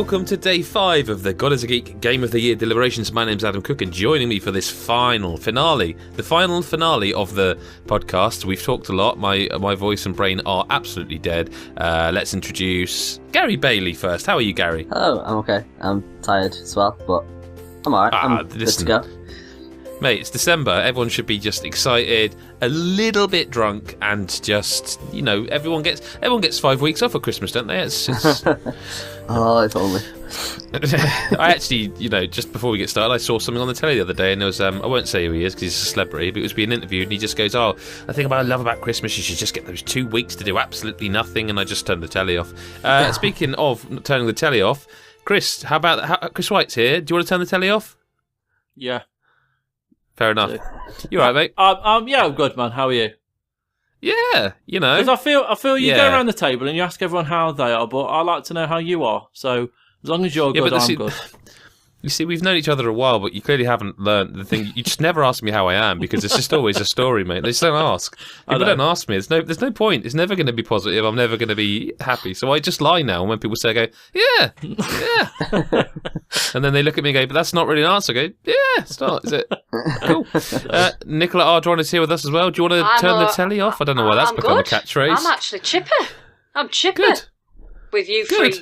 welcome to day 5 of the God is a Geek Game of the Year deliberations. My name's Adam Cook, and joining me for this final finale of the podcast. We've talked a lot. My voice and brain are absolutely dead. Let's introduce Gary Bailey first. How are you, Gary? Oh, I'm okay. I'm tired as well, but I'm alright. I'm good to go. Mate, it's December. Everyone should be just excited, a little bit drunk, and just, you know, everyone gets 5 weeks off at Christmas, don't they? It's Oh, if only. I actually, you know, just before we get started, I saw something on the telly the other day, and there was, I won't say who he is because he's a celebrity, but it was being interviewed, and he just goes, "Oh, I think I love about Christmas, you should just get those 2 weeks to do absolutely nothing," and I just turned the telly off. Speaking of turning the telly off, Chris, Chris White's here. Do you want to turn the telly off? Yeah. Fair enough. You all right, mate? Yeah, I'm good, man. How are you? Yeah, you know. Because I feel you go around the table and you ask everyone how they are, but I like to know how you are. So as long as you're good, I'm good. You see, we've known each other a while, but you clearly haven't learned the thing. You just never ask me how I am because it's just always a story, mate. They just don't ask. People don't ask me. There's no point. It's never going to be positive. I'm never going to be happy. So I just lie now. And when people say, I go, yeah. And then they look at me and go, but that's not really an answer. I go, yeah, it's not, is it? Cool. Nicola Ardron is here with us as well. Do you want to turn the telly off? I don't know why that's become a catchphrase. I'm actually chipper. I'm chipper. Good. With you three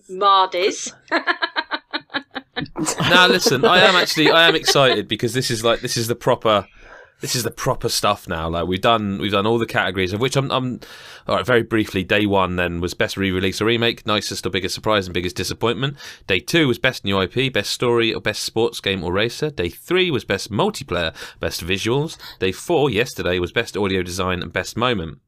Mardies. Now listen, I am excited because this is the proper stuff now. Like we've done all the categories, of which I'm all right. Very briefly, day 1 then was best re-release or remake, nicest or biggest surprise and biggest disappointment. Day 2 was best new IP, best story or best sports game or racer. Day 3 was best multiplayer, best visuals. Day 4 yesterday was best audio design and best moment.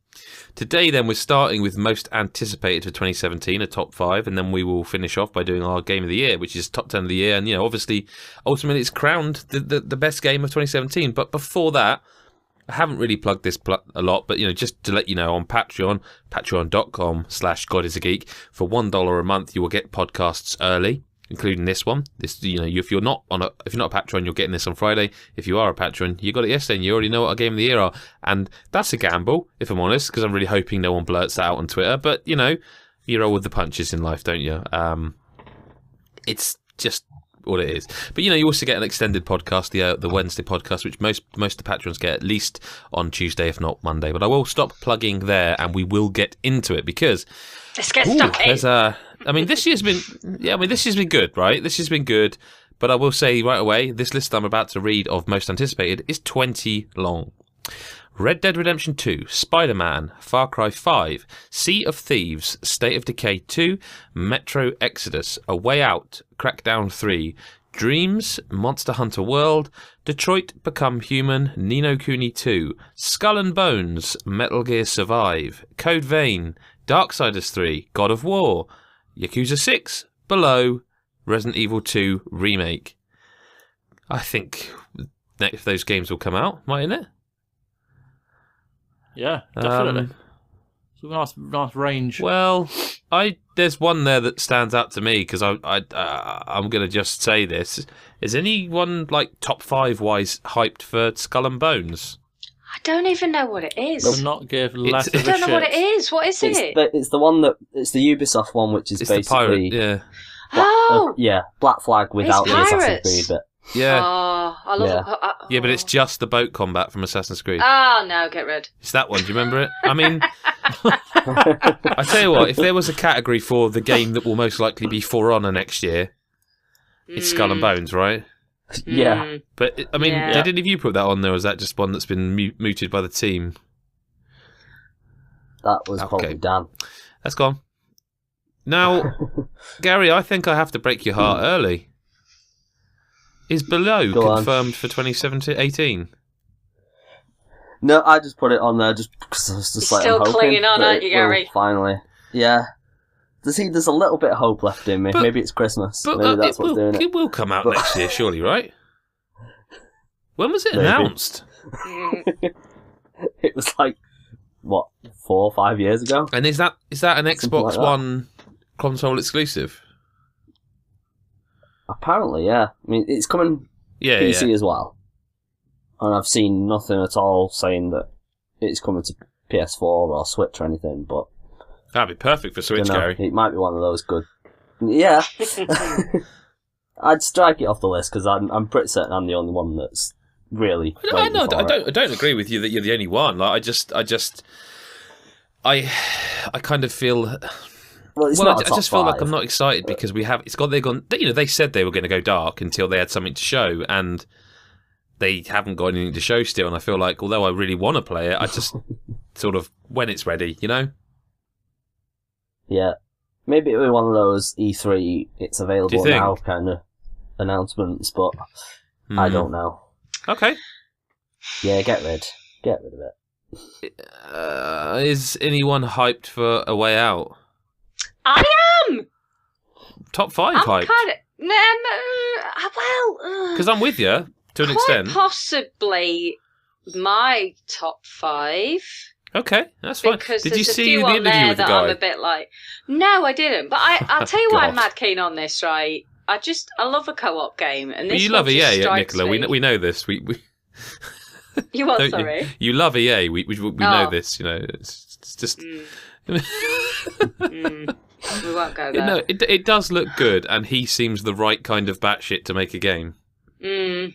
Today, then, we're starting with most anticipated for 2017, a top 5, and then we will finish off by doing our game of the year, which is top 10 of the year. And, you know, obviously, ultimately, it's crowned the best game of 2017. But before that, I haven't really plugged this a lot, but, you know, just to let you know, on Patreon, patreon.com/GodIsAGeek, for $1 a month, you will get podcasts early, including this one. This, you know, if you're not a patron, you're getting this on Friday. If you are a patron, you got it yesterday, and you already know what our game of the year are. And that's a gamble, if I'm honest, because I'm really hoping no one blurts that out on Twitter. But you know, you roll with the punches in life, don't you? It's just what it is. But you know, you also get an extended podcast, the Wednesday podcast, which most of the patrons get at least on Tuesday, if not Monday. But I will stop plugging there, and we will get into it because let's get stuck in. This year's been good, right? This has been good, but I will say right away, this list I'm about to read of most anticipated is 20 long. Red Dead Redemption 2, Spider-Man, Far Cry 5, Sea of Thieves, State of Decay 2, Metro Exodus, A Way Out, Crackdown 3, Dreams, Monster Hunter World, Detroit Become Human, Ni no Kuni 2, Skull and Bones, Metal Gear Survive, Code Vein, Darksiders 3, God of War, Yakuza 6, Below, Resident Evil 2 Remake. I think if those games will come out, mightn't it? Yeah, definitely. It's a nice range. Well, there's one there that stands out to me because I'm going to just say this. Is anyone like top 5 wise hyped for Skull and Bones? I don't even know what it is. Do not give less of a shit. I don't know what it is. What is it? It's the one it's the Ubisoft one, which is basically the pirate, yeah. Black Flag without the Assassin's Creed bit. Yeah. Oh, I love it. Yeah, but it's just the boat combat from Assassin's Creed. Oh, no, get rid. It's that one. Do you remember it? I mean, I tell you what, if there was a category for the game that will most likely be For Honor next year, it's Skull and Bones, right? Yeah. But, I mean, did any of you put that on there, or is that just one that's been mooted by the team? That was probably Dan. That's gone. Now, Gary, I think I have to break your heart early. Is Below confirmed for 2018? No, I just put it on there just because I was just You're still clinging on, aren't you, Gary? Finally. Yeah. There's a little bit of hope left in me. Maybe it's Christmas. Maybe that's what's doing it. It will come out next year, surely, right? When was it announced? It was like, 4 or 5 years ago? And is that an Xbox One console exclusive? Apparently, yeah. I mean, it's coming PC as well. And I've seen nothing at all saying that it's coming to PS4 or Switch or anything, but that'd be perfect for Switch, Gary. It might be one of those good Yeah. I'd strike it off the list because I'm pretty certain I'm the only one that's really. I don't agree with you that you're the only one. Like, I kind of feel. Well, I just feel like I'm not excited because they've gone. You know, they said they were going to go dark until they had something to show, and they haven't got anything to show still. And I feel like, although I really want to play it, I just sort of when it's ready, you know. Yeah, maybe it'll be one of those E3. It's available now kind of announcements, but I don't know. Okay. Yeah, get rid of it. Is anyone hyped for A Way Out? I am! Top 5 hyped? Because I'm with you, to an extent. Possibly my top 5. Okay, that's fine. Because did you there's a see few the on interview there with the that guy? I'm a bit like, no, I didn't. But I'll tell you why I'm God. mad keen on this, right? I love a co-op game. And this you love EA, Nicola. Me. We know this. We You what, sorry? You love EA. We know this, you know. It's just... We won't go there. No, it does look good, and he seems the right kind of batshit to make a game. I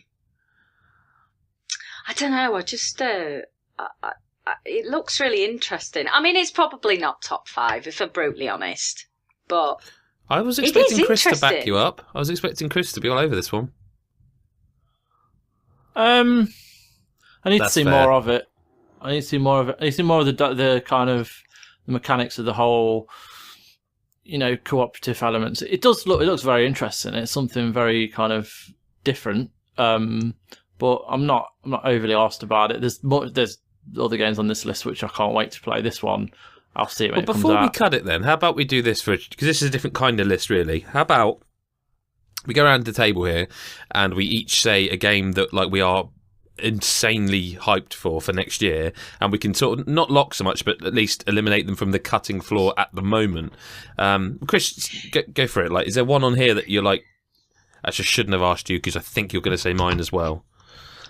don't know. I just it looks really interesting. I mean, it's probably not top 5 if I'm brutally honest, but I was expecting Chris to back you up. I was expecting Chris to be all over this one. I need to see more of it. I need to see more of it. I need to see more of the kind of the mechanics of the whole, you know, cooperative elements. It looks very interesting. It's something very kind of different. But I'm not overly asked about it. There's other games on this list which I can't wait to play. This one, I'll see it when it comes out. Before we cut it then, how about we do this because this is a different kind of list really. How about we go around the table here and we each say a game that like we are insanely hyped for next year, and we can sort of not lock so much but at least eliminate them from the cutting floor at the moment. Chris, go for it. Like, is there one on here that you're like, actually shouldn't have asked you because I think you're going to say mine as well?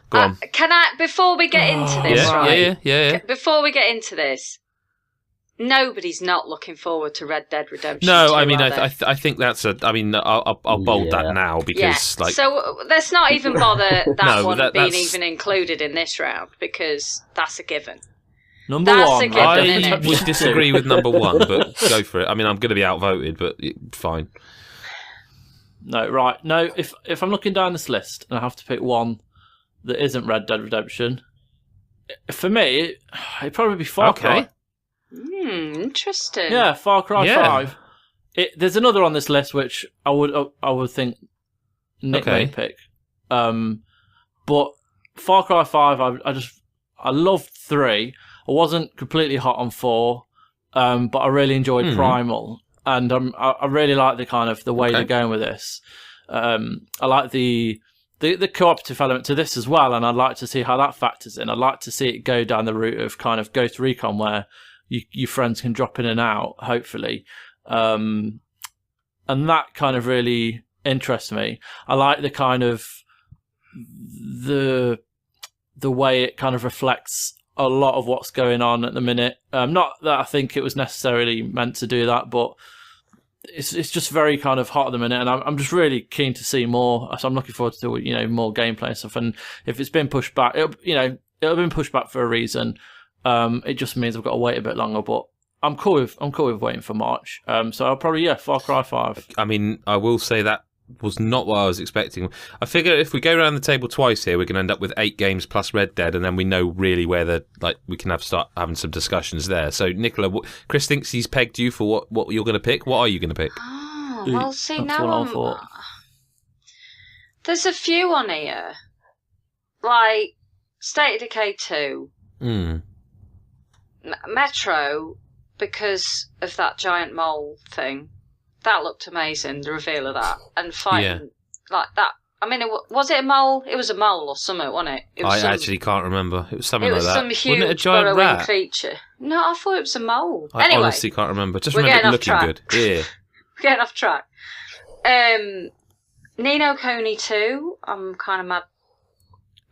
Go on. Can I, before we get into this, right? Yeah. Before we get into this, nobody's not looking forward to Red Dead Redemption 2, I mean, I think that's a... I mean, I'll bold that now because... like. So let's not even bother being even included in this round because that's a given. Number one. I would disagree with number 1, but go for it. I mean, I'm going to be outvoted, but fine. No, right. No, if I'm looking down this list and I have to pick one that isn't Red Dead Redemption, for me, it'd probably be Far Cry. Interesting. Yeah, Far Cry 5. There's another on this list which I would think Nick may pick. But Far Cry 5, I loved 3. I wasn't completely hot on 4, but I really enjoyed Primal, and I really like the kind of the way they're going with this. I like the cooperative element to this as well, and I'd like to see how that factors in. I'd like to see it go down the route of kind of Ghost Recon, where your friends can drop in and out, hopefully. And that kind of really interests me. I like the kind of the way it kind of reflects a lot of what's going on at the minute. Not that I think it was necessarily meant to do that, but it's just very kind of hot at the minute, and I'm just really keen to see more. So I'm looking forward to more gameplay and stuff. And if it's been pushed back, it'll been pushed back for a reason. It just means I've got to wait a bit longer, but I'm cool with waiting for March. So I'll probably Far Cry 5. I mean, I will say that was not what I was expecting. I figure if we go around the table twice here, we can end up with 8 games plus Red Dead, and then we know really where we can start having some discussions there. So Nicola, Chris thinks he's pegged you for what you're going to pick. What are you going to pick? Oh, well, see, now there's a few on here, like State of Decay 2. Metro, because of that giant mole thing. That looked amazing, the reveal of that. And fighting like that. I mean, was it a mole? It was a mole or something, wasn't it? I actually can't remember. It was something like that. It was some huge wasn't it a giant rat? Creature. No, I thought it was a mole. I honestly can't remember. Just remember it looking good. Yeah. We're getting off track. Ni no Kuni 2, I'm kind of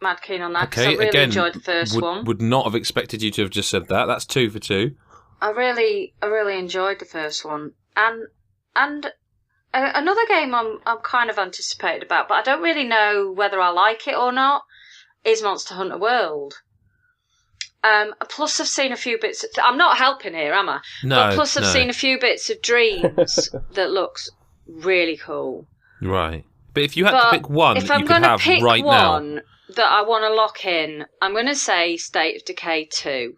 mad keen on that because I really enjoyed the first one. Would not have expected you to have just said that. That's 2 for 2. I really enjoyed the first one, and Another game I'm kind of anticipated about, but I don't really know whether I like it or not, is Monster Hunter World. Plus, I've seen a few bits. I'm not helping here, am I? No. But plus, I've seen a few bits of Dreams that looks really cool. Right. But if you had to pick one that you could have right now. If I'm going to pick one that I want to lock in, I'm going to say State of Decay 2.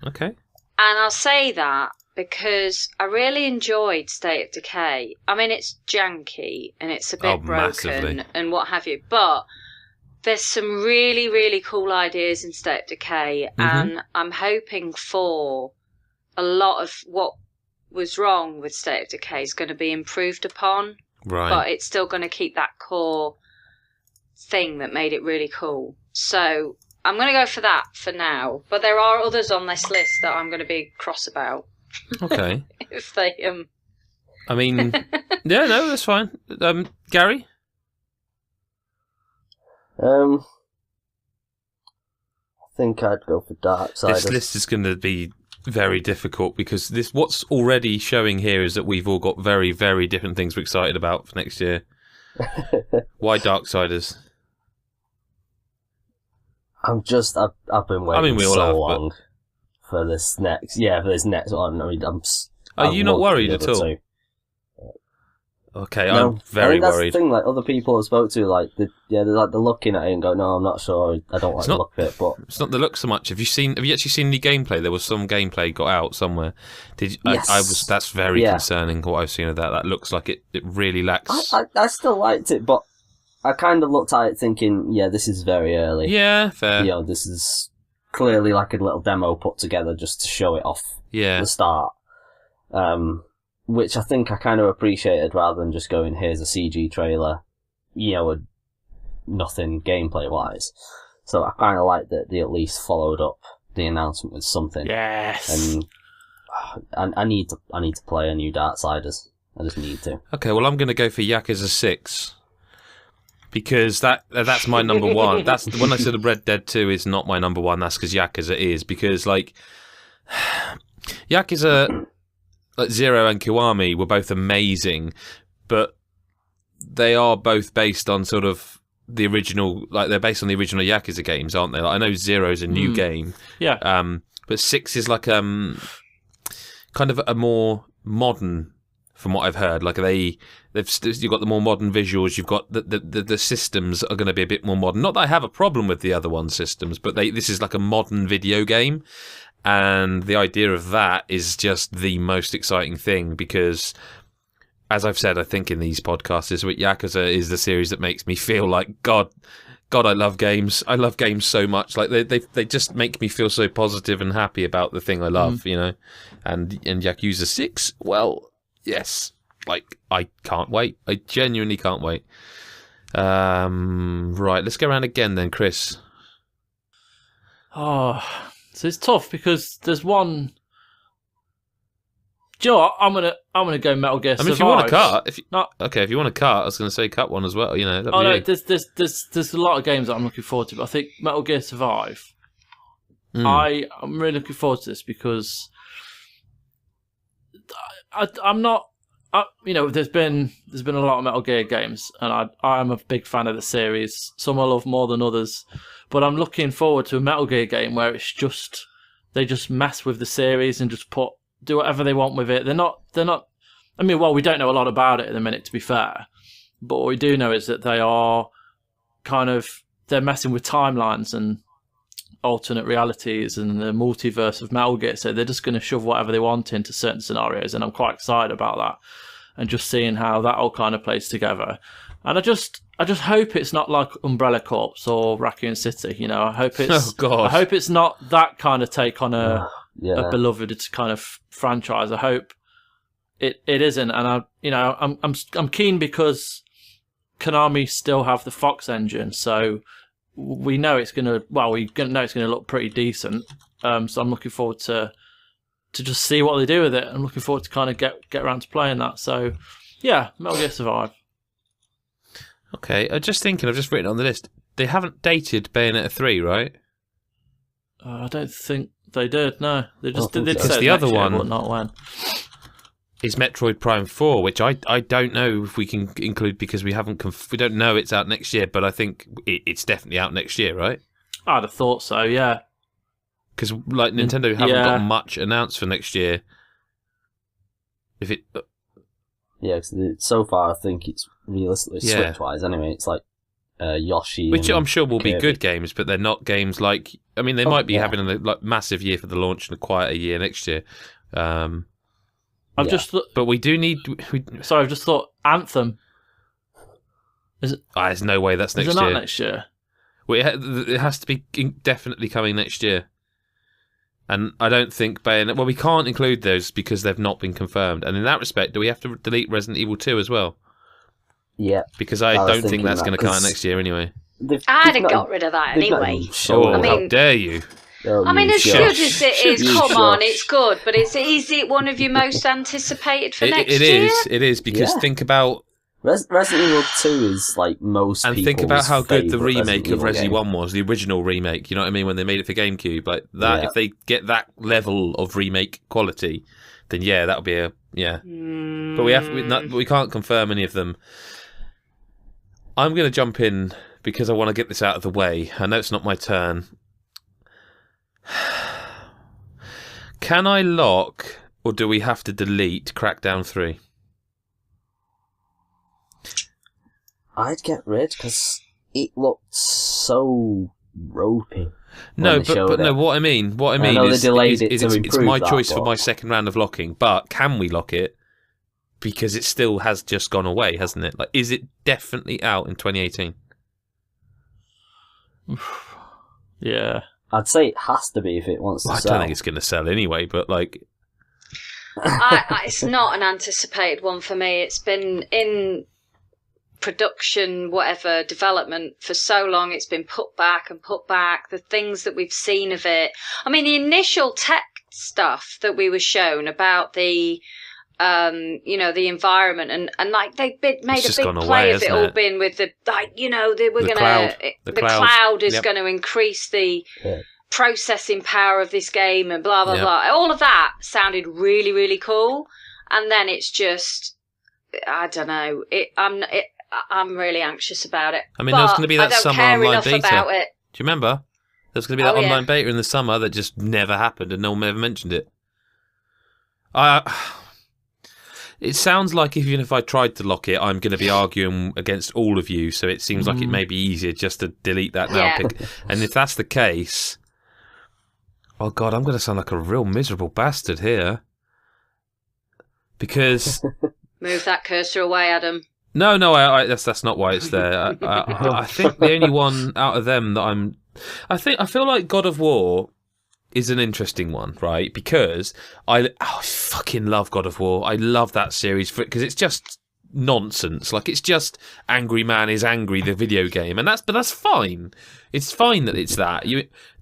Okay. And I'll say that because I really enjoyed State of Decay. I mean, it's janky and it's a bit broken massively. And what have you, but there's some really, really cool ideas in State of Decay, and I'm hoping for a lot of what was wrong with State of Decay is going to be improved upon. Right. But it's still going to keep that core thing that made it really cool. So I'm going to go for that for now. But there are others on this list that I'm going to be cross about. Okay. If they I mean, yeah, no, that's fine. Gary? I think I'd go for Darksiders. This list is going to be very difficult because what's already showing here is that we've all got very, very different things we're excited about for next year. Why Darksiders? I've been waiting long for this next one. I mean, Are you not worried at all? Okay, no, I'm very worried. That's the thing. Like other people I spoke to, they're looking at it and go, "No, I'm not sure. I don't like the look of it." But it's not the look so much. Have you actually seen any gameplay? There was some gameplay got out somewhere. Did you, yes. That's very concerning. What I've seen of that. That looks like it really lacks. I still liked it, but I kind of looked at it thinking, "Yeah, this is very early." Yeah, fair. This is clearly like a little demo put together just to show it off. Yeah. The start. Which I think I kind of appreciated rather than just going, here's a CG trailer, with nothing gameplay-wise. So I kind of like that they at least followed up the announcement with something. Yes! And I need to play a new Darksiders. I just need to. Okay, well I'm going to go for Yakuza 6. Because that's my number one. That's when I said Red Dead 2 is not my number one, that's because Yakuza is. Because, Yakuza... Zero and Kiwami were both amazing, but they are both based on sort of the original, they're based on the original Yakuza games, aren't they? I know Zero's a new game, but 6 is kind of a more modern, from what I've heard. You've got the more modern visuals. You've got the systems are going to be a bit more modern. Not that I have a problem with the other one's systems, but this is like a modern video game. And the idea of that is just the most exciting thing because, as I've said, I think in these podcasts, is what Yakuza is the series that makes me feel like God, I love games. I love games so much. They just make me feel so positive and happy about the thing I love, And Yakuza 6, well, yes, I can't wait. I genuinely can't wait. Right, let's go around again then, Chris. Oh. So it's tough because there's one. Do you know what? I'm gonna go Metal Gear Survive. If you want to cut, if you want to cut, I was going to say cut one as well. There's a lot of games that I'm looking forward to, but I think Metal Gear Survive. I'm really looking forward to this because I'm not. There's been a lot of Metal Gear games, and I'm a big fan of the series. Some I love more than others. But I'm looking forward to a Metal Gear game where it's just they just mess with the series and just do whatever they want with it. They're not. I mean, we don't know a lot about it in a minute, to be fair. But what we do know is that they are they're messing with timelines and alternate realities and the multiverse of Metal Gear. So they're just going to shove whatever they want into certain scenarios, and I'm quite excited about that. And just seeing how that all kind of plays together. And I just hope it's not like Umbrella Corps or Raccoon City. I hope it's. I hope it's not that kind of take on a beloved kind of franchise. I hope it isn't. And I'm keen because Konami still have the Fox engine, so we know it's gonna. Well, we know it's gonna look pretty decent. So I'm looking forward to just see what they do with it. I'm looking forward to kind of get around to playing that. So yeah, Metal Gear Survive. Okay, I've just written on the list. They haven't dated Bayonetta 3, right? I don't think they did, no. They just did say the other one. Year, but not when. is Metroid Prime 4, which I don't know if we can include because we haven't we don't know it's out next year, but I think it's definitely out next year, right? I'd have thought so, yeah. Because like Nintendo haven't got much announced for next year. If it, yeah, cause so far I think it's realistically Switch-wise. Anyway, it's like Yoshi, which I'm sure will Kirby. be good games, but they're not games like. I mean, they might be having a massive year for the launch and a quieter year next year. I've just but we do need. Sorry, I've just thought Anthem. Is it? There's no way that's next is it year. Not next year. Well, it has to be definitely coming next year. And I don't think Bayonetta... Well, we can't include those because they've not been confirmed. And in that respect, do we have to delete Resident Evil 2 as well? Yeah. Because I don't think that's going to come out next year anyway. I'd have got rid of that anyway. How dare you? I mean, as good as it is, come on, it's good. But is it one of your most anticipated for next year? It is, because think about... Resident Evil 2 is like most and people's think about how good the remake of Resident Resi 1 was, the original remake, you know what I mean, when they made it for GameCube. Like that, if they get that level of remake quality, then that would be a... Yeah. But we can't confirm any of them. I'm going to jump in because I want to get this out of the way. I know it's not my turn. Can I lock, or do we have to delete Crackdown 3? I'd get rid because it looked so ropey. No, but no. What I mean is it's my choice for my second round of locking. But can we lock it? Because it still has just gone away, hasn't it? Like, is it definitely out in 2018? Yeah, I'd say it has to be if it wants to sell. I don't think it's going to sell anyway. But like, it's not an anticipated one for me. It's been in production, whatever, development for so long. It's been put back and put back. The things that we've seen of it, I mean, the initial tech stuff that we were shown about the the environment and like they made a big play of it all being with the cloud is going to increase the processing power of this game and blah blah blah. All of that sounded really, really cool, and then it's just, I don't know, I'm really anxious about it. I mean, there's going to be that summer online beta. About it. Do you remember? There's going to be that online beta in the summer that just never happened and no one ever mentioned it. It sounds like even if I tried to lock it, I'm going to be arguing against all of you, so it seems like it may be easier just to delete that now. And if that's the case... Oh, God, I'm going to sound like a real miserable bastard here. Because... Move that cursor away, Adam. No, that's not why it's there. I think the only one out of them that I feel like God of War is an interesting one, right? Because I fucking love God of War. I love that series because it's just nonsense. Like, it's just Angry Man is Angry, the video game, and that's fine. It's fine that it's that.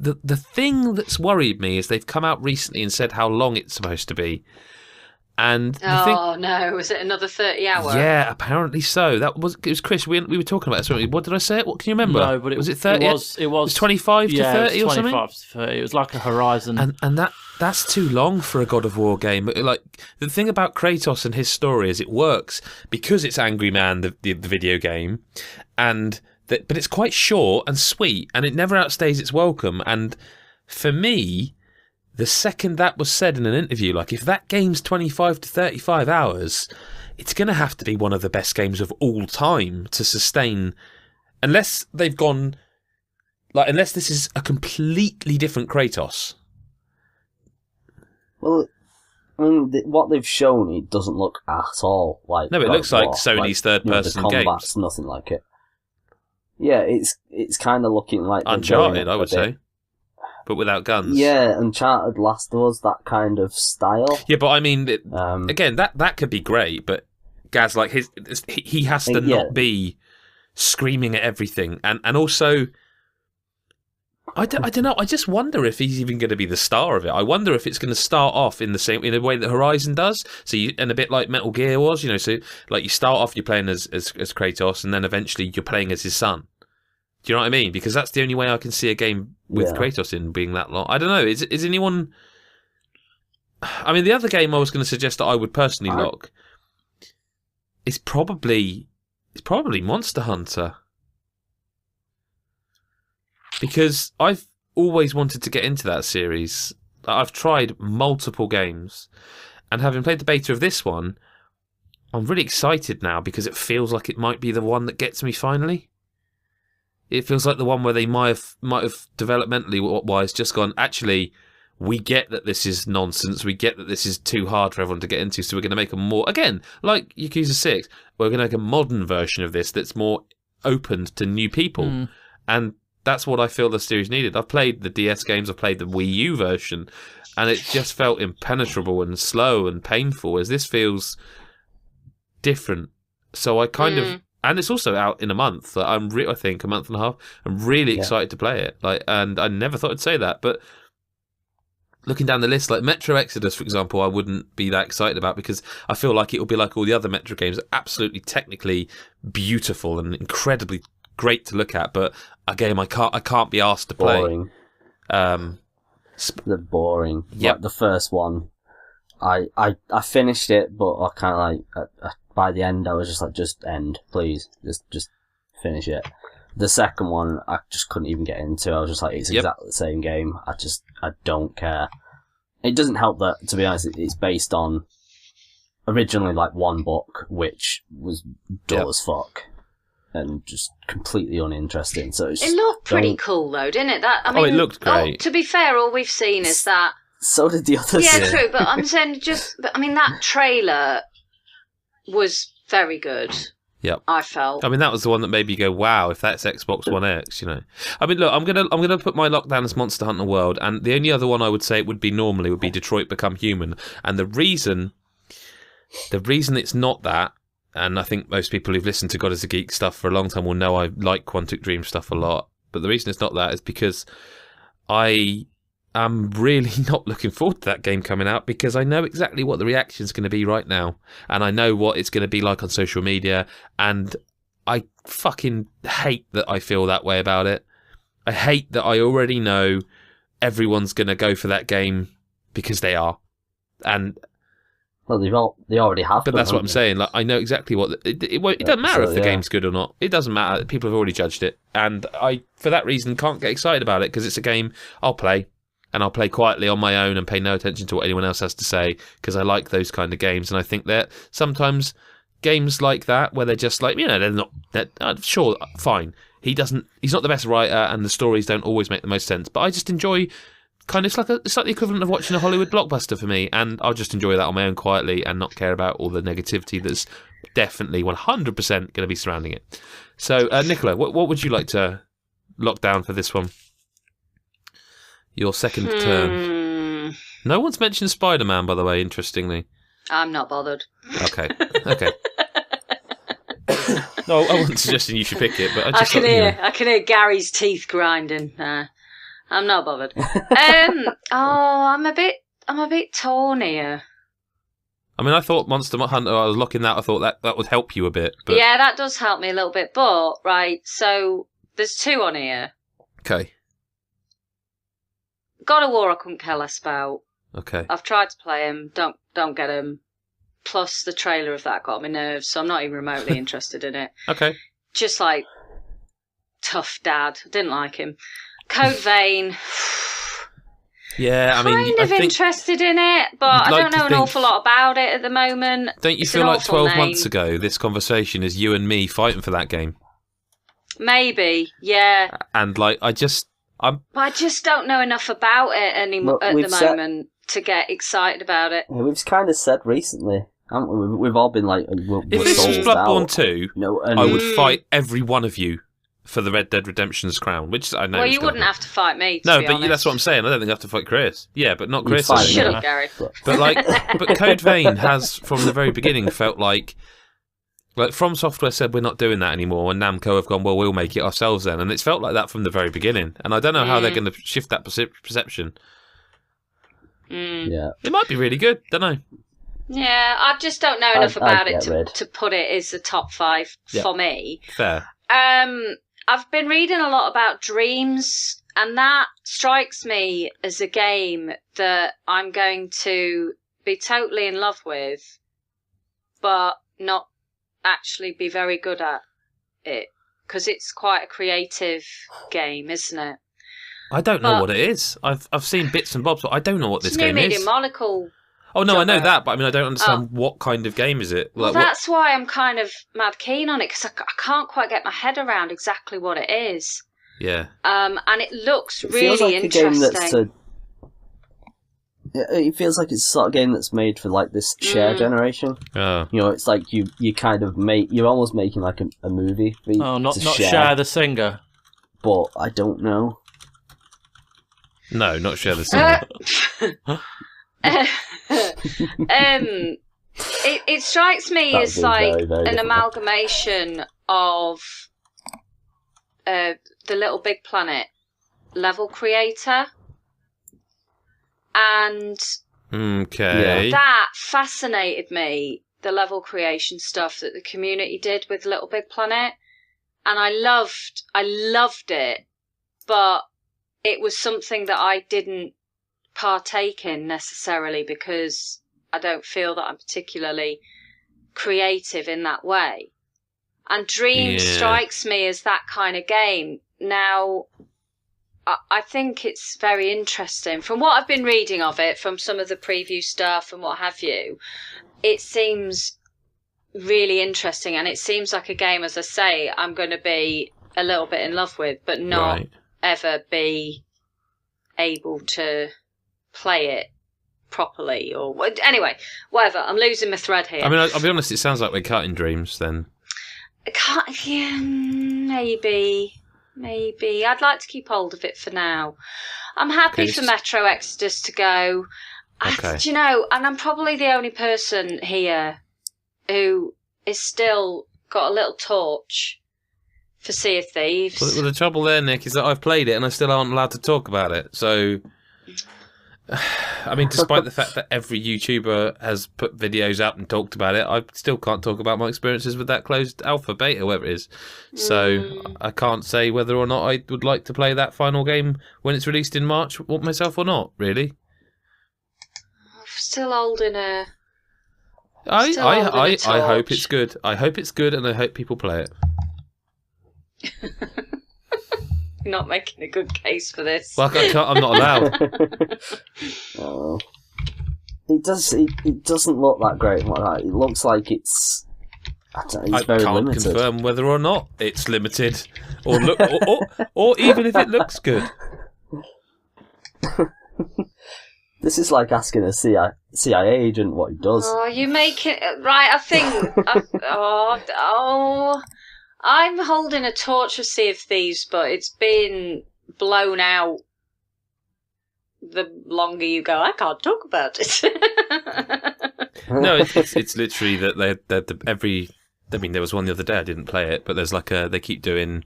The thing that's worried me is they've come out recently and said how long it's supposed to be. And no, was it another 30 hours? Yeah, apparently so. It was Chris. We were talking about this. What did I say? What can you remember? No, but was it 30? It was 25 to 30 or something. 25 to 30. It was like a Horizon. And that's too long for a God of War game. Like, the thing about Kratos and his story is it works because it's Angry Man, the video game, but it's quite short and sweet, and it never outstays its welcome. And for me, the second that was said in an interview, like, if that game's 25 to 35 hours, it's going to have to be one of the best games of all time to sustain, unless they've gone, like, unless this is a completely different Kratos. Well, I mean, what they've shown, it doesn't look at all like... No, it looks like Sony's third-person the games. combat's nothing like it. Yeah, it's kind of looking like... Uncharted, I would say. But without guns. Yeah, Uncharted, Last of Us, that kind of style. Yeah, but I mean, again, that could be great, but Gaz, like, he has to not be screaming at everything. And also, I don't know, I just wonder if he's even going to be the star of it. I wonder if it's going to start off in a way that Horizon does. And a bit like Metal Gear was, so like you start off, you're playing as Kratos, and then eventually you're playing as his son. Do you know what I mean? Because that's the only way I can see a game with Kratos in being that long. I don't know. Is anyone... I mean, the other game I was going to suggest that I would personally lock is probably Monster Hunter. Because I've always wanted to get into that series. I've tried multiple games, and having played the beta of this one, I'm really excited now because it feels like it might be the one that gets me finally. It feels like the one where they might have developmentally wise just gone, actually, we get that this is nonsense, we get that this is too hard for everyone to get into, so we're going to make a more, again, like Yakuza 6, we're going to make a modern version of this that's more opened to new people. And that's what I feel the series needed. I've played the DS games, I've played the Wii U version, and it just felt impenetrable and slow and painful, as this feels different. So I kind of, and it's also out in a month. I think a month and a half. I'm really excited to play it. And I never thought I'd say that, but looking down the list, like Metro Exodus, for example, I wouldn't be that excited about because I feel like it will be like all the other Metro games, absolutely technically beautiful and incredibly great to look at, but a game I can't be asked to play. Boring. They're boring. Yep. Like the first one, I finished it, but I kind of like by the end I was just like, just end, please, just finish it. The second one I just couldn't even get into. I was just like, it's exactly the same game. I don't care. It doesn't help that, to be honest, it's based on originally like one book, which was dull as fuck. And just completely uninteresting. So it looked pretty cool, though, didn't it? That, I mean, it looked great. To be fair, all we've seen is that. So did the others. Yeah, true. But I'm saying that trailer was very good. Yep. I felt. I mean, that was the one that made me go, "Wow!" If that's Xbox One X, you know. I mean, look, I'm gonna put my lockdown as Monster Hunter World, and the only other one I would say it would be normally would be Detroit Become Human, and the reason it's not that. And I think most people who've listened to God is a Geek stuff for a long time will know I like Quantic Dream stuff a lot. But the reason it's not that is because I am really not looking forward to that game coming out because I know exactly what the reaction is going to be right now. And I know what it's going to be like on social media. And I fucking hate that I feel that way about it. I hate that I already know everyone's going to go for that game because they are. And... well, they already have. But that's what I'm saying. Like, I know exactly what it doesn't matter if the game's good or not. It doesn't matter. People have already judged it, and I, for that reason, can't get excited about it because it's a game I'll play, and I'll play quietly on my own and pay no attention to what anyone else has to say because I like those kind of games, and I think that sometimes games like that where they're just like, they're not. Sure, fine. He's not the best writer, and the stories don't always make the most sense. But I just enjoy. It's like the equivalent of watching a Hollywood blockbuster for me, and I'll just enjoy that on my own quietly and not care about all the negativity that's definitely 100% going to be surrounding it. So, Nicola, what would you like to lock down for this one? Your second turn. No one's mentioned Spider-Man, by the way, interestingly. I'm not bothered. Okay. No, I wasn't suggesting you should pick it, but I can hear Gary's teeth grinding. I'm not bothered. I'm a bit torn here. I mean, I thought Monster Hunter, I was locking that, I thought that would help you a bit. But... yeah, that does help me a little bit. But, right, so there's two on here. Okay. God of War I couldn't care less about. Okay. I've tried to play him, don't get him. Plus the trailer of that got on my nerves, so I'm not even remotely interested in it. Okay. Just like, tough dad. Didn't like him. Code Vein. Yeah, I mean, kind of interested in it, but I don't know an awful lot about it at the moment. Don't you feel like 12 months ago, this conversation is you and me fighting for that game? Maybe, yeah. And I just don't know enough about it anymore at the moment to get excited about it. Yeah, we've kind of said recently, haven't we? We've all been like, if this was Bloodborne 2, I would fight every one of you for the Red Dead Redemption's crown, which I know. Well, you wouldn't have to fight me. No, but that's what I'm saying. I don't think I have to fight Chris. Yeah, but not Chris. Shut up, Gary. But Code Vein has, from the very beginning, felt like From Software said we're not doing that anymore, and Namco have gone, well, we'll make it ourselves then, and it's felt like that from the very beginning. And I don't know how they're going to shift that perception. Yeah, it might be really good. Don't know. Yeah, I just don't know enough about it to put it as the top 5 for me. Fair. I've been reading a lot about Dreams, And that strikes me as a game that I'm going to be totally in love with, but not actually be very good at it. Because it's quite a creative game, isn't it? I don't know what it is. I've seen bits and bobs, but I don't know what this game is. It's New Media Molecule. Oh no, I know that, but I mean, I don't understand what kind of game is it. Well, that's why I'm kind of mad keen on it, because I can't quite get my head around exactly what it is. Yeah. And it looks really feels like interesting. A game it feels like it's the sort of game that's made for like this share generation. Oh. You know, it's like you kind of you're almost making like a movie. Not Share the Singer. But I don't know. No, not Share the Singer. It strikes me as like very, very an amalgamation of the Little Big Planet level creator. And that fascinated me, the level creation stuff that the community did with Little Big Planet. And I loved it, but it was something that I didn't partake in necessarily because I don't feel that I'm particularly creative in that way. And Dream strikes me as that kind of game. Now, I think it's very interesting. From what I've been reading of it, from some of the preview stuff and what have you, it seems really interesting. And it seems like a game, as I say, I'm going to be a little bit in love with, but not ever be able to play it properly. Or anyway, whatever. I'm losing my thread here. I mean, I'll be honest, it sounds like we're cutting Dreams then. Maybe. I'd like to keep hold of it for now. I'm happy for Metro Exodus to go. Do you know, and I'm probably the only person here who is still got a little torch for Sea of Thieves. Well, the trouble there, Nick, is that I've played it and I still aren't allowed to talk about it. So, I mean, despite the fact that every YouTuber has put videos out and talked about it, I still can't talk about my experiences with that closed alpha, beta, whatever it is. So I can't say whether or not I would like to play that final game when it's released in March myself or not, really. I'm still holding a... I hope it's good. I hope it's good and I hope people play it. You're not making a good case for this. Well, I'm not allowed. It doesn't look that great. It looks like it's very limited. Can't confirm whether or not it's limited, or even if it looks good. This is like asking a CIA agent what he does. Oh, you make it right. I think. I'm holding a torch for Sea of Thieves, but it's been blown out. The longer you go, I can't talk about it. No, it's literally that they're every. I mean, there was one the other day. I didn't play it, but there's like they keep doing.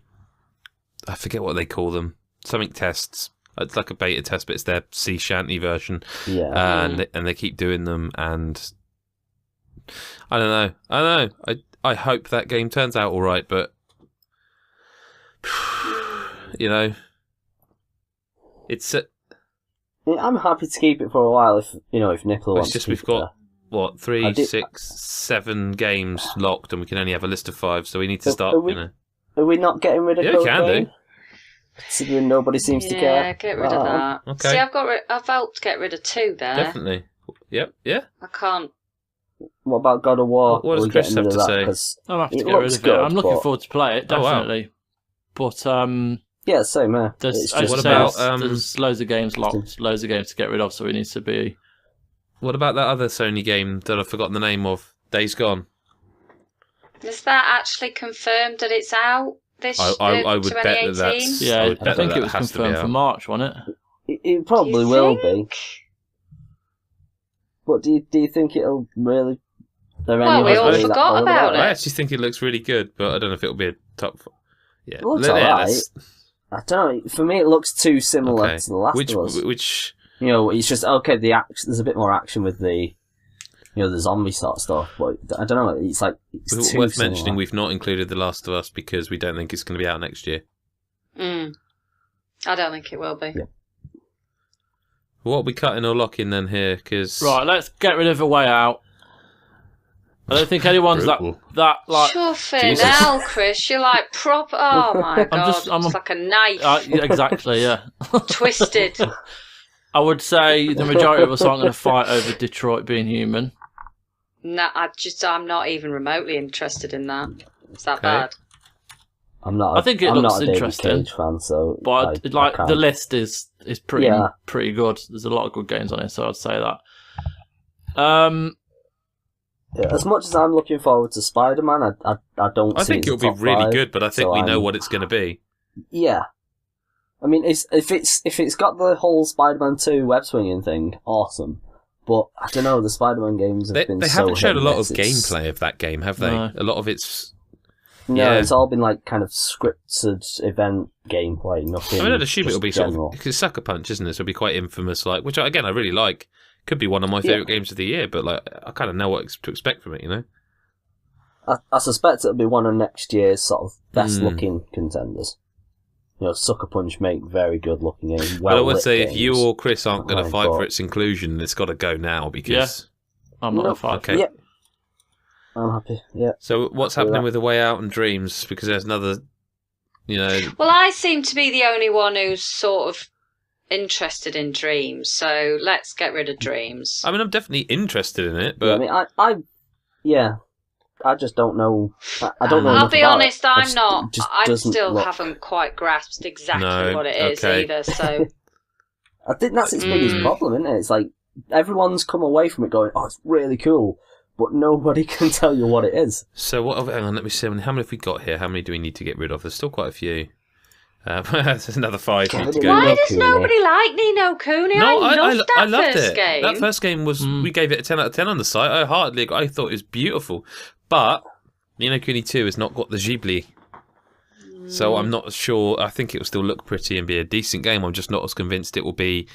I forget what they call them. Something tests. It's like a beta test, but it's their sea shanty version. Yeah. And they keep doing them, and I don't know. I hope that game turns out all right, but you know, it's. I'm happy to keep it for a while if Nicola wants. It's just to we've got what 3, 6, 7 games locked, and we can only have a list of 5, so we need to start. Are we not getting rid of? Yeah, we can do. Considering nobody seems to care. Yeah, get rid of that. Okay. See, I've helped get rid of 2 there. Definitely. Yep. Yeah. I can't. What about God of War? What does Chris have to say? I'm happy to get rid of it. I'm looking forward to play it, definitely. But yeah, same. There's loads of games locked, loads of games to get rid of, so it needs to be. What about that other Sony game that I've forgotten the name of? Days Gone. Is that actually confirmed that it's out? I would bet that that's... Yeah, I think it was confirmed for March, wasn't it? It probably will be. But do you think it'll really... Well, we all forgot about it. I actually think it looks really good, but I don't know if it'll be a top... Yeah, it looks alright. I don't know. For me, it looks too similar to The Last of Us. Which... it's just, there's a bit more action with the... the zombie sort of stuff, but I don't know, it's too worth similar. mentioning we've not included The Last of Us because we don't think it's going to be out next year. I don't think it will be. Yeah. What are we cutting or locking then here? Cause... Right, let's get rid of A Way Out. I don't think anyone's that like. Chuffing hell, Chris. You're like proper. Oh my god! It's like a knife. Yeah, exactly, yeah. Twisted. I would say the majority of us aren't going to fight over Detroit being human. No, I'm not even remotely interested in that. Is that bad? I think it looks interesting. I'm not a David Cage fan, so but the list is pretty good. There's a lot of good games on it, so I'd say that. As much as I'm looking forward to Spider-Man, I don't. I think it'll be really good, but I think we know what it's going to be. Yeah, I mean, if it's got the whole Spider-Man 2 web swinging thing, awesome. But I don't know, the Spider-Man games have been. They haven't showed a lot of gameplay of that game, have they? No. A lot of it's. No, it's all been like kind of scripted event gameplay. Nothing. I mean, I'd assume it'll be sort of because Sucker Punch, isn't it? So it'll be quite infamous, like which again I really like. Could be one of my favourite games of the year, but like I kind of know what to expect from it, you know. I suspect it'll be one of next year's sort of best-looking contenders. You know, Sucker Punch make very good-looking games. Well, I would say if you or Chris aren't going to fight for its inclusion, it's got to go now because I'm not going to fight. Okay. Yeah. I'm happy. Yeah. So what's happening with A Way Out and Dreams? Because there's another, you know. Well, I seem to be the only one who's sort of interested in Dreams, so let's get rid of Dreams. I mean, I'm definitely interested in it, but I just don't know. I don't know. I'll be honest, I'm not. I still haven't quite grasped exactly what it is either. So I think that's its biggest problem, isn't it? It's like everyone's come away from it going, "Oh, it's really cool," but nobody can tell you what it is. So hang on, let me see. How many have we got here? How many do we need to get rid of? There's still quite a few. There's another 5 need to go. Why does nobody like Ni no Kuni? No, I loved first game. That first game was we gave it a 10 out of 10 on the site. I thought it was beautiful, but Ni no Kuni 2 has not got the Ghibli, so I'm not sure. I think it will still look pretty and be a decent game. I'm just not as convinced it will be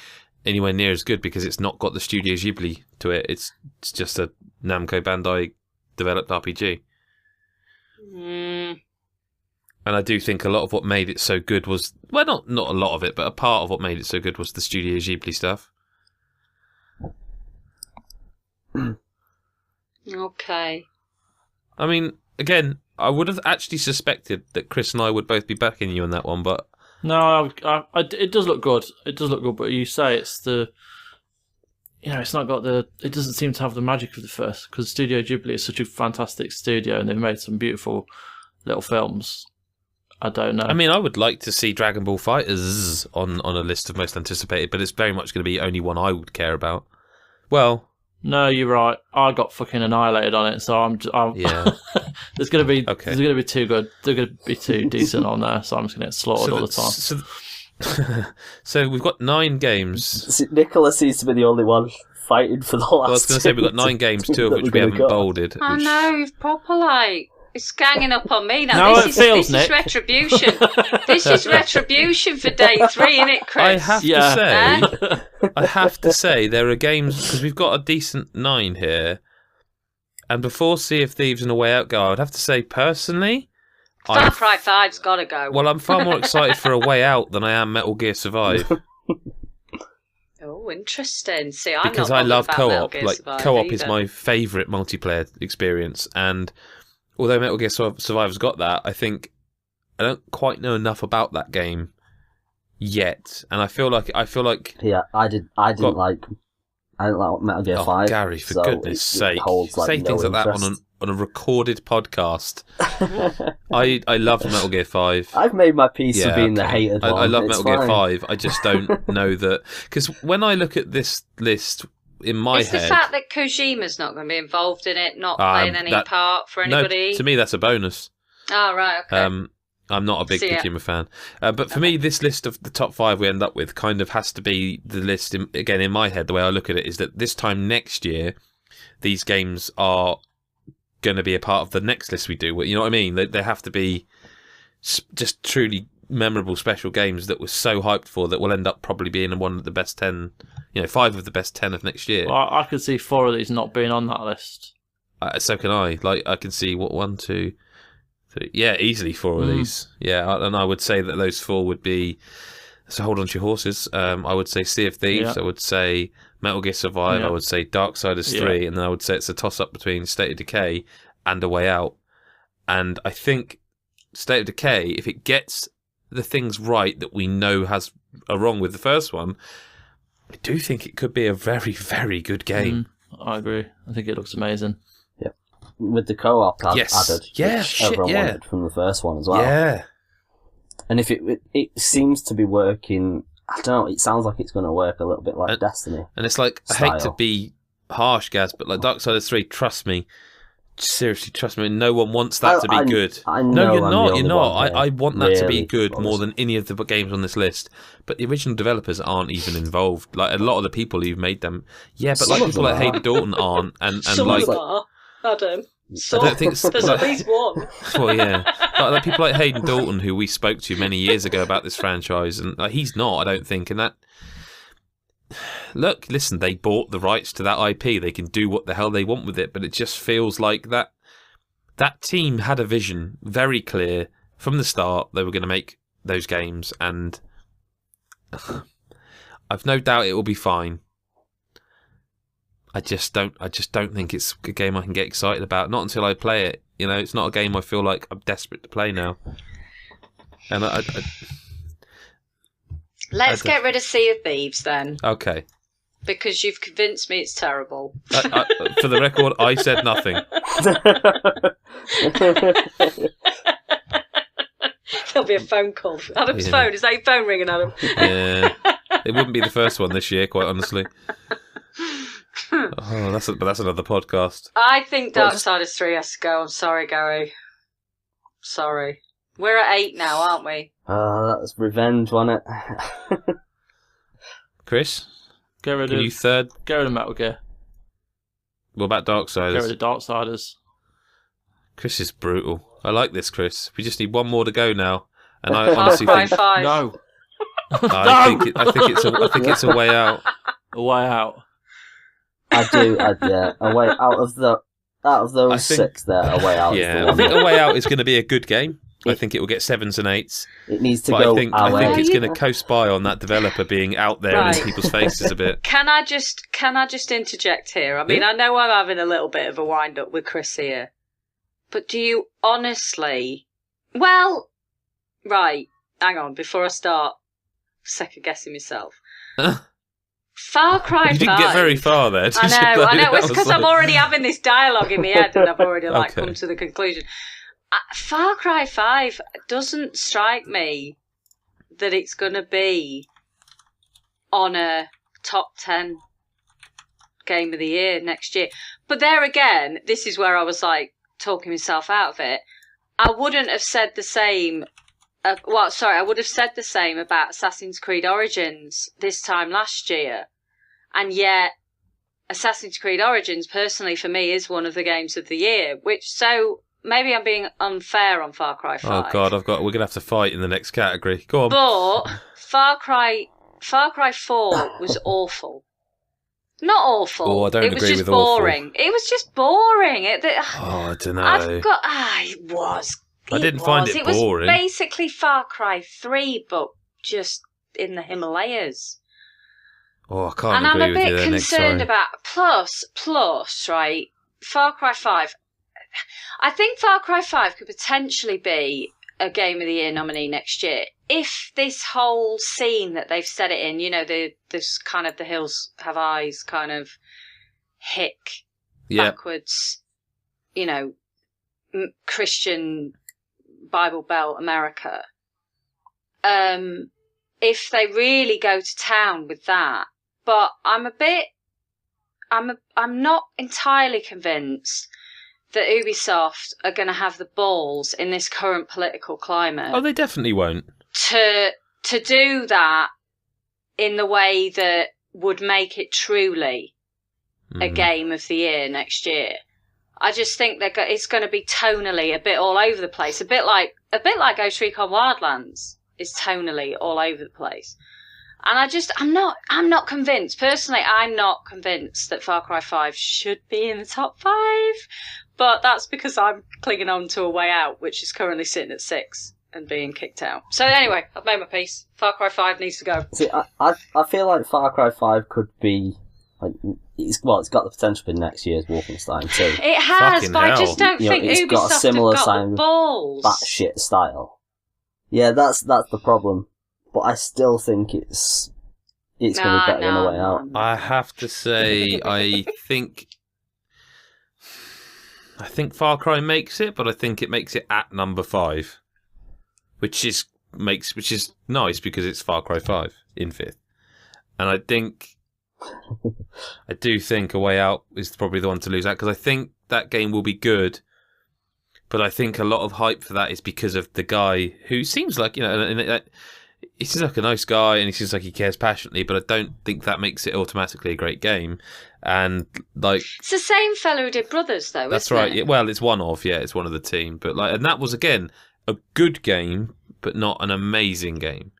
anywhere near as good because it's not got the Studio Ghibli to it. It's just a Namco Bandai developed RPG. And I do think a lot of what made it so good was... Well, not a lot of it, but a part of what made it so good was the Studio Ghibli stuff. Okay. I mean, again, I would have actually suspected that Chris and I would both be backing you on that one, but... No, it does look good. It does look good, but you say it's the... You know, it's not got the... It doesn't seem to have the magic of the first, because Studio Ghibli is such a fantastic studio, and they've made some beautiful little films. I don't know. I mean, I would like to see Dragon Ball FighterZ on a list of most anticipated, but it's very much going to be only one I would care about. Well... No, you're right. I got fucking annihilated on it, so I'm yeah. There's going to be too good. They're going to be too decent on there, so I'm just going to get slaughtered all the time. So we've got 9 games. Nicola seems to be the only one fighting for the last. I was going to say we've got 9 games, 2 of which we haven't bolded. I know, you've proper it's ganging up on me now. Now this is retribution. This is retribution for day 3, isn't it, Chris? I have to say, there are games because we've got a decent 9 here, and before Sea of Thieves and A Way Out go, I would have to say personally, Far Cry 5's got to go. Well, I'm far more excited for A Way Out than I am Metal Gear Survive. Oh, interesting. See, because I love co-op. Co-op is my favourite multiplayer experience, and although Metal Gear Survivor's got that, I think I don't quite know enough about that game yet, and I feel like yeah, I didn't like Metal Gear 5. Gary, for goodness sake, say things like that on a recorded podcast. I love Metal Gear 5. I've made my peace of being the hated one. I love Metal Gear 5. I just don't know that because when I look at this list. In my head, it's the fact that Kojima's not going to be involved in it, not playing any part for anybody. No, to me, that's a bonus. Oh, right, okay. I'm not a big Kojima fan. But for me, this list of the top 5 we end up with kind of has to be the list, again, in my head, the way I look at it is that this time next year, these games are going to be a part of the next list we do. You know what I mean? They have to be just truly memorable, special games that we're so hyped for that will end up probably being one of the best 10... 5 of the best 10 of next year. Well, I could see 4 of these not being on that list. So can I. I can see 1, 2, 3. Yeah, easily 4 of these. Yeah, and I would say that those 4 would be So hold on to your horses. I would say Sea of Thieves. Yeah. I would say Metal Gear Survive. Yeah. I would say Darksiders 3. And then I would say it's a toss-up between State of Decay and A Way Out. And I think State of Decay, if it gets the things right that we know are wrong with the first one, I do think it could be a very, very good game. I agree. I think it looks amazing. Yep. With the co-op added, Yeah, which everyone wanted from the first one as well. Yeah. And if it seems to be working, I don't know, it sounds like it's going to work a little bit like Destiny. And it's like, I hate to be harsh, Gaz, but like Darksiders 3, trust me. Seriously, trust me. No one wants that to be good. I know no, you're not. You're not. One I want that to be really good more than any of the games on this list. But the original developers aren't even involved. Like a lot of the people who've made them, yeah. But like people like Hayden Dalton aren't, and Some like of them are, Adam. I don't think There's at least one. Well, yeah. Like people like Hayden Dalton, who we spoke to many years ago about this franchise, and like, he's not. I don't think, and that. Look, listen, they bought the rights to that IP. They can do what the hell they want with it, but it just feels like that team had a vision very clear from the start. They were going to make those games, and I've no doubt it will be fine. I just don't think it's a game I can get excited about. Not until I play it. You know, it's not a game I feel like I'm desperate to play now. And Let's get rid of Sea of Thieves then. Okay. Because you've convinced me it's terrible. For the record, I said nothing. There'll be a phone call. Adam's phone. Is that your phone ringing, Adam? Yeah. It wouldn't be the first one this year, quite honestly. Oh, that's another podcast. I think Darksiders 3 has to go. I'm sorry, Gary. Sorry. We're at 8 now, aren't we? That's revenge, wasn't it? Chris? Get rid you third? Get rid of Metal Gear. What about Darksiders? Get rid of Darksiders. Chris is brutal. I like this, Chris. We just need one more to go now. And I honestly think... No. I think it's a way out. A way out. I do, yeah. A way out of those 6 there, a way out. Yeah, is the one I think a way out is going to be a good game. I think it will get 7s and 8s. It needs to but go. I think it's going to coast by on that developer being out there in people's faces a bit. Can I just interject here? I mean, I know I'm having a little bit of a wind up with Chris here, but do you honestly? Well, right. Hang on. Before I start second guessing myself. Far Cry 5. You didn't get very far there. I know. It's because I'm already having this dialogue in my head, and I've already come to the conclusion. Far Cry 5 doesn't strike me that it's going to be on a top 10 game of the year next year. But there again, this is where I was like talking myself out of it. I wouldn't have said the same. I would have said the same about Assassin's Creed Origins this time last year. And yet, Assassin's Creed Origins, personally, for me, is one of the games of the year. Maybe I'm being unfair on Far Cry 5. Oh God, we're going to have to fight in the next category. Go on. But Far Cry 4 was awful. Not awful. Oh, I don't it was agree just with boring. awful. It was just boring. I don't know. It was. I didn't find it boring. It was basically Far Cry 3, but just in the Himalayas. Oh, I can't agree with you there, Nick. And I'm a bit concerned about... Plus, right, Far Cry 5... I think Far Cry 5 could potentially be a Game of the Year nominee next year if this whole scene that they've set it in, you know, this kind of the hills have eyes kind of hick backwards, you know, Christian Bible Belt America. If they really go to town with that, but I'm not entirely convinced that Ubisoft are going to have the balls in this current political climate. Oh, they definitely won't. To do that in the way that would make it truly a game of the year next year. I just think it's going to be tonally a bit all over the place, a bit like Ghost Recon Wildlands is tonally all over the place. And I'm not convinced. Personally, I'm not convinced that Far Cry 5 should be in the top 5. But that's because I'm clinging on to A Way Out, which is currently sitting at 6 and being kicked out. So anyway, I've made my peace. Far Cry 5 needs to go. See, I feel like Far Cry 5 could be like it's got the potential for next year's Wolfenstein 2. It has, Fucking but I hell. just don't think it's Ubisoft got a similar have got sign the of balls. batshit style. Yeah, that's the problem. But I still think it's going to be better than A Way Out. I have to say, I think Far Cry makes it, but I think it makes it at number 5, which is nice because it's Far Cry 5 in 5th, and I do think A Way Out is probably the one to lose out, because I think that game will be good, but I think a lot of hype for that is because of the guy who seems like, he seems like a nice guy and he seems like he cares passionately, but I don't think that makes it automatically a great game. And like, it's the same fellow who did Brothers, though. That's isn't right. It? Yeah, well, it's one of the team, but like, and that was again a good game, but not an amazing game.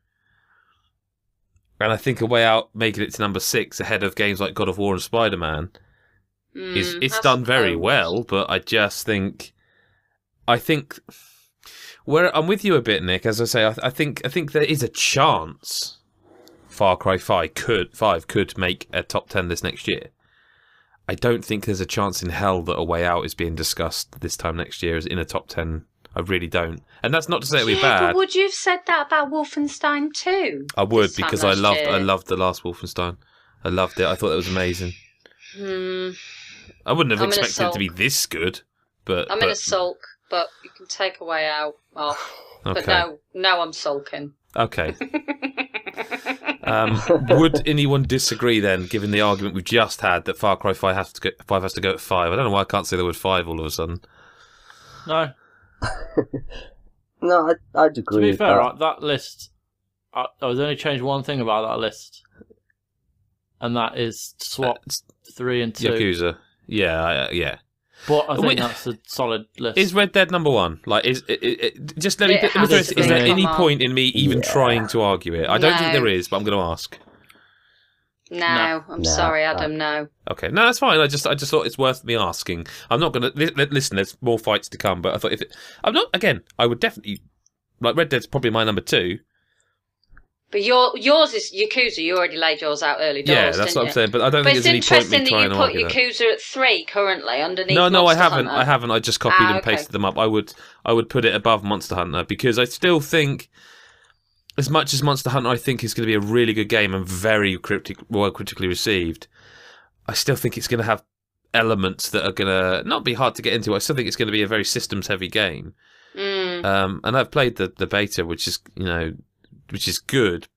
And I think A Way Out making it to number 6 ahead of games like God of War and Spider-Man it's done very well, but I think where I'm with you a bit, Nick. As I say, I think there is a chance Far Cry 5 could make a top 10 this next year. I don't think there's a chance in hell that A Way Out is being discussed this time next year as in a top 10. I really don't. And that's not to say it'll be bad. But would you have said that about Wolfenstein 2? I would, because I loved the last Wolfenstein. I loved it. I thought it was amazing. I wouldn't have expected it to be this good, but I'm in a sulk, but you can take A Way Out off. Okay. But no, I'm sulking. Okay. Would anyone disagree then, given the argument we've just had, that Far Cry 5 has to go at 5? I don't know why I can't say the word 5 all of a sudden. No. No, I'd agree. To be fair, right, that list, I was only changed one thing about that list, and that is swap 3 and 2. Yakuza. Yeah. But I think that's a solid list. Is Red Dead number 1? Like, just let me throw this. Is there any point in me even trying to argue it? I don't think there is, but I'm going to ask. No, I'm sorry, Adam. No. Okay, no, that's fine. I just thought it's worth me asking. I'm not going to listen. There's more fights to come, but I thought I would definitely like Red Dead's probably my number 2. But yours is Yakuza. You already laid yours out early doors. Yeah, that's what I'm saying. But I don't think there's any point in me trying to argue that. But it's interesting that you put Yakuza at 3 currently underneath. No, I haven't. Hunter. I haven't. I just copied and pasted them up. I would put it above Monster Hunter because I still think, as much as Monster Hunter I think is going to be a really good game and very critically received, I still think it's going to have elements that are going to not be hard to get into. I still think it's going to be a very systems heavy game. And I've played the beta, which is good.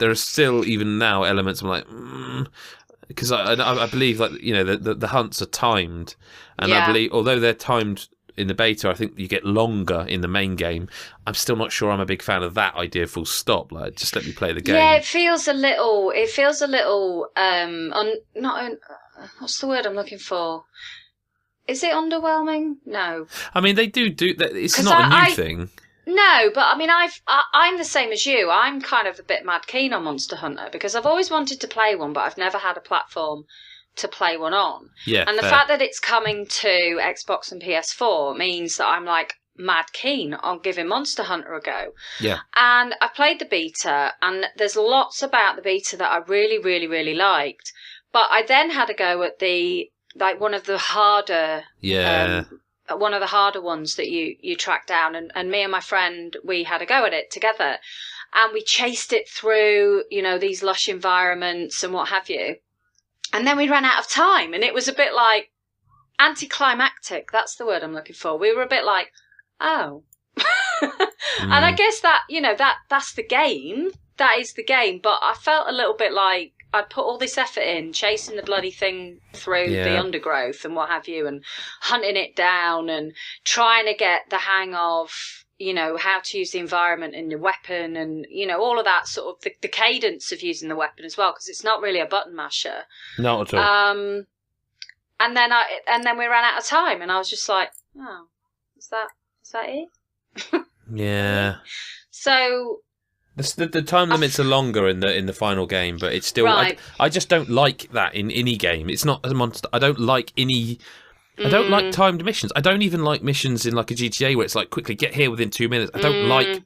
There are still even now elements I'm like, because I believe the hunts are timed, and I believe although they're timed in the beta, I think you get longer in the main game. I'm still not sure I'm a big fan of that idea. Full stop. Like, just let me play the game. Yeah, it feels a little. What's the word I'm looking for? Is it underwhelming? No. I mean, they do that. It's not a new thing. No, but I mean, I'm the same as you. I'm kind of a bit mad keen on Monster Hunter because I've always wanted to play one, but I've never had a platform to play one on. Yeah, and the fact that it's coming to Xbox and PS4 means that I'm like mad keen on giving Monster Hunter a go. Yeah. And I played the beta, and there's lots about the beta that I really, really, really liked. But I then had a go at one of the harder ones that you track down, and me and my friend, we had a go at it together, and we chased it through, these lush environments and what have you, and then we ran out of time, and it was a bit like anticlimactic. That's the word I'm looking for. We were a bit like, oh. And I guess that, that's the game. That is the game, but I felt a little bit like I'd put all this effort in chasing the bloody thing through the undergrowth and what have you, and hunting it down and trying to get the hang of, how to use the environment and the weapon and, all of that sort of the cadence of using the weapon as well, because it's not really a button masher. Not at all. And then we ran out of time, and I was just like, oh, is that it? Yeah. So. The time limits are longer in the final game, but it's still. Right. I just don't like that in any game. It's not a monster. I don't like any I don't like timed missions. I don't even like missions in like a GTA where it's like quickly get here within 2 minutes. I don't like.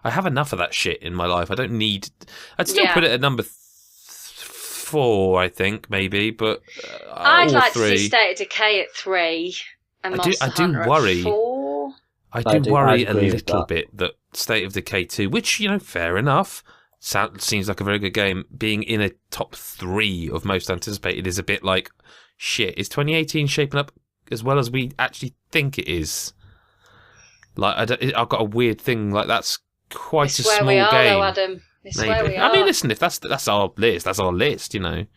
I have enough of that shit in my life. I don't need. I'd still put it at number 4, I think maybe, but I'd like 3. to see State of Decay at 3 and Monster Hunter at 4. I do worry a little bit that State of Decay 2, which fair enough, seems like a very good game, being in a top 3 of most anticipated is a bit like shit. Is 2018 shaping up as well as we actually think it is? Like I've got a weird thing like that's quite a small game. It's where we are, though, Adam. It's where we are. I mean, listen, if that's our list, that's our list, It's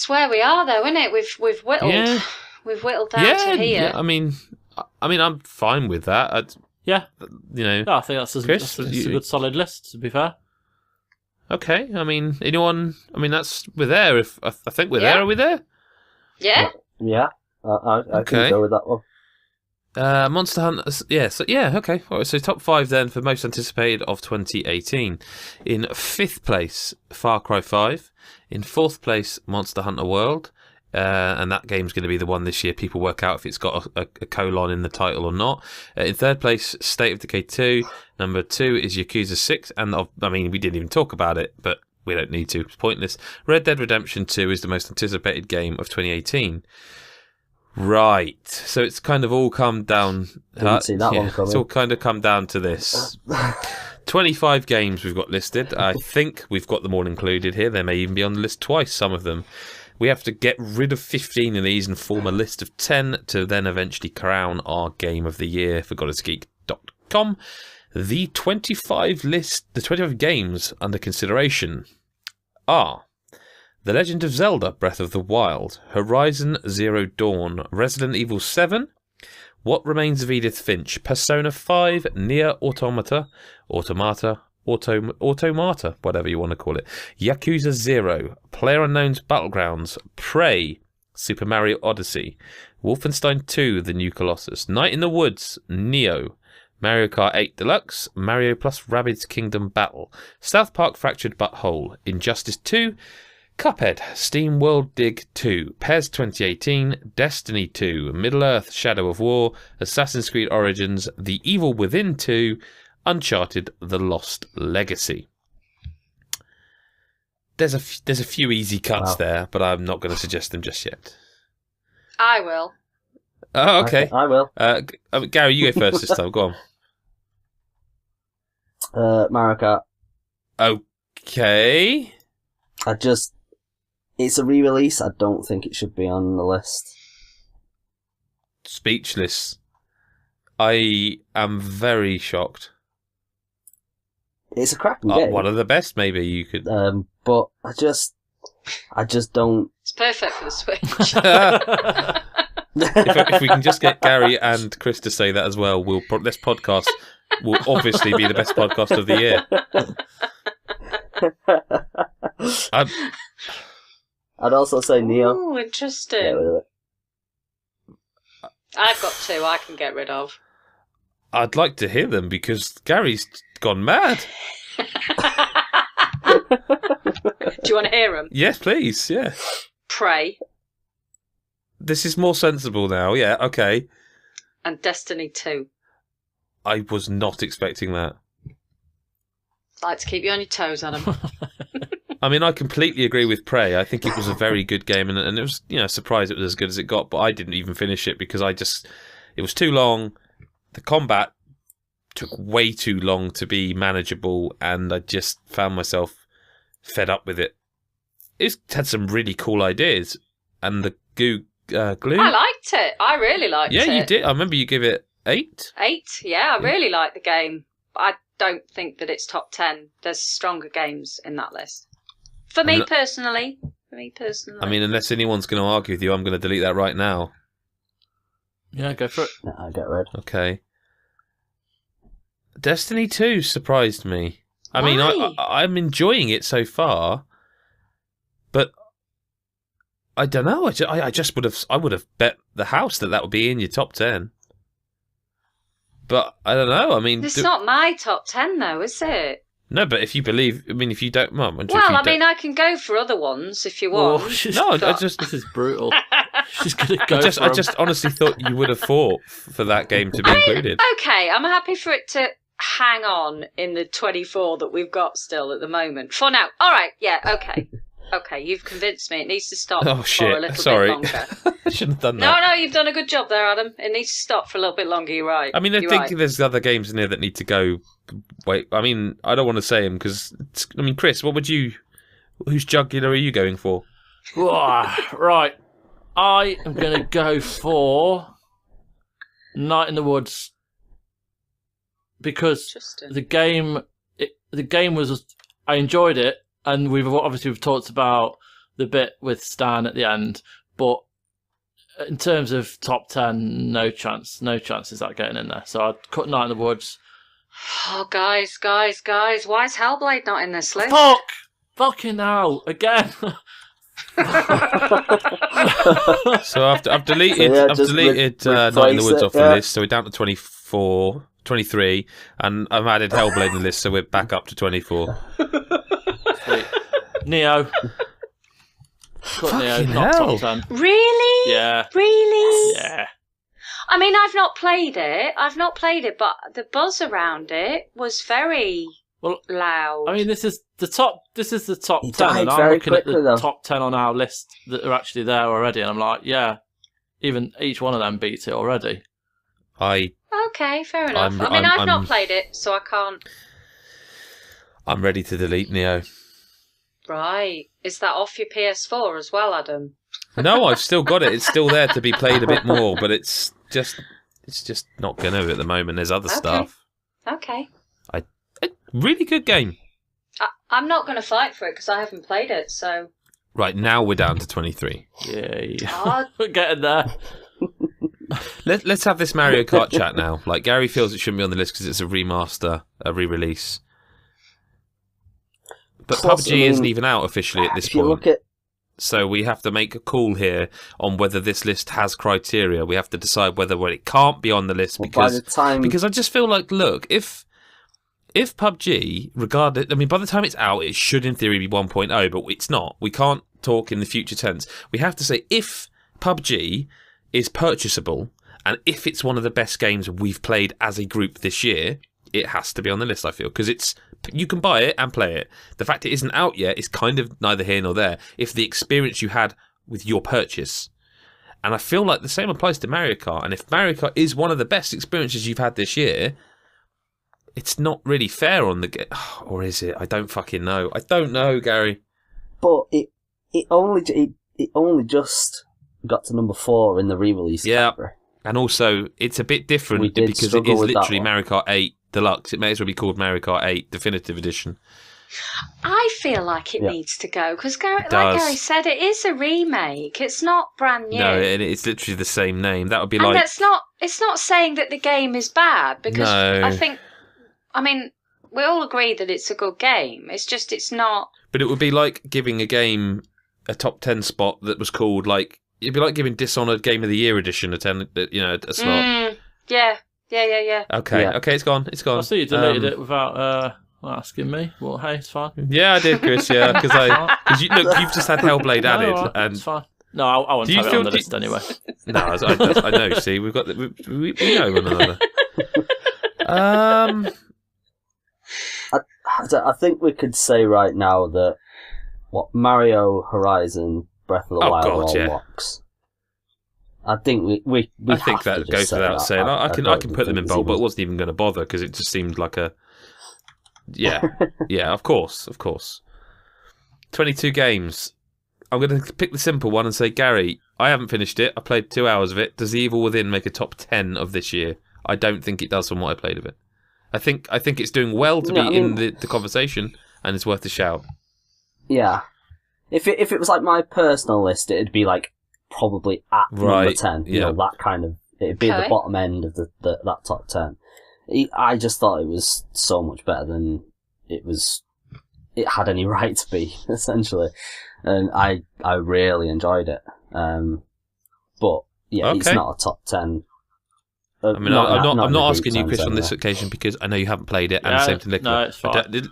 where we are, though, isn't it? We've whittled. Yeah. We've whittled down to here. Yeah, I mean, I'm fine with that. No, I think that's a good solid list, to be fair. Okay, I mean, anyone? I mean, we're there. If I think we're there, are we there? Yeah. Yeah, I can go with that one. Monster Hunter, okay. All right, so top 5 then for most anticipated of 2018. In 5th place, Far Cry 5. In 4th place, Monster Hunter World. And that game's going to be the one this year. People work out if it's got a colon in the title or not. In 3rd place, State of Decay 2. Number 2 is Yakuza 6. And we didn't even talk about it, but we don't need to. It's pointless. Red Dead Redemption 2 is the most anticipated game of 2018. Right, so it's kind of all come down. Didn't see that one coming. It's all kind of come down to this. 25 games we've got listed. I think we've got them all included here. They may even be on the list twice. Some of them. We have to get rid of 15 of these and form a list of 10 to then eventually crown our game of the year for GodIsGeek.com. The 25 games under consideration are The Legend of Zelda Breath of the Wild, Horizon Zero Dawn, Resident Evil 7, What Remains of Edith Finch, Persona 5, Nier Automata, whatever you want to call it, Yakuza 0, PlayerUnknown's Battlegrounds, Prey, Super Mario Odyssey, Wolfenstein 2, The New Colossus, Night in the Woods, Neo, Mario Kart 8 Deluxe, Mario plus Rabbids Kingdom Battle, South Park Fractured But Whole, Injustice 2, Cuphead, SteamWorld Dig 2, PES 2018, Destiny 2, Middle-earth Shadow of War, Assassin's Creed Origins, The Evil Within 2, Uncharted The Lost Legacy. There's a few easy cuts there, but I'm not going to suggest them just yet. I will. Oh, okay. I will. Gary, you go first this time. Go on. Mario Kart. Okay. It's a re-release. I don't think it should be on the list. Speechless. I am very shocked. It's a cracking game. One of the best, maybe you could. But I just don't. It's perfect for the Switch. if we can just get Gary and Chris to say that as well, this podcast will obviously be the best podcast of the year. I'd also say Neo. Oh, interesting. I've got 2 I can get rid of. I'd like to hear them because Gary's gone mad. Do you want to hear them? Yes, please. Yeah. Prey. This is more sensible now. Yeah. Okay. And Destiny 2. I was not expecting that. I'd like to keep you on your toes, Adam. I mean, I completely agree with Prey. I think it was a very good game, and it was, surprised it was as good as it got. But I didn't even finish it because it was too long. The combat took way too long to be manageable, and I just found myself fed up with it. It had some really cool ideas, and the glue. I liked it. I really liked it. Yeah, you did. I remember you give it 8. 8. Yeah, I really liked the game. But I don't think that it's top 10. There's stronger games in that list. For me personally. I mean, unless anyone's going to argue with you, I'm going to delete that right now. Yeah, go for it. I get rid. Okay. Destiny 2 surprised me. I mean, I'm enjoying it so far, but I don't know. I just would have bet the house that would be in your top 10. But I don't know. I mean, it's not my top 10 though, is it? No, but if you believe, I mean, if you don't, I can go for other ones if you want. This is brutal. She's going to go. I just honestly thought you would have fought for that game to be included. Okay, I'm happy for it to hang on in the 24 that we've got still at the moment. For now. All right, yeah, okay. Okay, you've convinced me. It needs to stop Oh, shit. for a little Sorry. bit longer. I shouldn't have done that. No, you've done a good job there, Adam. It needs to stop for a little bit longer, you're right. I mean, I You're think right. there's other games in here that need to go. Wait, I mean, I don't want to say them because, I mean, Chris, whose jugular are you going for? Right. I am going to go for Night in the Woods because Interesting. the game was. I enjoyed it, and we've talked about the bit with Stan at the end, but in terms of top 10, no chance is that getting in there. So I'd cut Night in the Woods. Oh, guys, why is Hellblade not in this list? Fucking hell, again. So I've deleted Yeah, I've just deleted Night in the Woods off the list, so we're down to 24, 23, and I've added Hellblade in the list, so we're back up to 24. Sweet. Neo. Cut Neo, Fucking not hell. top 10. Really? Yeah. Really? Yeah. I mean, I've not played it, but the buzz around it was very loud. I mean, this is the top He 10, died and I'm very looking at the quickly, though. top 10 on our list that are actually there already, and I'm like, yeah, even each one of them beats it already. Okay, fair enough. I'm- I mean, I'm- I've not played it, so I can't. I'm ready to delete Neo. Right. Is that off your PS4 as well, Adam? No, I've still got it. It's still there to be played a bit more, but it's just not gonna at the moment. There's other Okay. stuff. Okay. Really good game. I'm not going to fight for it because I haven't played it, so. Right, now we're down to 23. Yay. Oh, We're getting there. Let's have this Mario Kart chat now. Like, Gary feels it shouldn't be on the list because it's a remaster, a re-release. But Plus, PUBG I mean, isn't even out officially at this If you point. look at So we have to make a call here on whether this list has criteria. We have to decide whether it can't be on the list by because the time I just feel like, look, if PUBG, regarded, I mean, by the time it's out, it should in theory be 1.0, but it's not. We can't talk in the future tense. We have to say if PUBG is purchasable and if it's one of the best games we've played as a group this year, it has to be on the list, I feel, because you can buy it and play it. The fact it isn't out yet is kind of neither here nor there. If the experience you had with your purchase, and I feel like the same applies to Mario Kart, and if Mario Kart is one of the best experiences you've had this year, it's not really fair on the or is it? I don't fucking know. I don't know, Gary. but it only just got to number 4 in the re-release category. And also, it's a bit different We did because it struggle is with that literally one. Mario Kart 8 Deluxe. It may as well be called Mario Kart 8 Definitive Edition. I feel like it Yeah. needs to go because, like does. Gary said, it is a remake. It's not brand new. No, and it's literally the same name. That would be and like... it's not saying that the game is bad because No. I mean, we all agree that it's a good game. It's just it's not. But it would be like giving a game a top 10 spot that was called, like... It'd be like giving Dishonored Game of the Year edition a slot. Yeah. Okay, Yeah. okay, it's gone. It's gone. I see you deleted it without asking me. Well, hey, it's fine. Yeah, I did, Chris. Yeah, because you've just had Hellblade added, No, all right, and it's fine. No, I won't Do you have it on feel- the list anyway. no, I know. See, we've got we know one another. I think we could say right now that Mario, Horizon, Breath of the Oh, Wild God, all yeah. locks. I think we I think have to that just goes say without that. saying. I can don't put them in think bold, but I it's wasn't even going to bother because it just seemed like a yeah. Of course. 22 games. I'm going to pick the simple one and say, Gary, I haven't finished it. I played 2 hours of it. Does The Evil Within make a top 10 of this year? I don't think it does from what I played of it. I think it's doing well to No, be I mean- in the conversation, and it's worth a shout. Yeah. If it was like my personal list, it'd be like probably at number Right, 10. You yeah. know, that kind of. It'd be at Okay. the bottom end of that top 10. I just thought it was so much better than it had any right to be, essentially. And I really enjoyed it. But yeah, it's Okay. not a top 10 I mean, I'm not asking you, Chris, on this occasion because I know you haven't played it, and the same to Nicola. No, it's fine.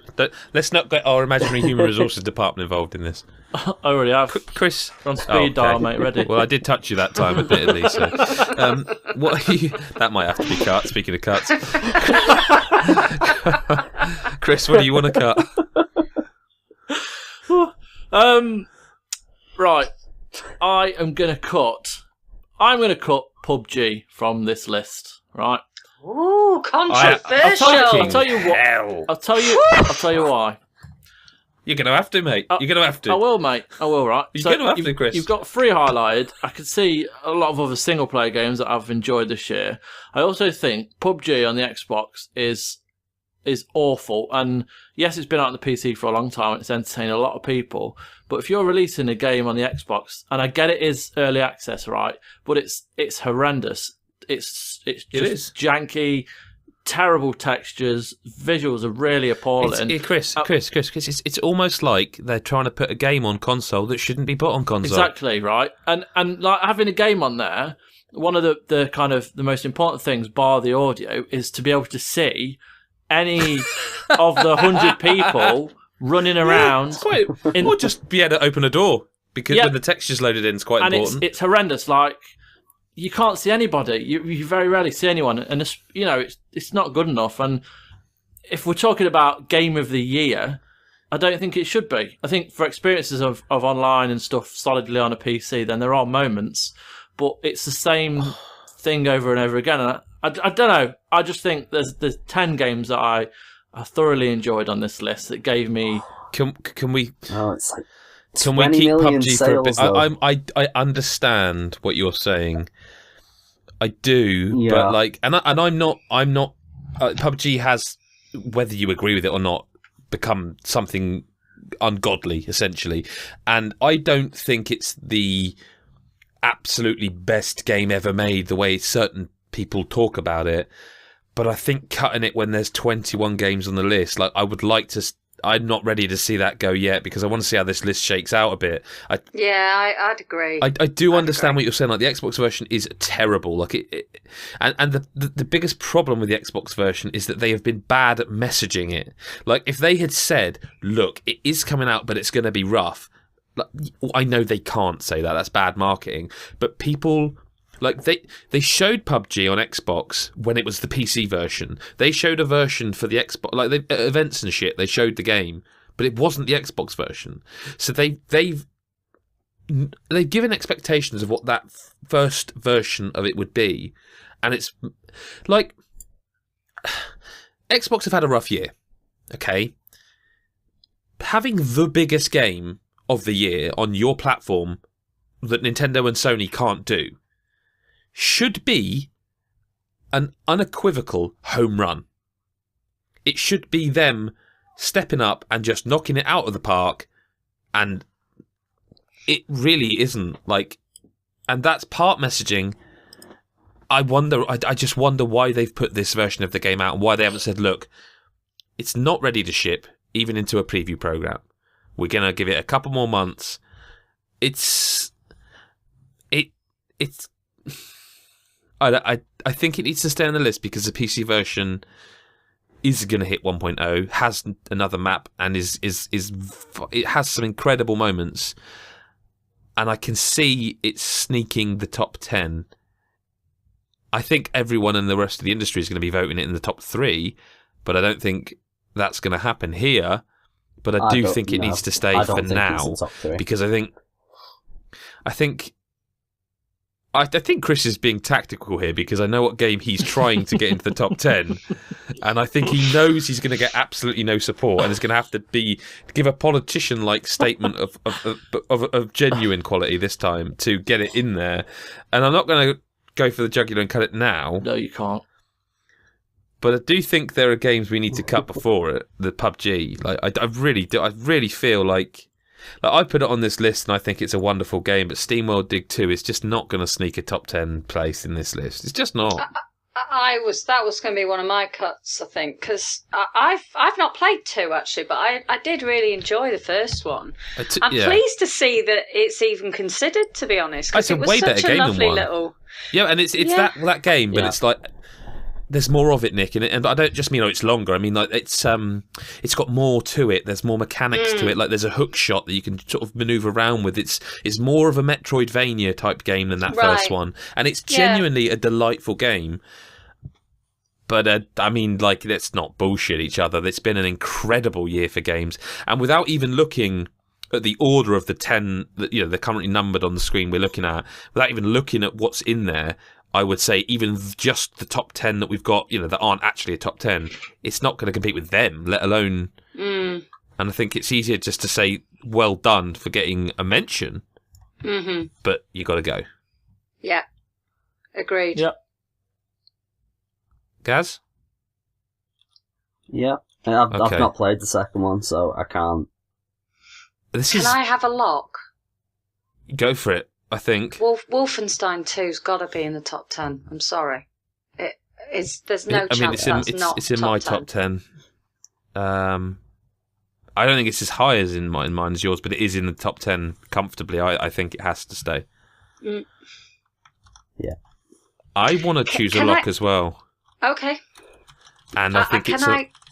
Let's not get our imaginary human resources department involved in this. I already have. Chris, we're on speed dial, mate. Ready? Well, I did touch you that time, admittedly. So, what are you? That might have to be cut. Speaking of cuts, Chris, what do you want to cut? Right. I'm going to cut PUBG from this list. Right. Ooh, controversial. I'll tell you what. I'll tell you why. You're going to have to, mate. You're going to have to. I will, mate. I will, right? You're going to have to, Chris. You've got 3 highlighted. I can see a lot of other single-player games that I've enjoyed this year. I also think PUBG on the Xbox is awful. And yes, it's been out on the PC for a long time and it's entertained a lot of people. But if you're releasing a game on the Xbox, and I get it is early access, right? But it's horrendous. It's just janky, terrible textures. Visuals are really appalling. Chris, it's almost like they're trying to put a game on console that shouldn't be put on console. Exactly, right? And like having a game on there, one of the kind of the most important things, bar the audio, is to be able to see any of the 100 people running around. Or just be able to open a door, because when the texture's loaded in, it's quite important. And it's horrendous. Like, you can't see anybody. You very rarely see anyone, and it's not good enough. And if we're talking about game of the year, I don't think it should be. I think for experiences of online and stuff solidly on a PC, then there are moments, but it's the same thing over and over again. And I don't know. I just think there's 10 games that I thoroughly enjoyed on this list that gave me. Can we? Oh, it's like can we keep PUBG for a bit? I understand what you're saying. I do, but like, and I'm not. PUBG has, whether you agree with it or not, become something ungodly, essentially. And I don't think it's the absolutely best game ever made, the way certain people talk about it. But I think cutting it when there's 21 games on the list, like, I would like to. I'm not ready to see that go yet, because I want to see how this list shakes out a bit. I'd agree. I do understand what you're saying. Like, the Xbox version is terrible. Like and the biggest problem with the Xbox version is that they have been bad at messaging it. Like, if they had said, "Look, it is coming out, but it's going to be rough," like, I know they can't say that. That's bad marketing. But people. Like, they showed PUBG on Xbox when it was the PC version. They showed a version for the Xbox, like events and shit. They showed the game, but it wasn't the Xbox version. So they've given expectations of what that first version of it would be, and it's like Xbox have had a rough year. Okay, having the biggest game of the year on your platform that Nintendo and Sony can't do should be an unequivocal home run. It should be them stepping up and just knocking it out of the park, and it really isn't. Like, and that's part messaging. I just wonder why they've put this version of the game out and why they haven't said, "Look, it's not ready to ship, even into a preview program. We're gonna give it a couple more months." It's I think it needs to stay on the list because the PC version is going to hit 1.0, has another map, and it has some incredible moments, and I can see it sneaking the top 10. I think everyone in the rest of the industry is going to be voting it in the top 3, but I don't think that's going to happen here. But I do think it needs to stay for now, because I think Chris is being tactical here, because I know what game he's trying to get into the top 10, and I think he knows he's going to get absolutely no support, and is going to have to give a politician-like statement of genuine quality this time to get it in there. And I'm not going to go for the jugular and cut it now. No, you can't. But I do think there are games we need to cut before it. The PUBG, like, I really do. I really feel like I put it on this list, and I think it's a wonderful game. But SteamWorld Dig 2 is just not going to sneak a top 10 place in this list. It's just not. That was going to be one of my cuts, I think, because I've not played 2 actually, but I did really enjoy the first one. I'm pleased to see that it's even considered, to be honest, because it was such a lovely little. Yeah, and it's that game, but it's like there's more of it, Nick, and I don't just mean it's longer. I mean like it's got more to it. There's more mechanics to it. Like there's a hook shot that you can sort of maneuver around with. It's more of a Metroidvania type game than that first one, and it's genuinely a delightful game. But I mean, like, let's not bullshit each other. It's been an incredible year for games, and without even looking at the order of the 10 that they're currently numbered on the screen we're looking at, without even looking at what's in there. I would say even just the top 10 that we've got, that aren't actually a top 10, it's not going to compete with them, let alone... And I think it's easier just to say, well done for getting a mention, but you got to go. Yeah, agreed. Yep. Gaz? Yeah, I've not played the second one, so I can't... Can I have a lock? Go for it. I think Wolfenstein 2's got to be in the top 10. I'm sorry, there's no chance it's in my top 10. I don't think it's as high as in mine as yours, but it is in the top 10 comfortably. I think it has to stay. Yeah, I want to choose a lock as well. Okay, and I think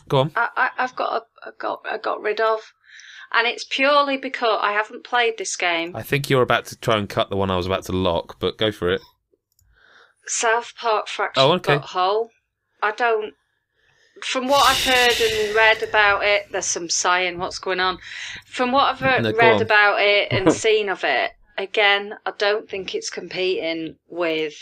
go on. I've got rid of. And it's purely because I haven't played this game. I think you're about to try and cut the one I was about to lock, but go for it. South Park Fractured Butthole. I don't... From what I've heard and read about it, there's some sighing, what's going on? From what I've read about it and seen of it, again, I don't think it's competing with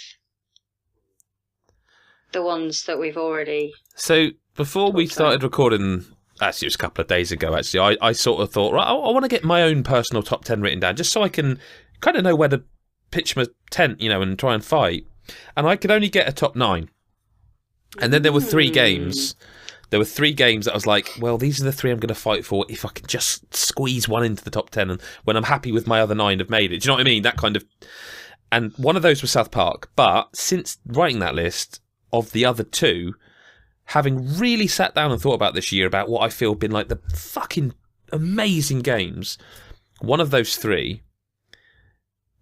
the ones that we've already... So, before we started recording... Actually, it was a couple of days ago, actually. I sort of thought, right, I want to get my own personal top 10 written down, just so I can kind of know where to pitch my tent, and try and fight. And I could only get a top 9. And then there were 3 games. There were 3 games that I was like, well, these are the 3 I'm going to fight for if I can just squeeze one into the top 10. And when I'm happy with my other 9 have made it. Do you know what I mean? That kind of... And one of those was South Park. But since writing that list of the other 2... having really sat down and thought about this year about what I feel have been like the fucking amazing games, one of those 3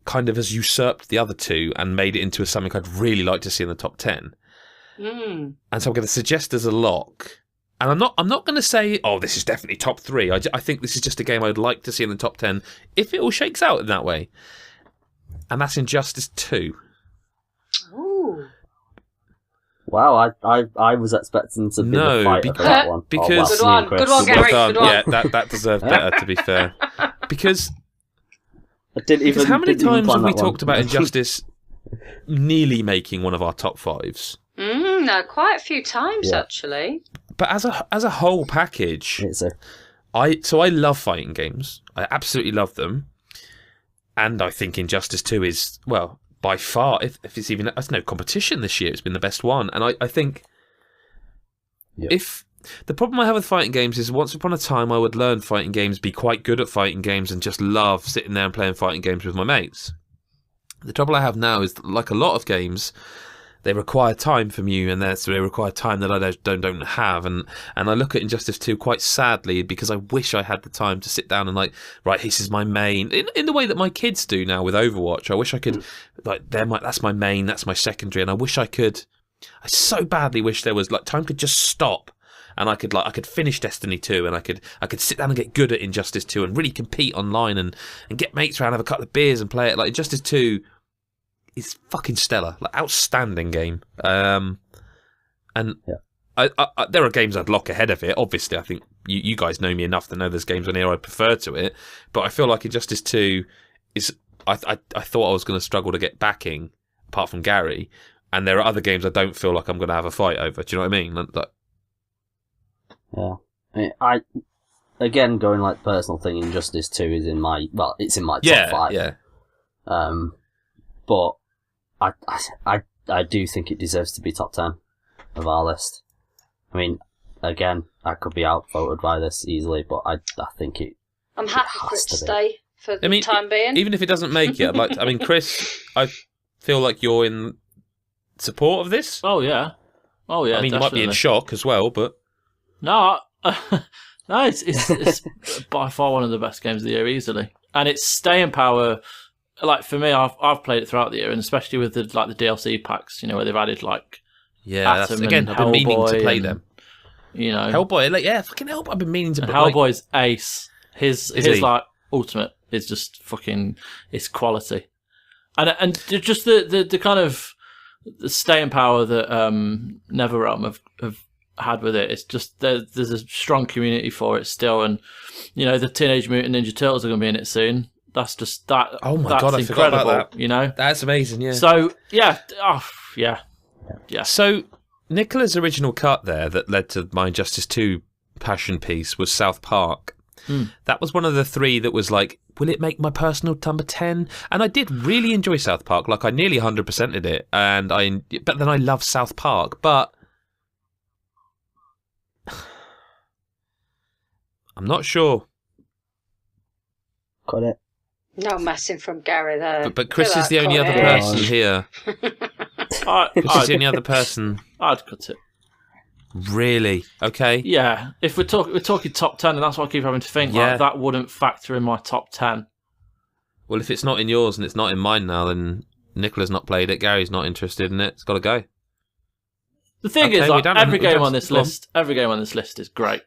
kind of has usurped the other 2 and made it into something I'd really like to see in the top 10. And so I'm going to suggest as a lock. And I'm not going to say, oh, this is definitely top 3. I think this is just a game I'd like to see in the top 10 if it all shakes out in that way. And that's Injustice 2. Ooh. Wow, I was expecting to be the fighter for that one. Because good one, Gary. Good one. Yeah, that deserved better, to be fair. Because how many times have we talked about Injustice nearly making one of our top 5s? No, quite a few times actually. But as a whole package, I love fighting games. I absolutely love them, and I think Injustice 2 is by far, if it's even, there's no competition this year. It's been the best one. And I think if the problem I have with fighting games is once upon a time I would learn fighting games, be quite good at fighting games and just love sitting there and playing fighting games with my mates. The trouble I have now is that, like a lot of games, they require time from you, and they require time that I don't have. And I look at Injustice 2 quite sadly because I wish I had the time to sit down and right, this is my main, in the way that my kids do now with Overwatch. I wish I could, that's my main, that's my secondary, and I so badly wish there was time could just stop. And I could finish Destiny 2, and I could sit down and get good at Injustice 2 and really compete online and get mates around, have a couple of beers and play it. Injustice 2 is fucking stellar, outstanding game. And there are games I'd lock ahead of it. Obviously, I think you guys know me enough to know there's games on here I prefer to it. But I feel like Injustice 2 is. I thought I was going to struggle to get backing, apart from Gary. And there are other games I don't feel like I'm going to have a fight over. Do you know what I mean? Yeah. I again, going personal thing, Injustice 2 is in my it's in my top 5. Yeah. But I do think it deserves to be top 10 of our list. I mean, again, I could be outvoted by this easily, but I think it. I'm happy for it to stay for the time being. Even if it doesn't make it, Chris, I feel like you're in support of this. Oh yeah. I mean, definitely. You might be in shock as well, but no, it's by far one of the best games of the year, easily, and its staying power. For me, I've played it throughout the year, and especially with the DLC packs, where they've added Yeah, that's, Atom again, and I've been meaning to Hellboy play and, them. You know, Hellboy, like, yeah, fucking Hellboy. I've been meaning to. and Like, Hellboy's ace. His like ultimate is just fucking. It's quality, and just the kind of the staying power that NetherRealm have had with it. It's just there's a strong community for it still, and you know the Teenage Mutant Ninja Turtles are going to be in it soon. That's just that. Oh my that's God, I incredible, forgot about that. You know, that's amazing. Yeah. So yeah, yeah. So Nicola's original cut there that led to my Injustice 2 passion piece was South Park. That was one of the three that was like, will it make my personal number 10? And I did really enjoy South Park. Like I nearly 100%ed it, but then I love South Park, but I'm not sure. Got it. No messing from Gary there. But Chris is the only other person here. Chris is the only other person. I'd cut it. Really? Okay. Yeah. If we're talking top 10, and that's what I keep having to think. Yeah. Like, that wouldn't factor in my top 10. Well, if it's not in yours and it's not in mine now, then Nicola's not played it. Gary's not interested in it. It's got to go. The thing is, like, every game on this list is great.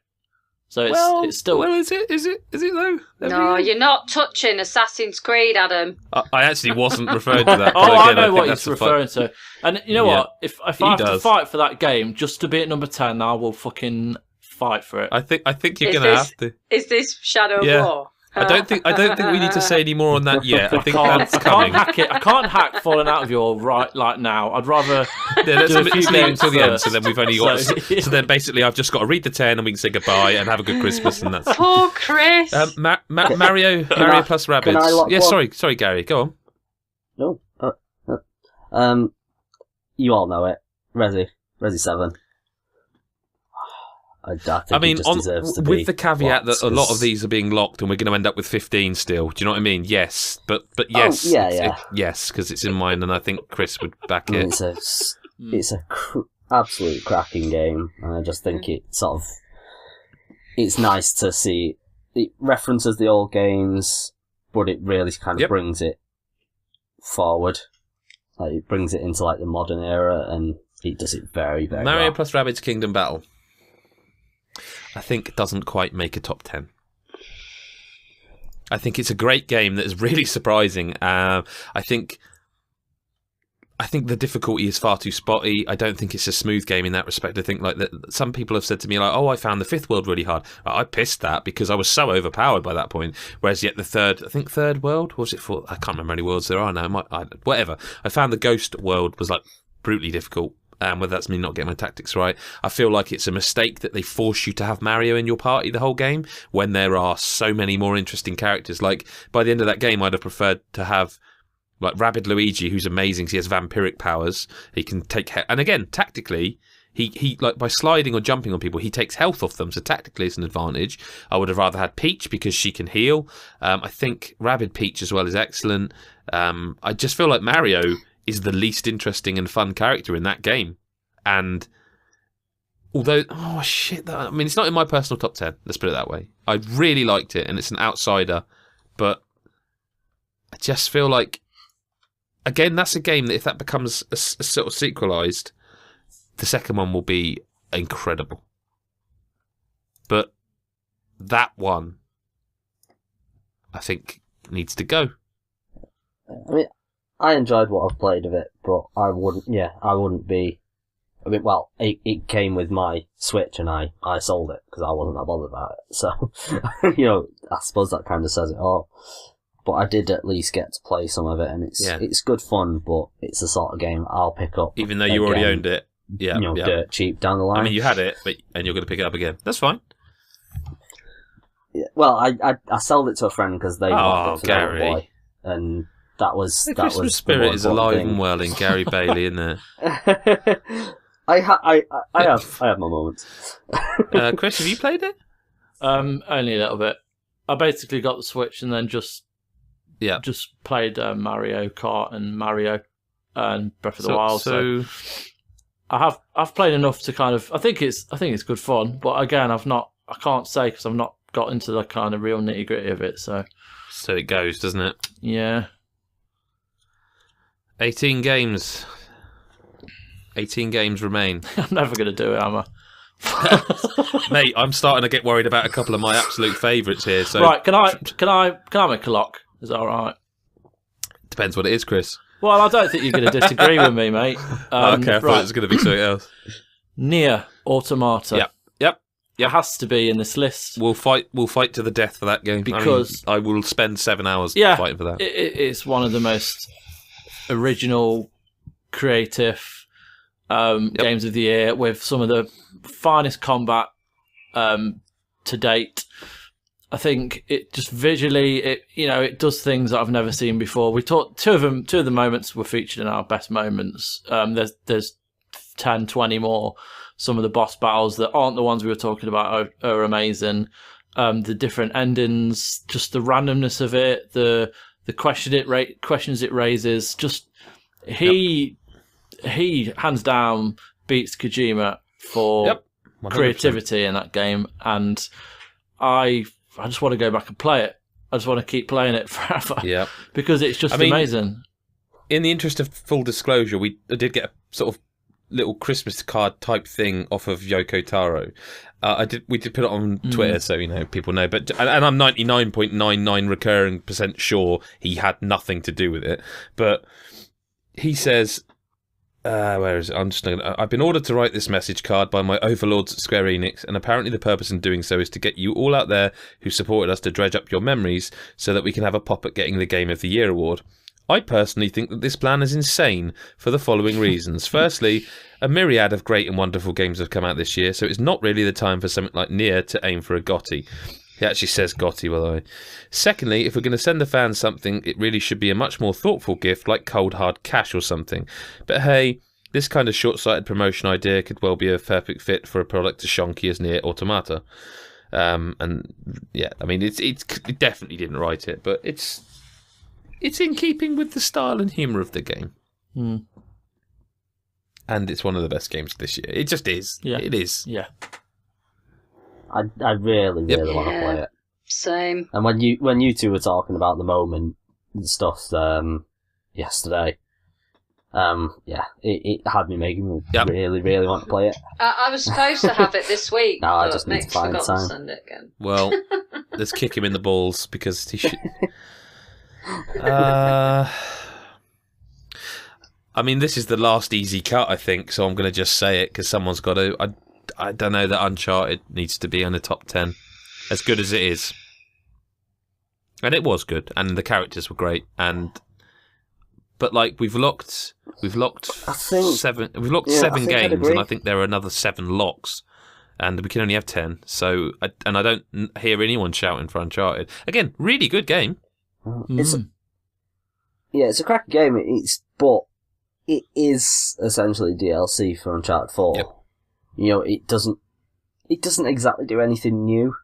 So it's still. Well, is it though? No, you're not touching Assassin's Creed, Adam. I actually wasn't referring to that. I know what he's referring to. And you know what? If I have to fight for that game just to be at number 10, I will fucking fight for it. I think you're gonna have to. Is this Shadow of War? I don't think we need to say any more on that yet. I think that's coming. I can't hack Falling Out of Your right like now. I'd rather let's do a few leave it games until the end. first. So then we've only got. So then basically, I've just got to read the 10, and we can say goodbye and have a good Christmas, and that's. Poor Chris. Mario plus Rabbids. Yeah, sorry, Gary, go on. No. You all know it. Resi 7. I mean, with the caveat that a lot of these are being locked, and we're going to end up with 15 still. Do you know what I mean? Yes, but yes, yes, because it's in mine, and I think Chris would back it. It's a absolute cracking game, and I just think it's nice to see. It references the old games, but it really kind of brings it forward. Like it brings it into like the modern era, and it does it very, very Mario well. plus Rabbids Kingdom Battle. I think it doesn't quite make a top 10. I think it's a great game that is really surprising. I think the difficulty is far too spotty. I don't think it's a smooth game in that respect. I think like that. Some people have said to me like, "Oh, I found the fifth world really hard." I pissed that because I was so overpowered by that point. Whereas yet the third world, what was it for? I can't remember how many worlds there are now. Whatever. I found the ghost world was like brutally difficult. Whether that's me not getting my tactics right. I feel like it's a mistake that they force you to have Mario in your party the whole game when there are so many more interesting characters. Like, by the end of that game, I'd have preferred to have, like, Rabid Luigi, who's amazing. He has vampiric powers. He can take... And again, tactically, he like, by sliding or jumping on people, he takes health off them, so tactically it's an advantage. I would have rather had Peach because she can heal. I think Rabid Peach as well is excellent. I just feel like Mario is the least interesting and fun character in that game. And although, it's not in my personal top 10, let's put it that way. I really liked it, and it's an outsider, but I just feel like, again, that's a game that if that becomes a sort of sequelized, the second one will be incredible. But that one, I think, needs to go. I mean, I enjoyed what I've played of it, but I wouldn't be... I mean, well, it came with my Switch and I sold it because I wasn't that bothered about it. So, I suppose that kind of says it all. But I did at least get to play some of it, and it's good fun, but it's the sort of game I'll pick up. Even though you already owned it. Yeah. Dirt cheap down the line. I mean, you had it, and you're going to pick it up again. That's fine. Yeah, well, I sold it to a friend because they wanted it for their little boy, and that was the Christmas spirit is alive and well in Gary Bailey, isn't there? I have my moments. Chris, have you played it? Only a little bit. I basically got the Switch and then just played Mario Kart and Mario and Breath of the Wild. So I've played enough to kind of I think it's good fun, but again I can't say because I've not got into the kind of real nitty gritty of it. So it goes, doesn't it? Yeah. 18 games. 18 games remain. I'm never going to do it, am I? Mate, I'm starting to get worried about a couple of my absolute favourites here. So right, can I make a lock? Is that all right? Depends what it is, Chris. Well, I don't think you're going to disagree with me, mate. Okay, I thought it was going to be something else. Nier Automata. Yep. It has to be in this list. We'll fight to the death for that game. Because I will spend 7 hours fighting for that. It's one of the most original, creative games of the year, with some of the finest combat to date. I think it just visually, it does things that I've never seen before. We talked two of the moments were featured in our best moments. There's 10, 20 more. Some of the boss battles that aren't the ones we were talking about are amazing. The different endings, just the randomness of it, the questions it raises. Just he hands down beats Kojima for creativity in that game, and I just want to go back and play it. I just want to keep playing it forever. Yeah, because it's just amazing. In the interest of full disclosure, I did get a sort of little Christmas card type thing off of Yoko Taro. We did put it on Twitter, so people know. But I'm 99.99% recurring sure he had nothing to do with it. But he says, where is it? I've been ordered to write this message card by my overlords at Square Enix, and apparently the purpose in doing so is to get you all out there who supported us to dredge up your memories, so that we can have a pop at getting the Game of the Year award. I personally think that this plan is insane for the following reasons. Firstly, a myriad of great and wonderful games have come out this year, so it's not really the time for something like Nier to aim for a GOTY. He actually says GOTY, by the way. Secondly, if we're going to send the fans something, it really should be a much more thoughtful gift, like cold hard cash or something. But hey, this kind of short-sighted promotion idea could well be a perfect fit for a product as shonky as Nier Automata. And yeah, I mean, it definitely didn't write it, but it's in keeping with the style and humour of the game. And it's one of the best games of this year. It just is. Yeah. It is. Yeah. I really want to play it. Same. And when you two were talking about the moment and stuff yesterday, it had me making me really, really want to play it. I was supposed to have it this week, no, but I just need Nick to find forgot time. to send it again. Well, let's kick him in the balls because he should... I mean, this is the last easy cut, I think, so I'm going to just say it because someone's got to. I don't know that Uncharted needs to be in the top 10, as good as it is, and it was good, and the characters were great, but like we've locked seven games, and I think there are another 7 locks, and we can only have 10. So, I don't hear anyone shouting for Uncharted again. Really good game. It's a cracking game. But it is essentially DLC for Uncharted 4. Yep. It doesn't exactly do anything new.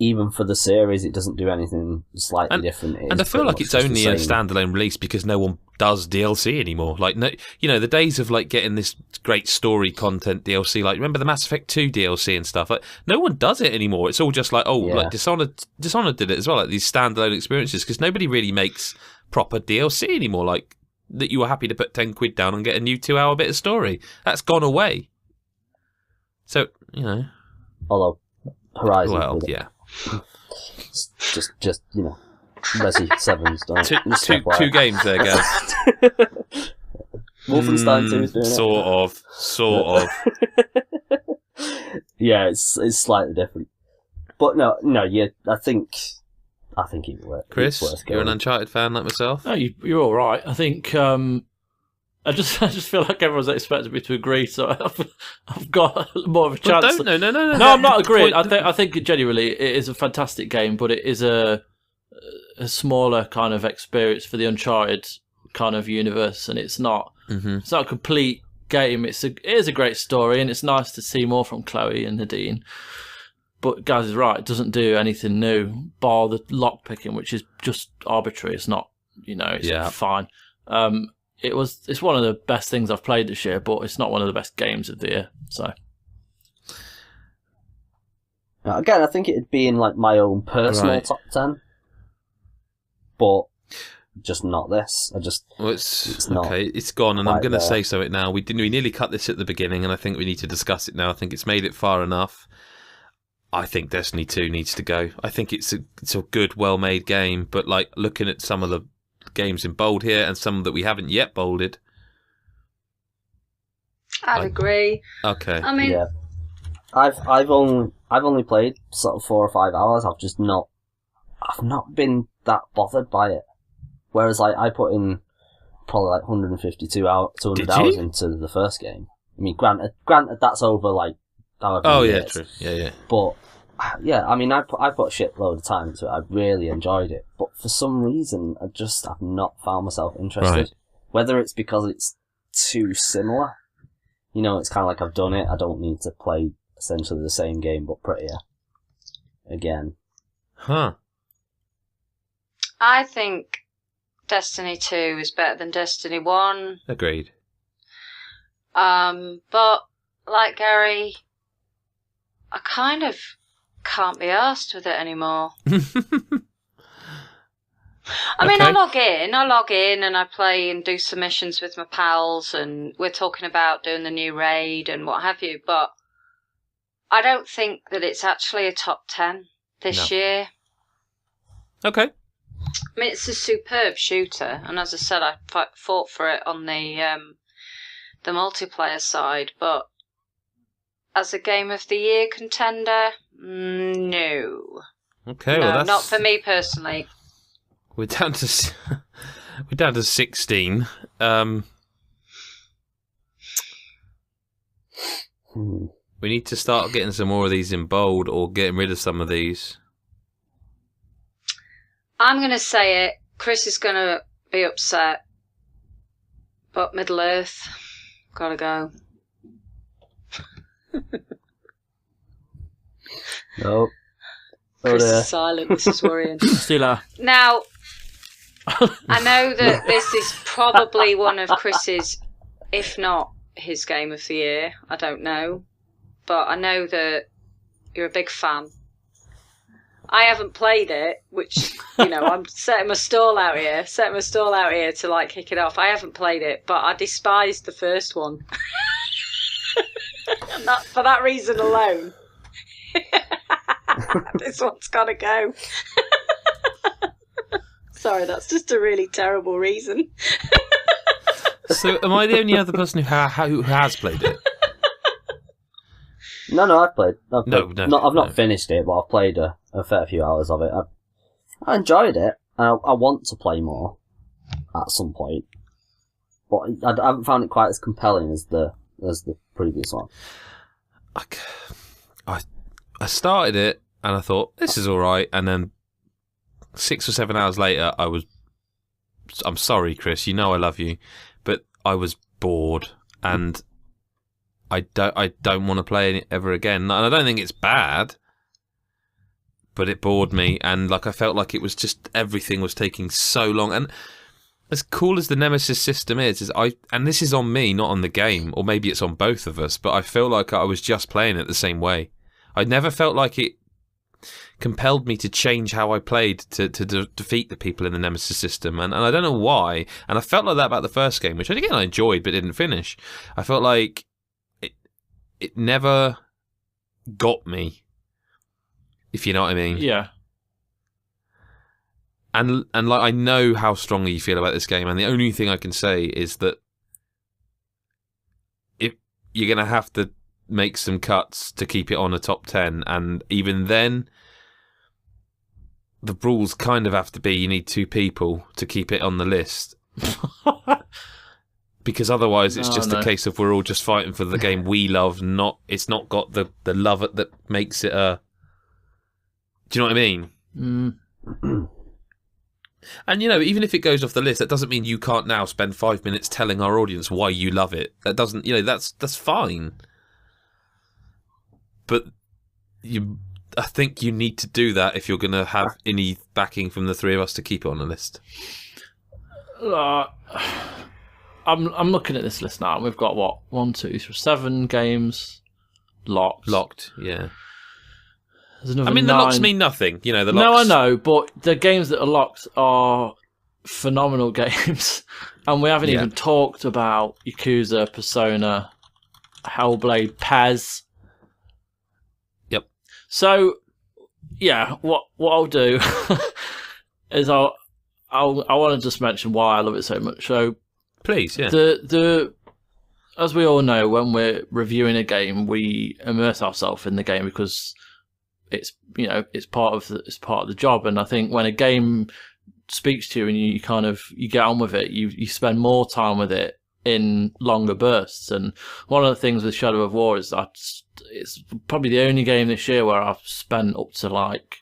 Even for the series, it doesn't do anything slightly different. And I feel like it's only a standalone release because no one does DLC anymore. Like, no, the days of like getting this great story content DLC. Like, remember the Mass Effect 2 DLC and stuff? Like, no one does it anymore. It's all just like, like Dishonored did it as well. Like these standalone experiences because nobody really makes proper DLC anymore. Like that, you were happy to put 10 quid down and get a new 2-hour bit of story. That's gone away. So although Horizon, well, yeah. Just Resi 7's done. Two games there, guys. Wolfenstein 2 is doing it. Sort of. Yeah, it's slightly different, but no, yeah, I think it works. Chris, you're an Uncharted fan like myself. No, you're all right. I think I just feel like everyone's expected me to agree, so I've got more of a chance. No, I'm not agreeing. I think genuinely it is a fantastic game, but it is a smaller kind of experience for the Uncharted kind of universe, and it's not it's not a complete game. It is a great story, and it's nice to see more from Chloe and Nadine. But Gaz is right; it doesn't do anything new, bar the lock picking, which is just arbitrary. It's not, it's fine. It's one of the best things I've played this year, but it's not one of the best games of the year. So again, I think it'd be in like my own personal top 10. But just not this. Well, it's not okay. It's gone, and I'm going to say something now. We nearly cut this at the beginning, and I think we need to discuss it now. I think it's made it far enough. I think Destiny 2 needs to go. I think it's a good, well-made game, but like looking at some of the games in bold here and some that we haven't yet bolded. I'd agree. Okay. I mean, yeah. I've only played sort of 4 or 5 hours. I've not been that bothered by it. Whereas like I put in probably like 200 hours into the first game. I mean, granted that's over like however many years. True. Yeah. But yeah, I mean, I put a shitload of time into it. I really enjoyed it, but for some reason, I've not found myself interested. Right. Whether it's because it's too similar, it's kind of like I've done it. I don't need to play essentially the same game but prettier again. Huh. I think Destiny 2 is better than Destiny 1. Agreed. But like Gary, I kind of can't be arsed with it anymore. I mean, I log in and I play and do submissions with my pals, and we're talking about doing the new raid and what have you, but I don't think that it's actually a top 10 this year. Okay. I mean, it's a superb shooter, and as I said, I fought for it on the multiplayer side, but as a Game of the Year contender, no. Okay, no, well that's... not for me personally. We're down to 16. We need to start getting some more of these in bold, or getting rid of some of these. I'm going to say it. Chris is going to be upset. But Middle Earth, gotta go. Nope. Chris is silent. This is worrying. Steeler. Now, I know that this is probably one of Chris's, if not his Game of the Year. I don't know. But I know that you're a big fan. I haven't played it, which, I'm setting my stall out here to, like, kick it off. I haven't played it, but I despised the first one. And for that reason alone. This one's gotta go. Sorry, that's just a really terrible reason. So, am I the only other person who has played it? No, I've played. I've No. not finished it, but I've played a fair few hours of it. I enjoyed it. I want to play more at some point, but I haven't found it quite as compelling as the previous one. I started it and I thought this is all right, and then 6 or 7 hours later, I'm sorry, Chris. I love you, but I was bored and. I don't want to play it ever again. And I don't think it's bad, but it bored me, and I felt like it was just everything was taking so long. And as cool as the Nemesis system is and this is on me, not on the game, or maybe it's on both of us, but I feel like I was just playing it the same way. I never felt like it compelled me to change how I played to defeat the people in the Nemesis system, and I don't know why. And I felt like that about the first game, which again I enjoyed but didn't finish. I felt like it never got me, if you know what I mean. Yeah. And I know how strongly you feel about this game, and the only thing I can say is that if you're going to have to make some cuts to keep it on a top 10, and even then, the rules kind of have to be you need 2 people to keep it on the list. Because otherwise it's just a case of we're all just fighting for the game we love, it's not got the love that makes it a... Do you know what I mean? Mm. And, even if it goes off the list, that doesn't mean you can't now spend 5 minutes telling our audience why you love it. That doesn't, that's fine. But I think you need to do that if you're going to have any backing from the 3 of us to keep it on the list. I'm looking at this list now, and we've got, 1, 2, 3, 7 games locked. Locked, yeah. There's another 9. The locks mean nothing, the locks... No, I know, but the games that are locked are phenomenal games, and we haven't even talked about Yakuza, Persona, Hellblade, Pez. Yep. So, yeah, what I'll do is I want to just mention why I love it so much. So, please, yeah. The as we all know, when we're reviewing a game, we immerse ourselves in the game because it's part of the job. And I think when a game speaks to you and you get on with it, you spend more time with it in longer bursts. And one of the things with Shadow of War is that it's probably the only game this year where I've spent up to like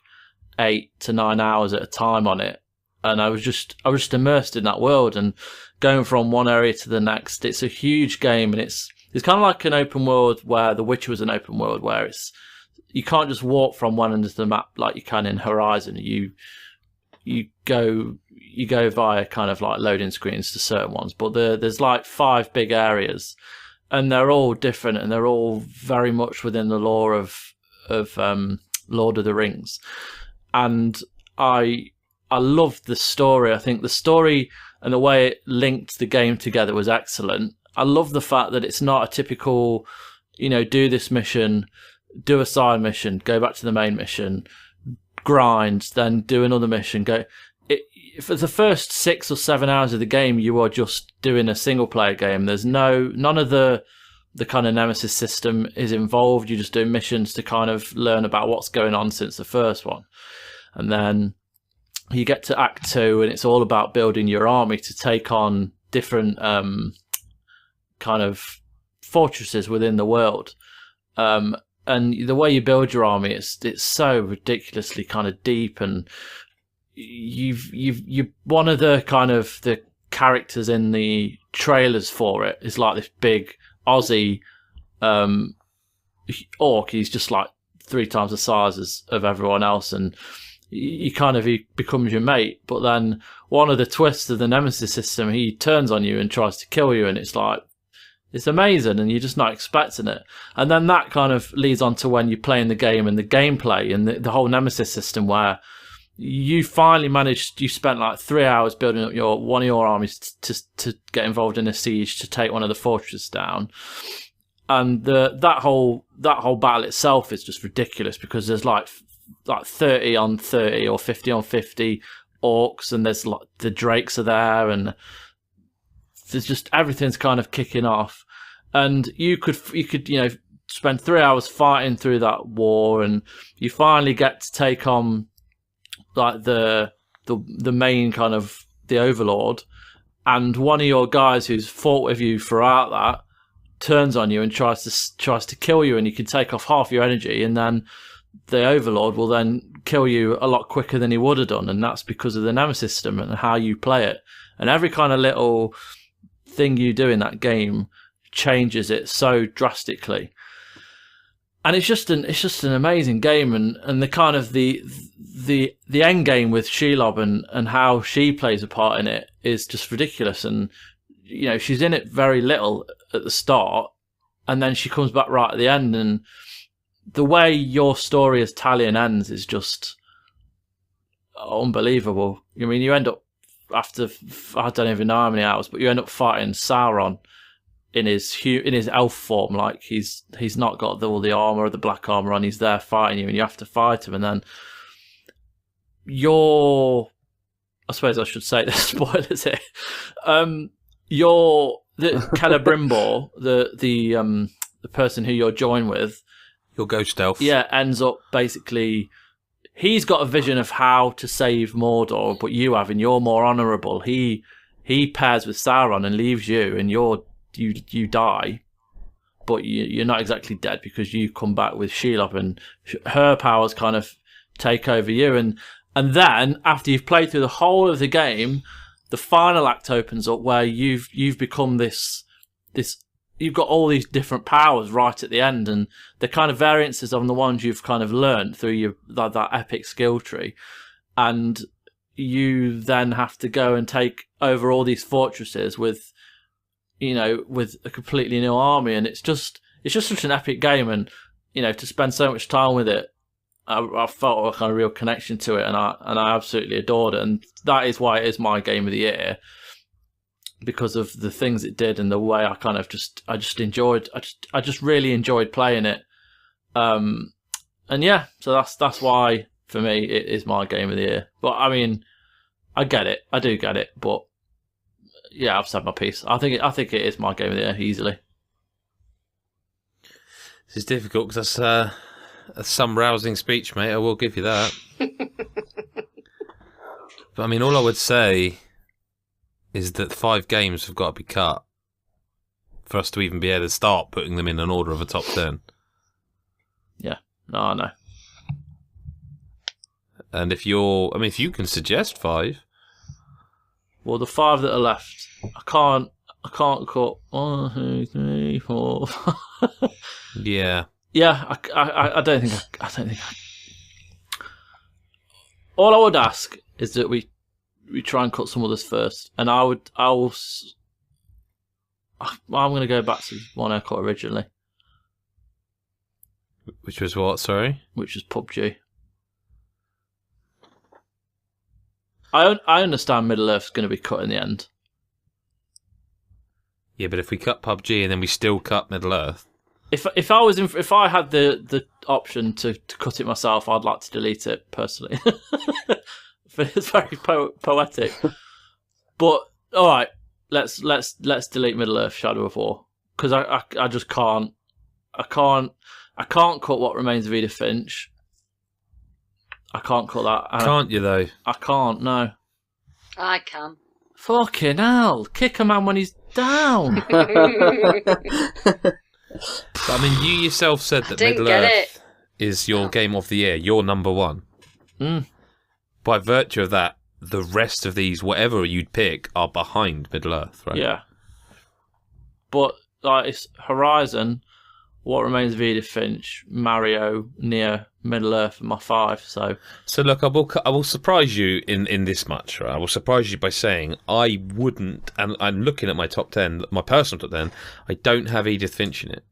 8 to 9 hours at a time on it. And I was just immersed in that world and going from one area to the next. It's a huge game, and it's kind of like an open world where The Witcher was an open world, where you can't just walk from one end of the map like you can in Horizon. You go via kind of like loading screens to certain ones, but there's like 5 big areas, and they're all different, and they're all very much within the lore of Lord of the Rings. And I loved the story. I think the story and the way it linked the game together was excellent. I love the fact that it's not a typical, do this mission, do a side mission, go back to the main mission, grind, then do another mission. For the first 6 or 7 hours of the game, you are just doing a single player game. There's none of the kind of Nemesis system is involved. You're just doing missions to kind of learn about what's going on since the first one. And then you get to Act 2, and it's all about building your army to take on different kind of fortresses within the world. And the way you build your army, it's so ridiculously kind of deep, and you're one of the kind of the characters in the trailers for it is like this big Aussie orc. He's just like 3 times the size of everyone else, and he becomes your mate. But then one of the twists of the Nemesis system, he turns on you and tries to kill you, and it's amazing, and you're just not expecting it. And then that kind of leads on to when you're playing the game and the gameplay and the whole Nemesis system, where you finally you spent like 3 hours building up one of your armies to get involved in a siege to take one of the fortresses down. And that whole battle itself is just ridiculous, because there's like 30 on 30 or 50 on 50 orcs, and there's like the drakes are there, and there's just everything's kind of kicking off. And you could spend 3 hours fighting through that war, and you finally get to take on like the main kind of the overlord, and one of your guys who's fought with you throughout that turns on you and tries to kill you, and you can take off half your energy, and then the overlord will then kill you a lot quicker than he would have done. And that's because of the Nemesis system and how you play it. And every kind of little thing you do in that game changes it so drastically. And it's just an amazing game, and the kind of the end game with Shelob and how she plays a part in it is just ridiculous. And she's in it very little at the start, and then she comes back right at the end, and the way your story as Talion ends is just unbelievable. I mean, you end up after, I don't even know how many hours, but you end up fighting Sauron in his elf form. Like he's not got all the armor or the black armor on. He's there fighting you, and you have to fight him. And then I suppose I should say the spoilers here. The Celebrimbor, the person who you're joined with, your ghost elf, ends up basically. He's got a vision of how to save Mordor, but you haven't. You're more honourable. He pairs with Sauron and leaves you, and you die, but you're not exactly dead, because you come back with Shelob, and her powers kind of take over you. And then after you've played through the whole of the game, the final act opens up where you've become this. You've got all these different powers right at the end, and the kind of variances on the ones you've kind of learned through that epic skill tree. And you then have to go and take over all these fortresses with a completely new army. And it's just such an epic game, and to spend so much time with it I felt a kind of real connection to it, and I absolutely adored it, and that is why it is my game of the year, because of the things it did and the way I kind of I just really enjoyed playing it, and yeah, so that's why for me it is my game of the year. But I mean, I do get it, but yeah, I've said my piece. I think it is my game of the year easily. This is difficult because that's some rousing speech, mate. I will give you that. But I mean, all I would say is that 5 games have got to be cut for us to even be able to start putting them in an order of a top 10. Yeah, no, I know. And if you can suggest 5. Well, the 5 that are left, I can't cut 1, 2, 3, 4. Yeah. Yeah, I don't think all I would ask is that we try and cut some others first, and I'm going to go back to one I cut originally, Which was what? Sorry. which was PUBG. I understand Middle Earth's going to be cut in the end. Yeah, but if we cut PUBG and then we still cut Middle Earth. If I had the option to cut it myself, I'd like to delete it personally. But it's very poetic. But all right, let's delete Middle Earth: Shadow of War, because I just can't. I can't cut What Remains of Edith Finch. I can't cut that. Can't you though? I can't. No. I can. Fucking hell! Kick a man when he's down. But, I mean, you yourself said that Didn't Middle get Earth is your game of the year. You're number 1. Mm. By virtue of that, the rest of these, whatever you'd pick, are behind Middle Earth, right? Yeah. But like, it's Horizon, What Remains of Edith Finch, Mario, Neo, Middle Earth, and my 5. So look, I will surprise you in this much, right? I will surprise you by saying I wouldn't, and I'm looking at my top 10, my personal top 10. I don't have Edith Finch in it.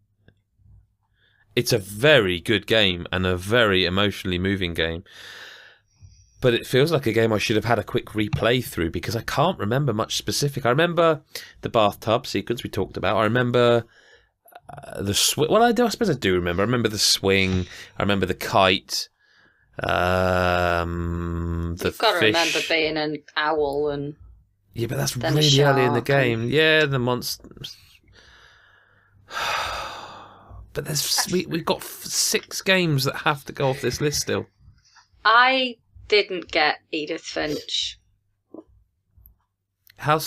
It's a very good game and a very emotionally moving game. But it feels like a game I should have had a quick replay through because I can't remember much specific. I remember the bathtub sequence we talked about. I remember the swing. Well, I suppose I do remember. I remember the swing. I remember the kite. You've got to remember being an owl and... Yeah, but that's then really early in the game. Yeah, the monsters. But we've got 6 games that have to go off this list still. I didn't get Edith Finch.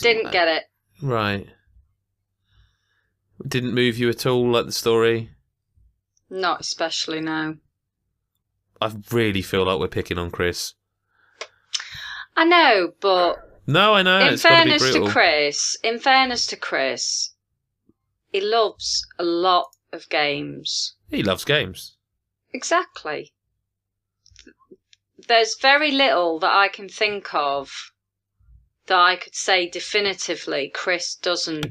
Didn't get it. Right. Didn't move you at all, like the story? Not especially, no. I really feel like we're picking on Chris. I know, but... No, I know. In fairness to Chris, he loves a lot of games. He loves games. Exactly. There's very little that I can think of that I could say definitively Chris doesn't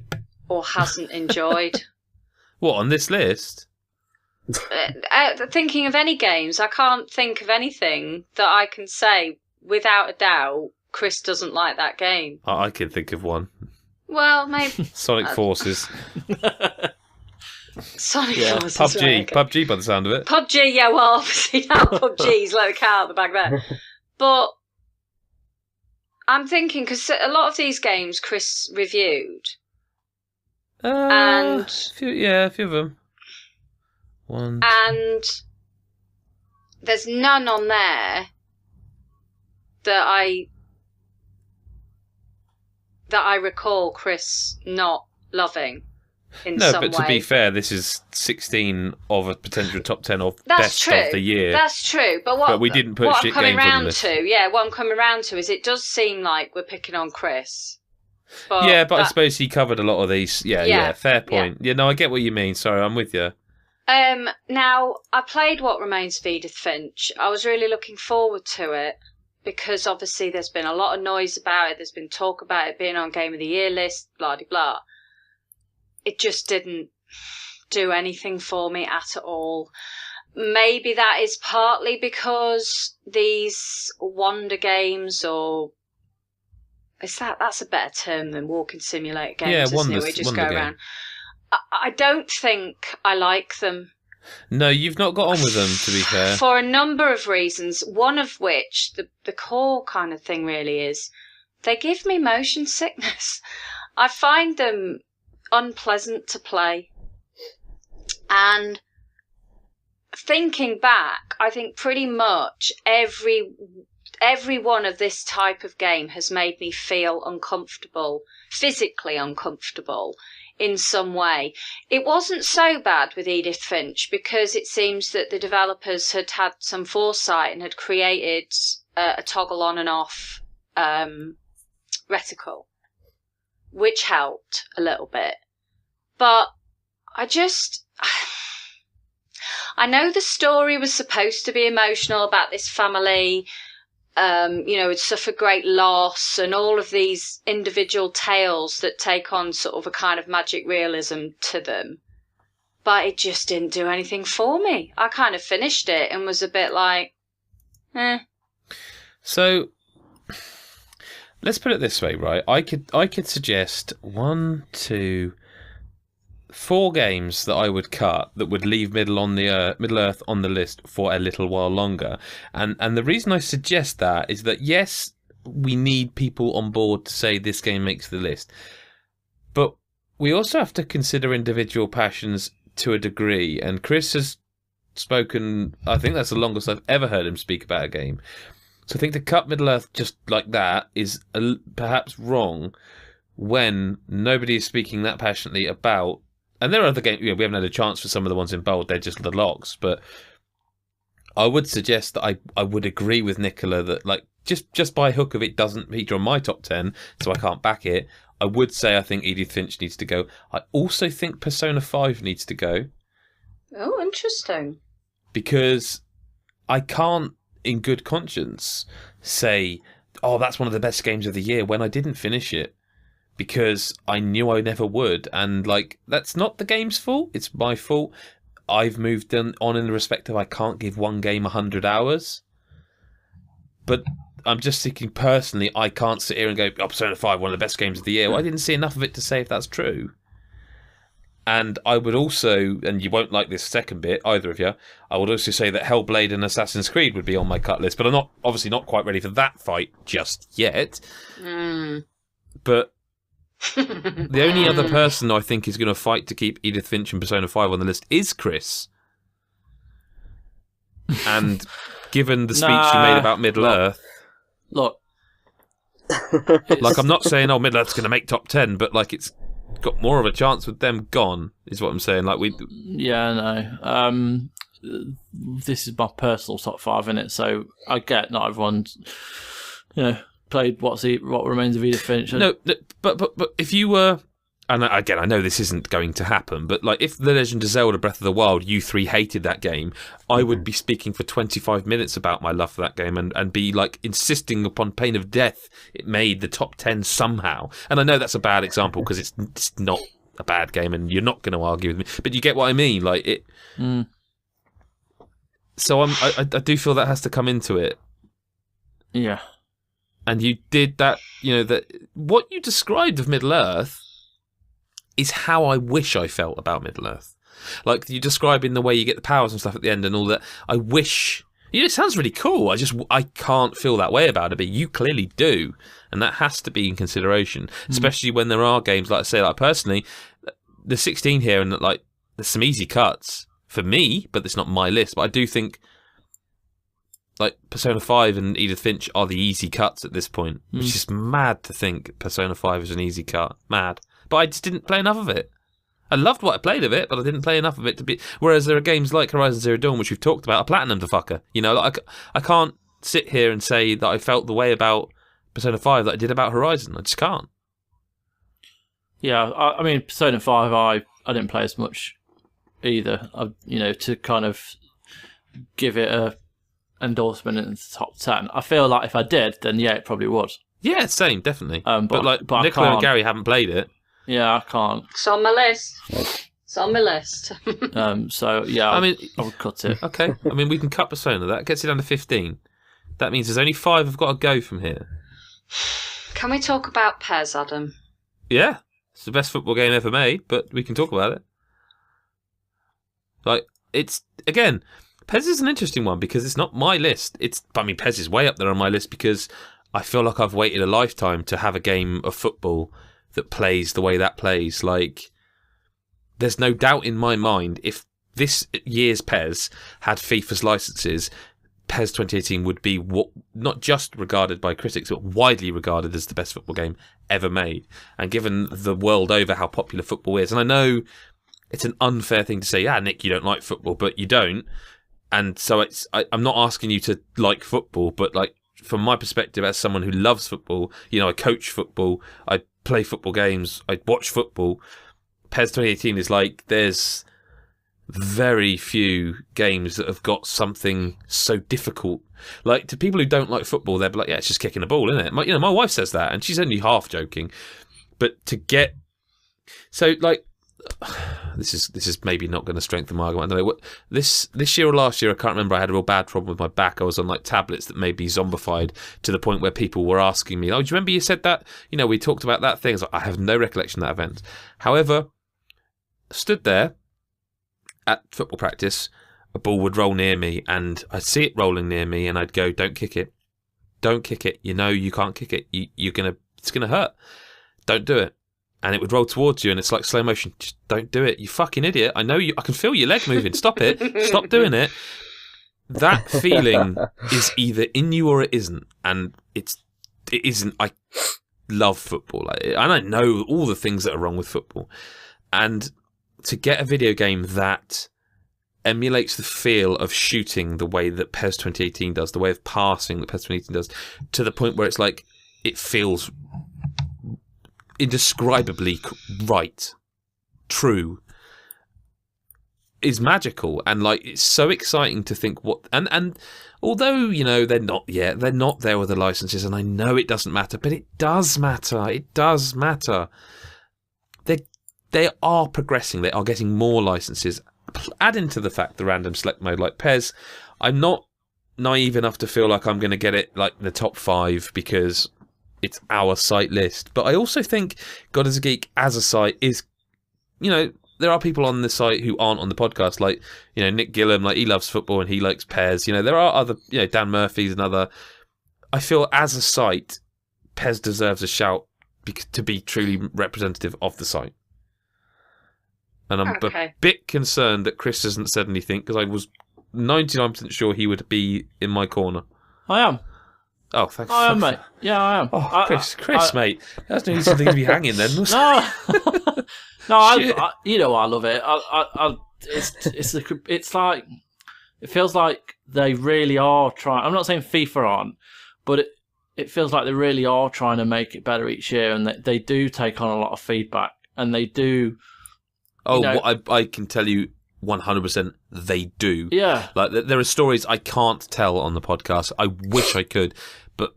or hasn't enjoyed. What, on this list? Thinking of any games, I can't think of anything that I can say without a doubt Chris doesn't like that game. I can think of one. Well, maybe... Sonic Forces. Sonic Forces. PUBG. Right, okay. PUBG by the sound of it. PUBG, yeah, well, obviously now PUBG's like the cat out the back there. But I'm thinking, because a lot of these games Chris reviewed, and... A few of them. One. And there's none on there that I recall Chris not loving in some way. No, but to be fair, this is 16 of a potential top 10 of That's best true. of the year. That's true. But we didn't put shit games on the list. What I'm coming around to is it does seem like we're picking on Chris. But I suppose he covered a lot of these. Yeah, fair point. Yeah, no, I get what you mean. Sorry, I'm with you. Now, I played What Remains of Edith Finch. I was really looking forward to it because obviously there's been a lot of noise about it. There's been talk about it being on Game of the Year list, blah, blah, blah. It just didn't do anything for me at all. maybe that is partly because these wander games, or that's a better term than walking simulator games, isn't it? We just go around. I don't think I like them. No, you've not got on with them, to be fair. For a number of reasons, one of which, the core kind of thing really is, they give me motion sickness. I find them unpleasant to play. And thinking back, I think pretty much every one of this type of game has made me feel uncomfortable, physically uncomfortable in some way. It wasn't so bad with Edith Finch because it seems that the developers had had some foresight and had created a toggle on and off reticle, which helped a little bit. But I know the story was supposed to be emotional about this family, had suffered great loss and all of these individual tales that take on sort of a kind of magic realism to them. But it just didn't do anything for me. I kind of finished it and was a bit like, eh. So, let's put it this way, right? I could suggest 1, 2, 4 games that I would cut that would leave Middle Earth on the list for a little while longer, and the reason I suggest that is that yes, we need people on board to say this game makes the list, but we also have to consider individual passions to a degree. And Chris has spoken. I think that's the longest I've ever heard him speak about a game. So I think to cut Middle Earth just like that is perhaps wrong when nobody is speaking that passionately about. And there are other games, we haven't had a chance for some of the ones in bold, they're just the locks. But I would suggest that I would agree with Nicola that, like, just by hook of it doesn't feature on my top 10, so I can't back it. I would say I think Edith Finch needs to go. I also think Persona 5 needs to go. Oh, interesting. Because I can't, in good conscience, say, oh, that's one of the best games of the year when I didn't finish it. Because I knew I never would, and like that's not the game's fault, it's my fault. I've moved on in the respect of I can't give one game 100 hours. But I'm just thinking personally, I can't sit here and go, oh, Persona 5, one of the best games of the year. Well, I didn't see enough of it to say if that's true. And I would also, and you won't like this second bit, either of you, I would also say that Hellblade and Assassin's Creed would be on my cut list, but I'm obviously not quite ready for that fight just yet. But the only other person I think is going to fight to keep Edith Finch and Persona 5 on the list is Chris. And given the speech you made about Middle Earth... Look. Like, I'm not saying, Middle Earth's going to make top 10, but, like, it's got more of a chance with them gone, is what I'm saying. Like, Yeah, no. This is my personal top 5, innit? So I get not everyone's, played What Remains of Edith Finch. No, but if you were, and again, I know this isn't going to happen, but like if The Legend of Zelda Breath of the Wild, you 3 hated that game, I would be speaking for 25 minutes about my love for that game and be like insisting upon pain of death it made the top 10 somehow. And I know that's a bad example because it's not a bad game and you're not going to argue with me, but you get what I mean, like it. So I do feel that has to come into it. Yeah. And you did that, that what you described of Middle Earth is how I wish I felt about Middle Earth. Like you describing the way you get the powers and stuff at the end and all that. I wish, it sounds really cool. I can't feel that way about it, but you clearly do. And that has to be in consideration, especially when there are games, like I say, like personally, the 16 here and like there's some easy cuts for me, but it's not my list. But I do think like Persona 5 and Edith Finch are the easy cuts at this point. It's just mad to think Persona 5 is an easy cut. Mad. But I just didn't play enough of it. I loved what I played of it, but I didn't play enough of it to be... Whereas there are games like Horizon Zero Dawn, which we've talked about, I platinumed the fucker. I can't sit here and say that I felt the way about Persona 5 that I did about Horizon. I just can't. Yeah, I mean, Persona 5, I didn't play as much either. To kind of give it a endorsement in the top 10. I feel like if I did, then yeah, it probably would. Yeah, same, definitely. But Nicola and Gary haven't played it. Yeah, I can't. It's on my list. It's on my list. So yeah, I would cut it. Okay, I mean we can cut Persona. That gets it down to 15. That means there's only 5 have got to go from here. Can we talk about PES, Adam? Yeah, it's the best football game ever made, but we can talk about it. Like, it's, again, PES is an interesting one because it's not my list. PES is way up there on my list because I feel like I've waited a lifetime to have a game of football that plays the way that plays. Like, there's no doubt in my mind if this year's PES had FIFA's licenses, PES 2018 would be what not just regarded by critics, but widely regarded as the best football game ever made. And given the world over how popular football is, and I know it's an unfair thing to say, yeah, Nick, you don't like football, but you don't. And so I'm not asking you to like football, but like from my perspective as someone who loves football, you know, I coach football, I play football games, I watch football. PES 2018 is like, there's very few games that have got something so difficult. Like, to people who don't like football, they're like, yeah, it's just kicking a ball, isn't it? My wife says that, and she's only half joking. But to get... So, like, this is maybe not going to strengthen my argument. I don't know. This year or last year, I can't remember, I had a real bad problem with my back. I was on, like, tablets that made me zombified to the point where people were asking me, oh, do you remember you said that? You know, we talked about that thing. I was like, I have no recollection of that event. However, stood there, at football practice, a ball would roll near me and I'd see it rolling near me and I'd go, don't kick it. Don't kick it. You know you can't kick it. It's gonna hurt. Don't do it. And it would roll towards you and it's like slow motion. Just don't do it. You fucking idiot. I know you. I can feel your leg moving. Stop it. Stop doing it. That feeling is either in you or it isn't. And it isn't. I love football. And I know all the things that are wrong with football. And to get a video game that emulates the feel of shooting the way that PES 2018 does, the way of passing that PES 2018 does, to the point where it's like, it feels indescribably right, true, is magical. And like, it's so exciting to think what, and although, you know, they're not there with the licenses, and I know it doesn't matter, but it does matter. It does matter. They are progressing. They are getting more licenses. Add into the fact the random select mode like PES. I'm not naive enough to feel like I'm going to get it like the top 5 because it's our site list. But I also think God is a Geek as a site is, you know, there are people on the site who aren't on the podcast, like, you know, Nick Gillum, like he loves football and he likes PES. You know, there are other, you know, Dan Murphy's another. I feel as a site, PES deserves a shout to be truly representative of the site. And I'm a bit concerned that Chris hasn't said anything because I was 99% sure he would be in my corner. I am. Oh, thanks. I am, mate. Yeah, I am. Oh, Chris, mate. That's no easy thing to be hanging then. No, you know, I love it. It's like, it feels like they really are trying. I'm not saying FIFA aren't, but it feels like they really are trying to make it better each year, and they do take on a lot of feedback, and they do. Oh, you know, I can tell you 100% they do. Yeah. Like, there are stories I can't tell on the podcast. I wish I could, but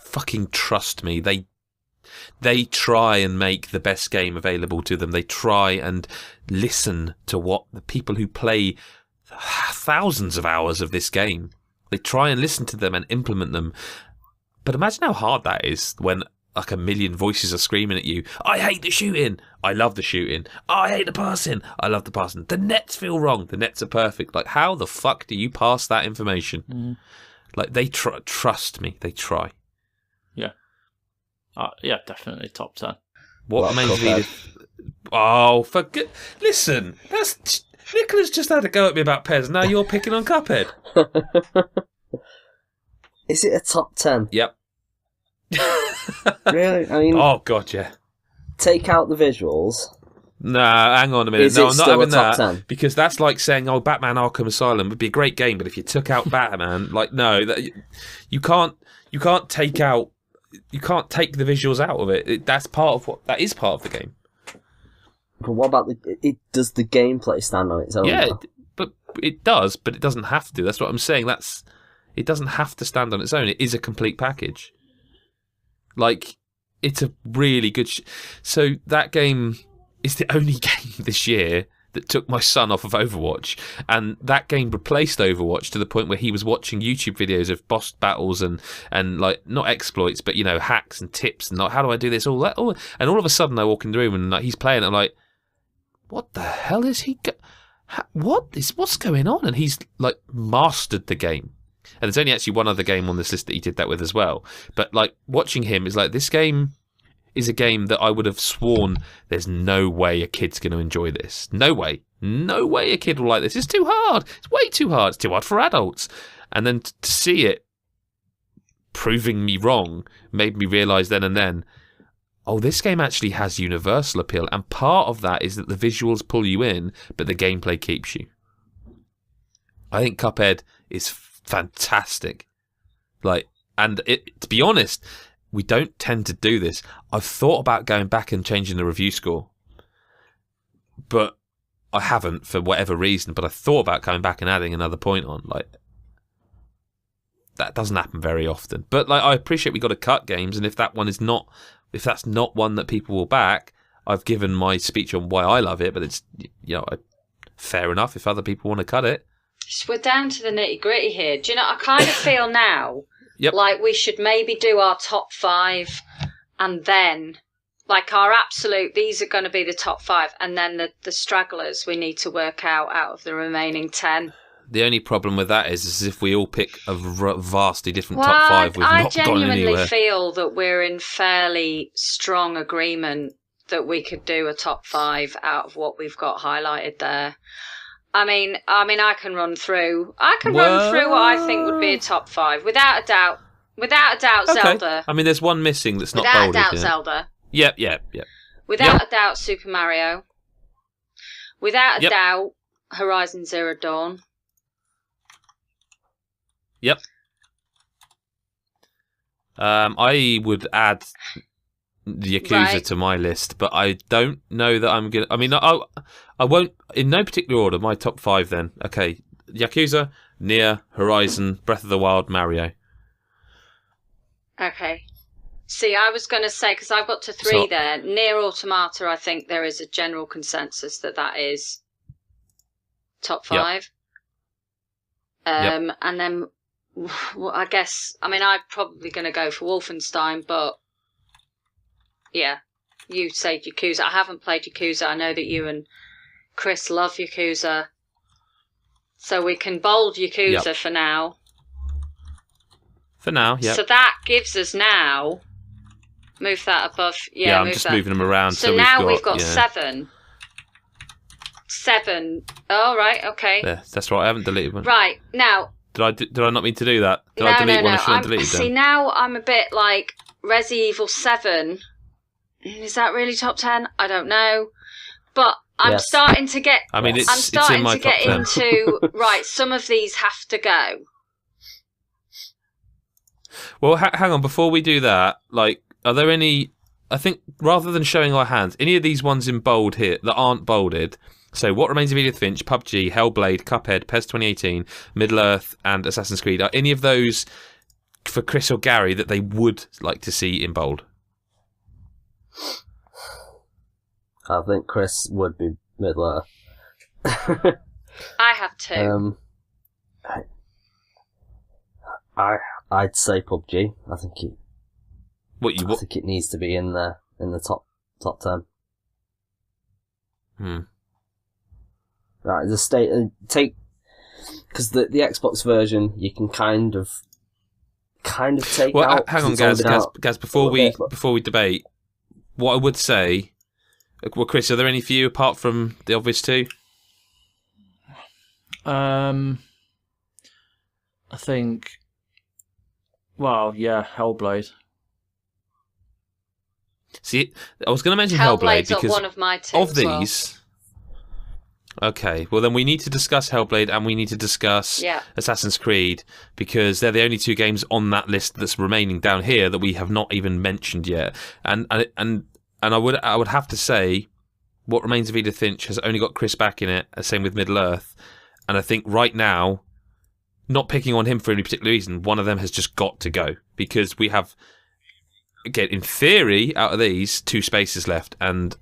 fucking trust me, they try and make the best game available to them. They try and listen to what the people who play thousands of hours of this game, they try and listen to them and implement them. But imagine how hard that is when like a million voices are screaming at you. I hate the shooting. I love the shooting. I hate the passing. I love the passing. The nets feel wrong. The nets are perfect. Like, how the fuck do you pass that information? Mm. Like, they trust me. They try. Yeah. Yeah, definitely top 10. What makes me... Oh, for good... Listen, that's... Nicholas just had a go at me about PES. Now you're picking on Cuphead. Is it a top 10? Yep. Really? I mean, oh god, yeah. Take out the visuals. Nah, hang on a minute. No, I'm not having that 10? Because that's like saying, "Oh, Batman: Arkham Asylum would be a great game," but if you took out Batman, like, no, you can't take out, you can't take the visuals out of it. That's part of that is part of the game. But what about does the gameplay stand on its own? Yeah, but it does, but it doesn't have to. That's what I'm saying. It doesn't have to stand on its own. It is a complete package. Like, it's a really good... So that game is the only game this year that took my son off of Overwatch, and that game replaced Overwatch to the point where he was watching YouTube videos of boss battles and like not exploits, but hacks and tips and like how do I do this, all that, and all of a sudden I walk in the room and like he's playing, and I'm like, what the hell is he? What's going on? And he's like mastered the game. And there's only actually one other game on this list that he did that with as well. But like watching him is like, this game is a game that I would have sworn there's no way a kid's going to enjoy this. No way a kid will like this. It's too hard. It's way too hard. It's too hard for adults. And then to see it proving me wrong made me realise then and then, oh, this game actually has universal appeal. And part of that is that the visuals pull you in, but the gameplay keeps you. I think Cuphead is fantastic. Like, and to be honest, we don't tend to do this. I've thought about going back and changing the review score, but I haven't for whatever reason. But I thought about going back and adding another point on. Like, that doesn't happen very often. But like, I appreciate we got to cut games, and if that's not one that people will back, I've given my speech on why I love it. But it's fair enough if other people want to cut it. We're down to the nitty gritty here. Do you know? I kind of feel now Yep. like we should maybe do our top 5, and then like our absolute. These are going to be the top 5, and then the stragglers we need to work out of the remaining 10. The only problem with that is if we all pick a vastly different top 5, we've not I gone anywhere. genuinely feel that we're in fairly strong agreement that we could do a top 5 out of what we've got highlighted there. I mean, I can run through. Run through what I think would be a top 5 without a doubt. Without a doubt, Okay. Zelda. I mean, there's one missing that's not Without bolded. a doubt, yeah. Zelda. Yep. Without a doubt, Super Mario. Without a Yep. doubt, Horizon Zero Dawn. Yep. I would add the Yakuza Right. to my list, but I don't know that I'm gonna. I mean, I won't in no particular order. My top 5 then. Okay, Yakuza, Nier, Horizon, Breath of the Wild, Mario. Okay. See, I was going to say, because I've got to 3 So- there. Near Automata, I think there is a general consensus that is top 5. Yep. And then, well, I guess, I'm probably going to go for Wolfenstein, but yeah, you say Yakuza. I haven't played Yakuza. I know that you and Chris love Yakuza. So we can bold Yakuza Yep. for now. For now, yeah. So that gives us now. Move that above. Yeah, I'm move just that. moving them around. So now we've got yeah. 7. 7. Oh, right, okay. There, that's right. I haven't deleted one. Right, now. Did I not mean to do that? Did I delete one? I shouldn't have deleted See, them. now I'm a bit like Resi Evil 7. Is that really top 10? I don't know. But I'm Yes. starting to get. I mean, I'm it's in starting my to get top 10. into. Right, some of these have to go. Well, hang on. Before we do that, like, are there any? I think rather than showing our hands, any of these ones in bold here that aren't bolded. So, What Remains of Edith Finch, PUBG, Hellblade, Cuphead, PES 2018, Middle Earth, and Assassin's Creed. Are any of those for Chris or Gary that they would like to see in bold? I think Chris would be Middle Earth. I have 2. I'd say PUBG. I think What I think it needs to be in the top 10. Right, the state because the Xbox version you can kind of take Well, out. hang on, it's only been out Gaz. a Before little we bit, debate, what I would say. Well, Chris, are there any for you apart from the obvious 2? I think. Well, yeah, Hellblade. See, I was going to mention Hellblade Hellblade's because one of my 2 of as well. these. Okay, well then we need to discuss Hellblade and we need to discuss Yeah. Assassin's Creed because they're the only 2 games on that list that's remaining down here that we have not even mentioned yet. And I would have to say, What Remains of Edith Finch has only got Chris back in it. Same with Middle Earth, and I think right now, not picking on him for any particular reason, one of them has just got to go because we have, again, in theory, out of these 2 spaces left, and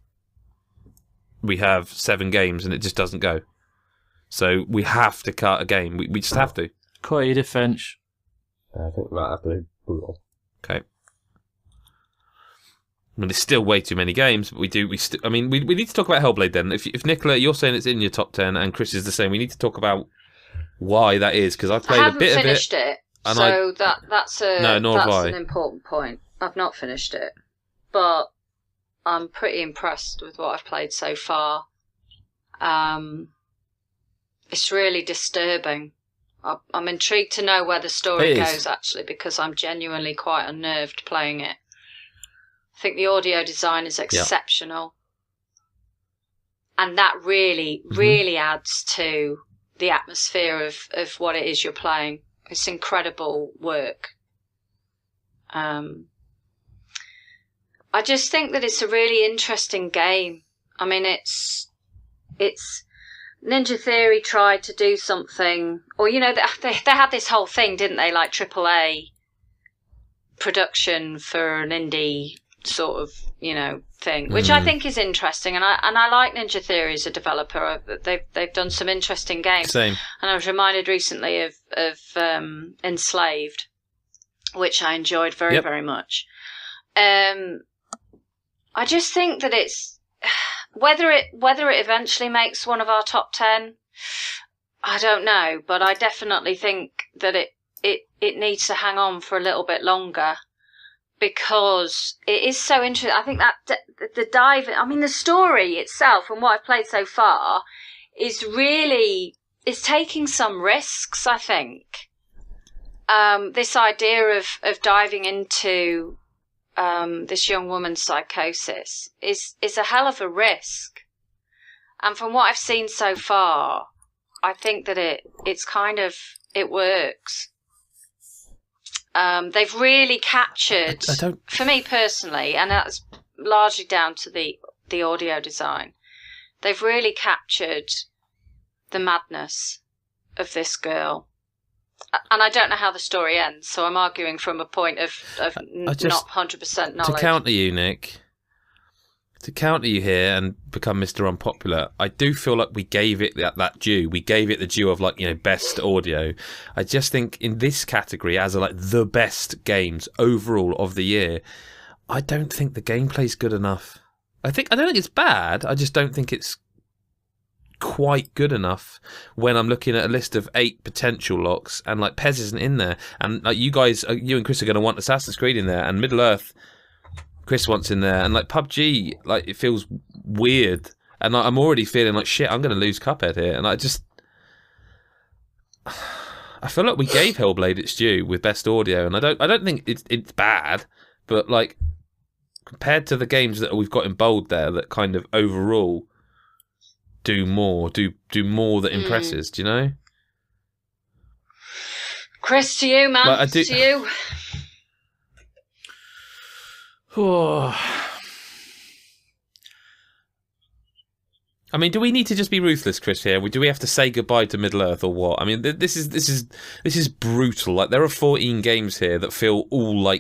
we have 7 games and it just doesn't go. So we have to cut a game. We just have to. Cut Edith Finch. I think we might have to be brutal. Okay. I mean, there's still way too many games, but we need to talk about Hellblade then. If Nicola, you're saying it's in your top 10 and Chris is the same, we need to talk about why that is, because I played a bit of it. I haven't finished it, so that's an important point. I've not finished it, but I'm pretty impressed with what I've played so far. It's really disturbing. I'm intrigued to know where the story goes, actually, because I'm genuinely quite unnerved playing it. I think the audio design is exceptional. Yeah. And that really, really adds to the atmosphere of what it is you're playing. It's incredible work. I just think that it's a really interesting game. I mean, it's Ninja Theory tried to do something, or they had this whole thing, didn't they? Like AAA production for an indie sort of thing, which I think is interesting, and I like Ninja Theory as a developer. They've done some interesting games. Same. And I was reminded recently of Enslaved, which I enjoyed very very much. I just think that it's whether it eventually makes one of our top 10, I don't know, but I definitely think that it needs to hang on for a little bit longer, because it is so interesting. I think that the dive, I mean, the story itself and what I've played so far is taking some risks, I think. This idea of diving into this young woman's psychosis is a hell of a risk. And from what I've seen so far, I think that it works. They've really captured, for me personally, and that's largely down to the audio design, they've really captured the madness of this girl. And I don't know how the story ends, so I'm arguing from a point of not 100% knowledge. To counter you, Nick, here and become Mr. Unpopular, I do feel like we gave it that due. We gave it the due of best audio. I just think in this category, as the best games overall of the year, I don't think the gameplay's good enough. I don't think it's bad. I just don't think it's quite good enough when I'm looking at a list of 8 potential locks, and Pez isn't in there, and you and Chris are going to want Assassin's Creed in there, and Middle Earth Chris wants in there, and PUBG, it feels weird, and I'm already feeling like shit, I'm going to lose Cuphead here, and I feel like we gave Hellblade its due with best audio, and I don't think it's bad, but compared to the games that we've got in bold there that kind of overall do more that impresses, do you know? Chris, to you, man. To you. I mean, do we need to just be ruthless, Chris? Here, do we have to say goodbye to Middle Earth or what? I mean, this is brutal. There are 14 games here that feel all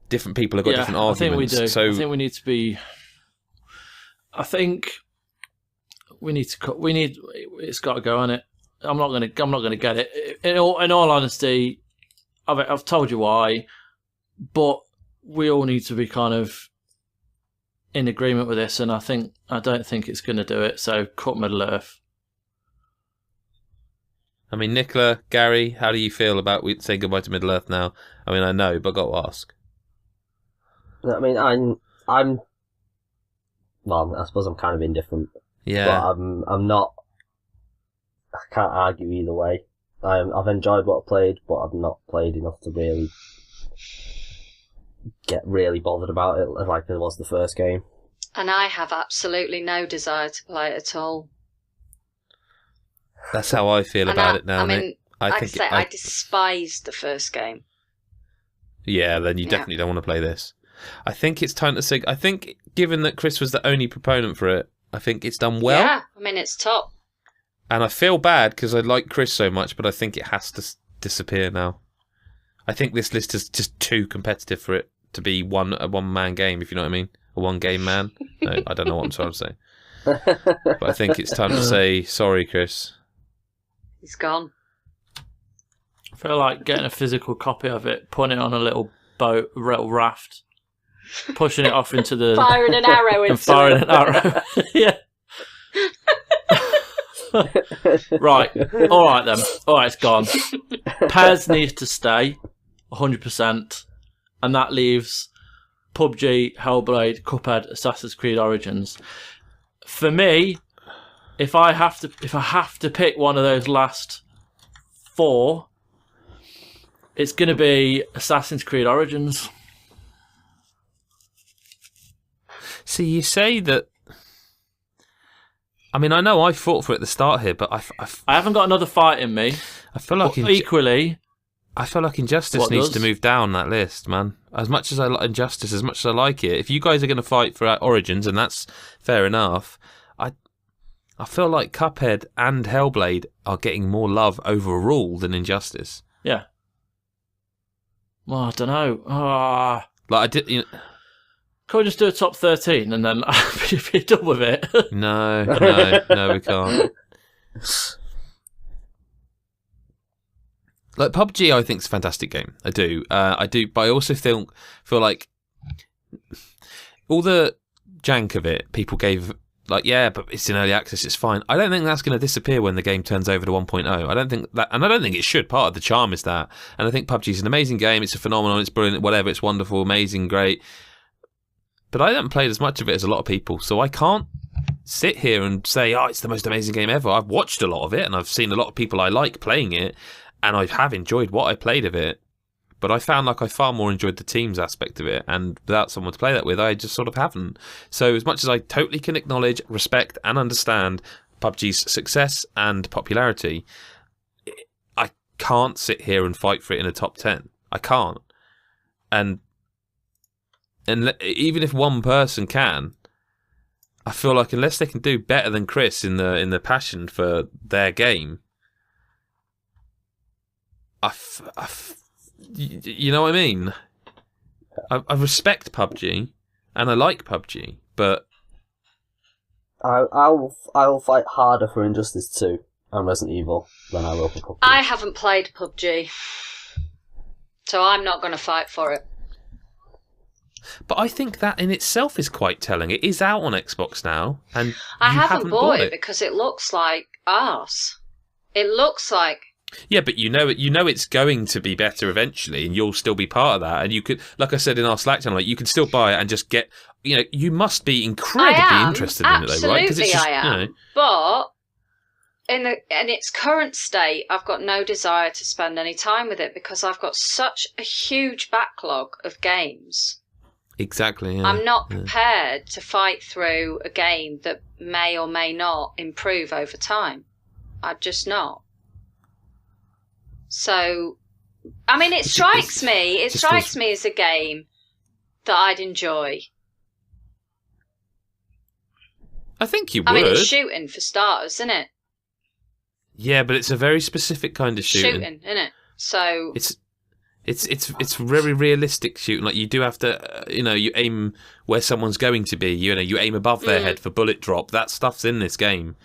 different people have got different arguments. I think we do. So I think we need to be. I think we need to cut. It's got to go on it. I'm not gonna get it. In all honesty, I've told you why, but we all need to be kind of in agreement with this, and I don't think it's going to do it. So cut Middle Earth. I mean, Nicola, Gary, how do you feel about we say goodbye to Middle Earth now? I mean, I know, but I've got to ask. I mean, I'm. Well, I suppose I'm kind of indifferent. Yeah. But I'm not. I can't argue either way. I've enjoyed what I played, but I've not played enough to really get really bothered about it like it was the first game. And I have absolutely no desire to play it at all. That's how I feel about it now. I mean, I despised the first game. Yeah, then you definitely don't want to play this. I think it's time to say. I think, given that Chris was the only proponent for it, I think it's done well. Yeah, I mean, it's top. And I feel bad because I like Chris so much, but I think it has to disappear now. I think this list is just too competitive for it to be a one-man game, if you know what I mean. A one-game man. No, I don't know what I'm trying to say. But I think it's time to say sorry, Chris. He's gone. I feel like getting a physical copy of it, putting it on a little boat, a little raft, pushing it off into the... Firing an arrow into and firing it. an arrow. Yeah. Right. All right, then. All right, it's gone. Pez needs to stay, 100%. And that leaves PUBG, Hellblade, Cuphead, Assassin's Creed Origins. For me, if I have to pick one of those last 4, it's going to be Assassin's Creed Origins. See, you say that. I mean, I know I fought for it at the start here, but I haven't got another fight in me. I feel like equally. I feel like Injustice needs to move down that list, man. As much as I like Injustice, as much as I like it, if you guys are going to fight for Origins, and that's fair enough, I feel like Cuphead and Hellblade are getting more love overall than Injustice. Yeah. Well, I don't know. Like I did. Can we just do a top 13 and then be done with it? No, we can't. Like PUBG, I think is a fantastic game. I do, but I also feel like all the jank of it, people gave like, yeah, but it's in early access, it's fine. I don't think that's going to disappear when the game turns over to 1.0. I don't think that, and I don't think it should. Part of the charm is that, and I think PUBG is an amazing game. It's a phenomenon. It's brilliant. Whatever. It's wonderful, amazing, great. But I haven't played as much of it as a lot of people, so I can't sit here and say, oh, it's the most amazing game ever. I've watched a lot of it, and I've seen a lot of people I like playing it, and I have enjoyed what I played of it. But I found like I far more enjoyed the teams aspect of it, and without someone to play that with, I just sort of haven't. So as much as I totally can acknowledge, respect, and understand PUBG's success and popularity, I can't sit here and fight for it in a top 10. I can't. And even if one person can, I feel like unless they can do better than Chris in the passion for their game, you know what I mean? I respect PUBG and I like PUBG, but I will fight harder for Injustice 2 and Resident Evil than I will for PUBG. I haven't played PUBG, so I'm not going to fight for it. But I think that in itself is quite telling. It is out on Xbox now, and I you haven't bought it because it looks like arse. It looks like... Yeah, but you know it's going to be better eventually, and you'll still be part of that. And you could, like I said in our Slack channel, like, you can still buy it and just get. You know, you must be incredibly interested in it, though, right? Absolutely, it's just, I am. You know, but in its current state, I've got no desire to spend any time with it because I've got such a huge backlog of games. Exactly. Yeah, I'm not prepared to fight through a game that may or may not improve over time. I'm just not. So, I mean, it strikes me as a game that I'd enjoy. I think you would. I mean, it's shooting for starters, isn't it? Yeah, but it's a very specific kind of shooting. Shooting, isn't it? So it's very realistic shooting. Like, you do have to, you aim where someone's going to be. You aim above their head for bullet drop. That stuff's in this game,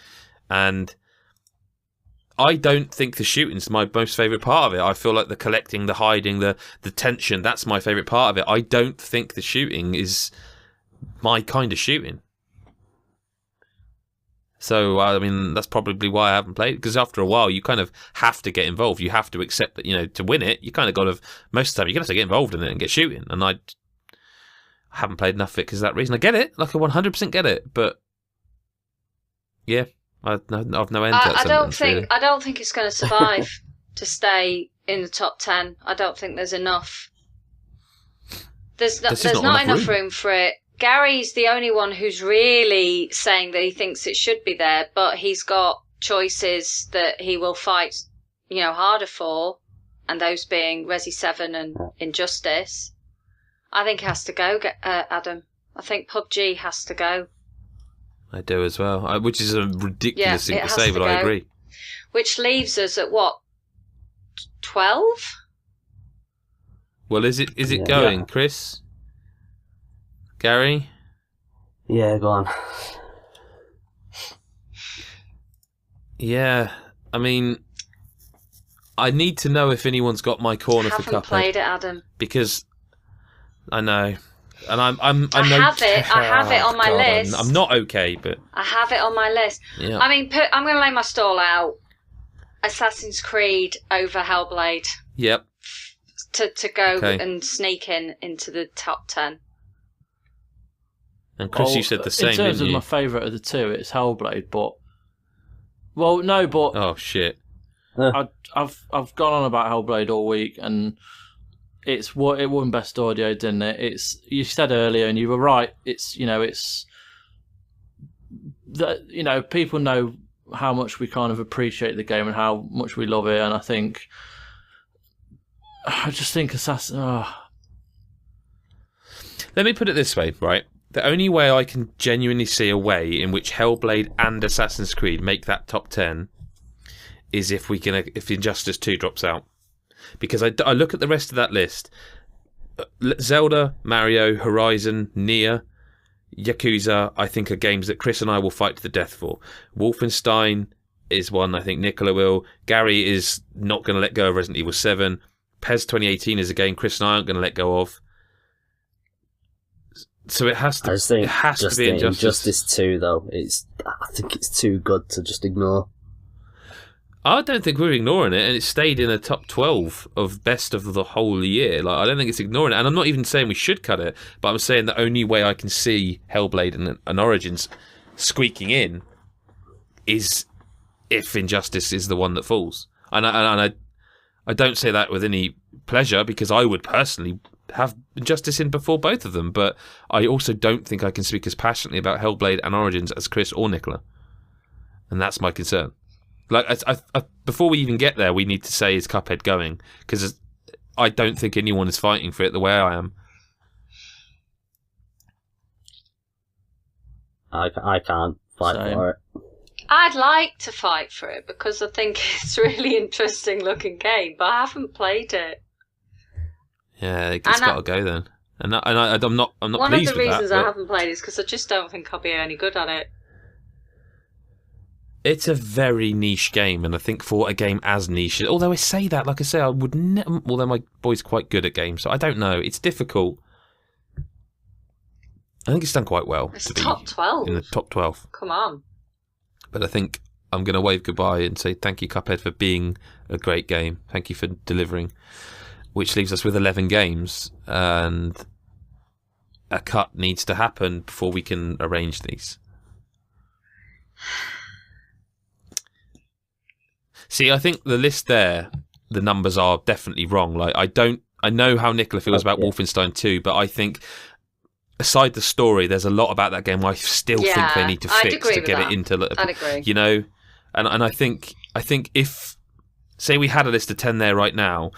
and I don't think the shooting's my most favourite part of it. I feel like the collecting, the hiding, the tension, that's my favourite part of it. I don't think the shooting is my kind of shooting. So, I mean, that's probably why I haven't played it, because after a while, you kind of have to get involved. You have to accept that, to win it, you kind of got to, most of the time, you're going to have to get involved in it and get shooting. And I haven't played enough of it because of that reason. I get it, like I 100% get it, but yeah. I've no end to that sentence, really. I don't think it's going to survive to stay in the top 10. I don't think there's enough. There's not enough room for it. Gary's the only one who's really saying that he thinks it should be there, but he's got choices that he will fight, harder for, and those being Resi 7 and Injustice. I think it has to go, Adam. I think PUBG has to go. I do as well, which is a ridiculous thing to say, but I agree. Which leaves us at what, 12? Well, is it going, Chris? Gary? Yeah, go on. Yeah, I mean, I need to know if anyone's got my corner for haven't Cuphead. played it, Adam. Because I know, and I have it on my list. I'm not okay, but I have it on my list. yeah. I mean, I'm going to lay my stall out. Assassin's Creed over Hellblade Yep. to go Okay. and sneak into the top 10. And Chris, you said the same, in terms didn't of you? my favourite of the two, it's Hellblade. But Oh shit! I've gone on about Hellblade all week, and it won Best Audio, didn't it? It's, you said earlier, and you were right. It's that people know how much we kind of appreciate the game and how much we love it, and I just think Assassin. Let me put it this way, right? The only way I can genuinely see a way in which Hellblade and Assassin's Creed make that top 10 is if Injustice 2 drops out. Because I look at the rest of that list: Zelda, Mario, Horizon, Nier, Yakuza, I think are games that Chris and I will fight to the death for. Wolfenstein is one I think Nicola will. Gary is not going to let go of Resident Evil 7. PES 2018 is a game Chris and I aren't going to let go of. So it has to. It has to be Injustice 2, though. I think it's too good to just ignore. I don't think we're ignoring it, and it stayed in the top 12 of best of the whole year. Like, I don't think it's ignoring it, and I'm not even saying we should cut it, but I'm saying the only way I can see Hellblade and Origins squeaking in is if Injustice is the one that falls. And I don't say that with any pleasure, because I would personally have Injustice in before both of them, but I also don't think I can speak as passionately about Hellblade and Origins as Chris or Nicola, and that's my concern. Like, before we even get there, we need to say, is Cuphead going? Because I don't think anyone is fighting for it the way I am. I can't fight for it. I'd like to fight for it because I think it's a really interesting looking game, but I haven't played it. Yeah, it's got to go then. And I'm not One pleased with that. One of the reasons I but haven't played is because I just don't think I'll be any good at it. it's a very niche game, and I think for a game as niche, although I say that, like I say, I would never. Although my boy's quite good at games, so I don't know. It's difficult. I think it's done quite well. It's to be top 12. in the top 12. Come on. But I think I'm going to wave goodbye and say thank you, Cuphead, for being a great game. Thank you for delivering. Which leaves us with 11 games, and a cut needs to happen before we can arrange these. See, I think the list there, the numbers are definitely wrong. Like, I know how Nicola feels about Wolfenstein 2, but I think aside the story, there's a lot about that game I still think they need to fix to get it into. I'd agree. You know, and I think if, say, we had a list of 10 there right now,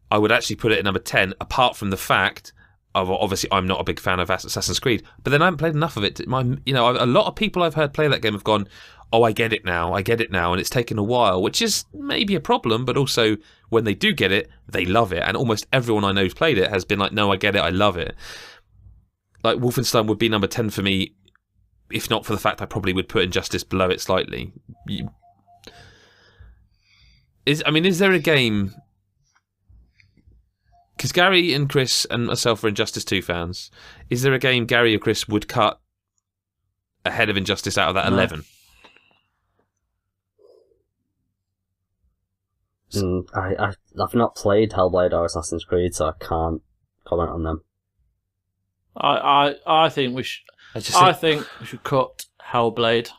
I would actually put it at number 10. Apart from the fact of, obviously, I'm not a big fan of Assassin's Creed, but then I haven't played enough of it. A lot of people I've heard play that game have gone, "Oh, I get it now," and it's taken a while, which is maybe a problem. But also, when they do get it, they love it, and almost everyone I know who's played it has been like, "No, I get it, I love it." Like, Wolfenstein would be number 10 for me, if not for the fact I probably would put Injustice below it slightly. Is there a game? Because Gary and Chris and myself are Injustice 2 fans. Is there a game Gary or Chris would cut ahead of Injustice out of that 11? I've not played Hellblade or Assassin's Creed, so I can't comment on them. I think we should. I think we should cut Hellblade.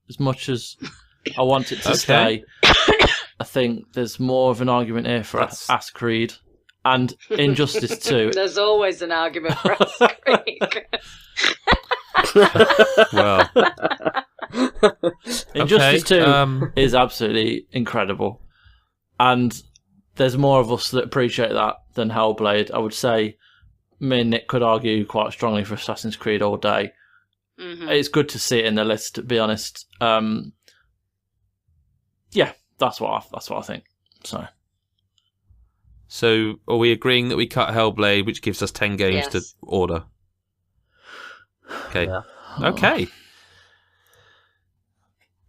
As much as I want it to stay, I think there's more of an argument here for Assassin's Creed and Injustice 2. There's always an argument for Assassin's Creed. Well, Injustice 2 is absolutely incredible, and there's more of us that appreciate that than Hellblade. I would say me and Nick could argue quite strongly for Assassin's Creed all day. Mm-hmm. It's good to see it in the list, to be honest. Yeah, that's what I think. So are we agreeing that we cut Hellblade, which gives us 10 games to order? Okay. Yeah. Okay.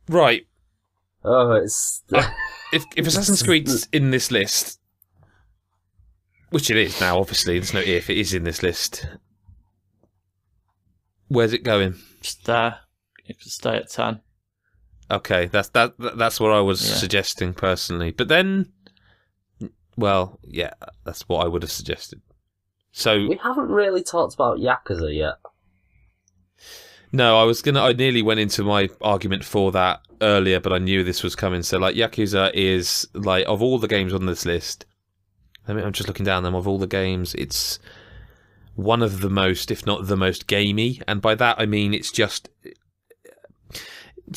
Right. Oh, it's if Assassin's Creed's in this list, which it is now, obviously, there's no if, it is in this list. Where's it going? Just there. It could stay at 10. Okay, that's what I was suggesting personally. But then, well, yeah, that's what I would have suggested. So we haven't really talked about Yakuza yet. No, I nearly went into my argument for that earlier, but I knew this was coming. So, like, Yakuza is, like, of all the games on this list, I'm just looking down them, of all the games, it's one of the most, if not the most gamey. And by that, I mean, it's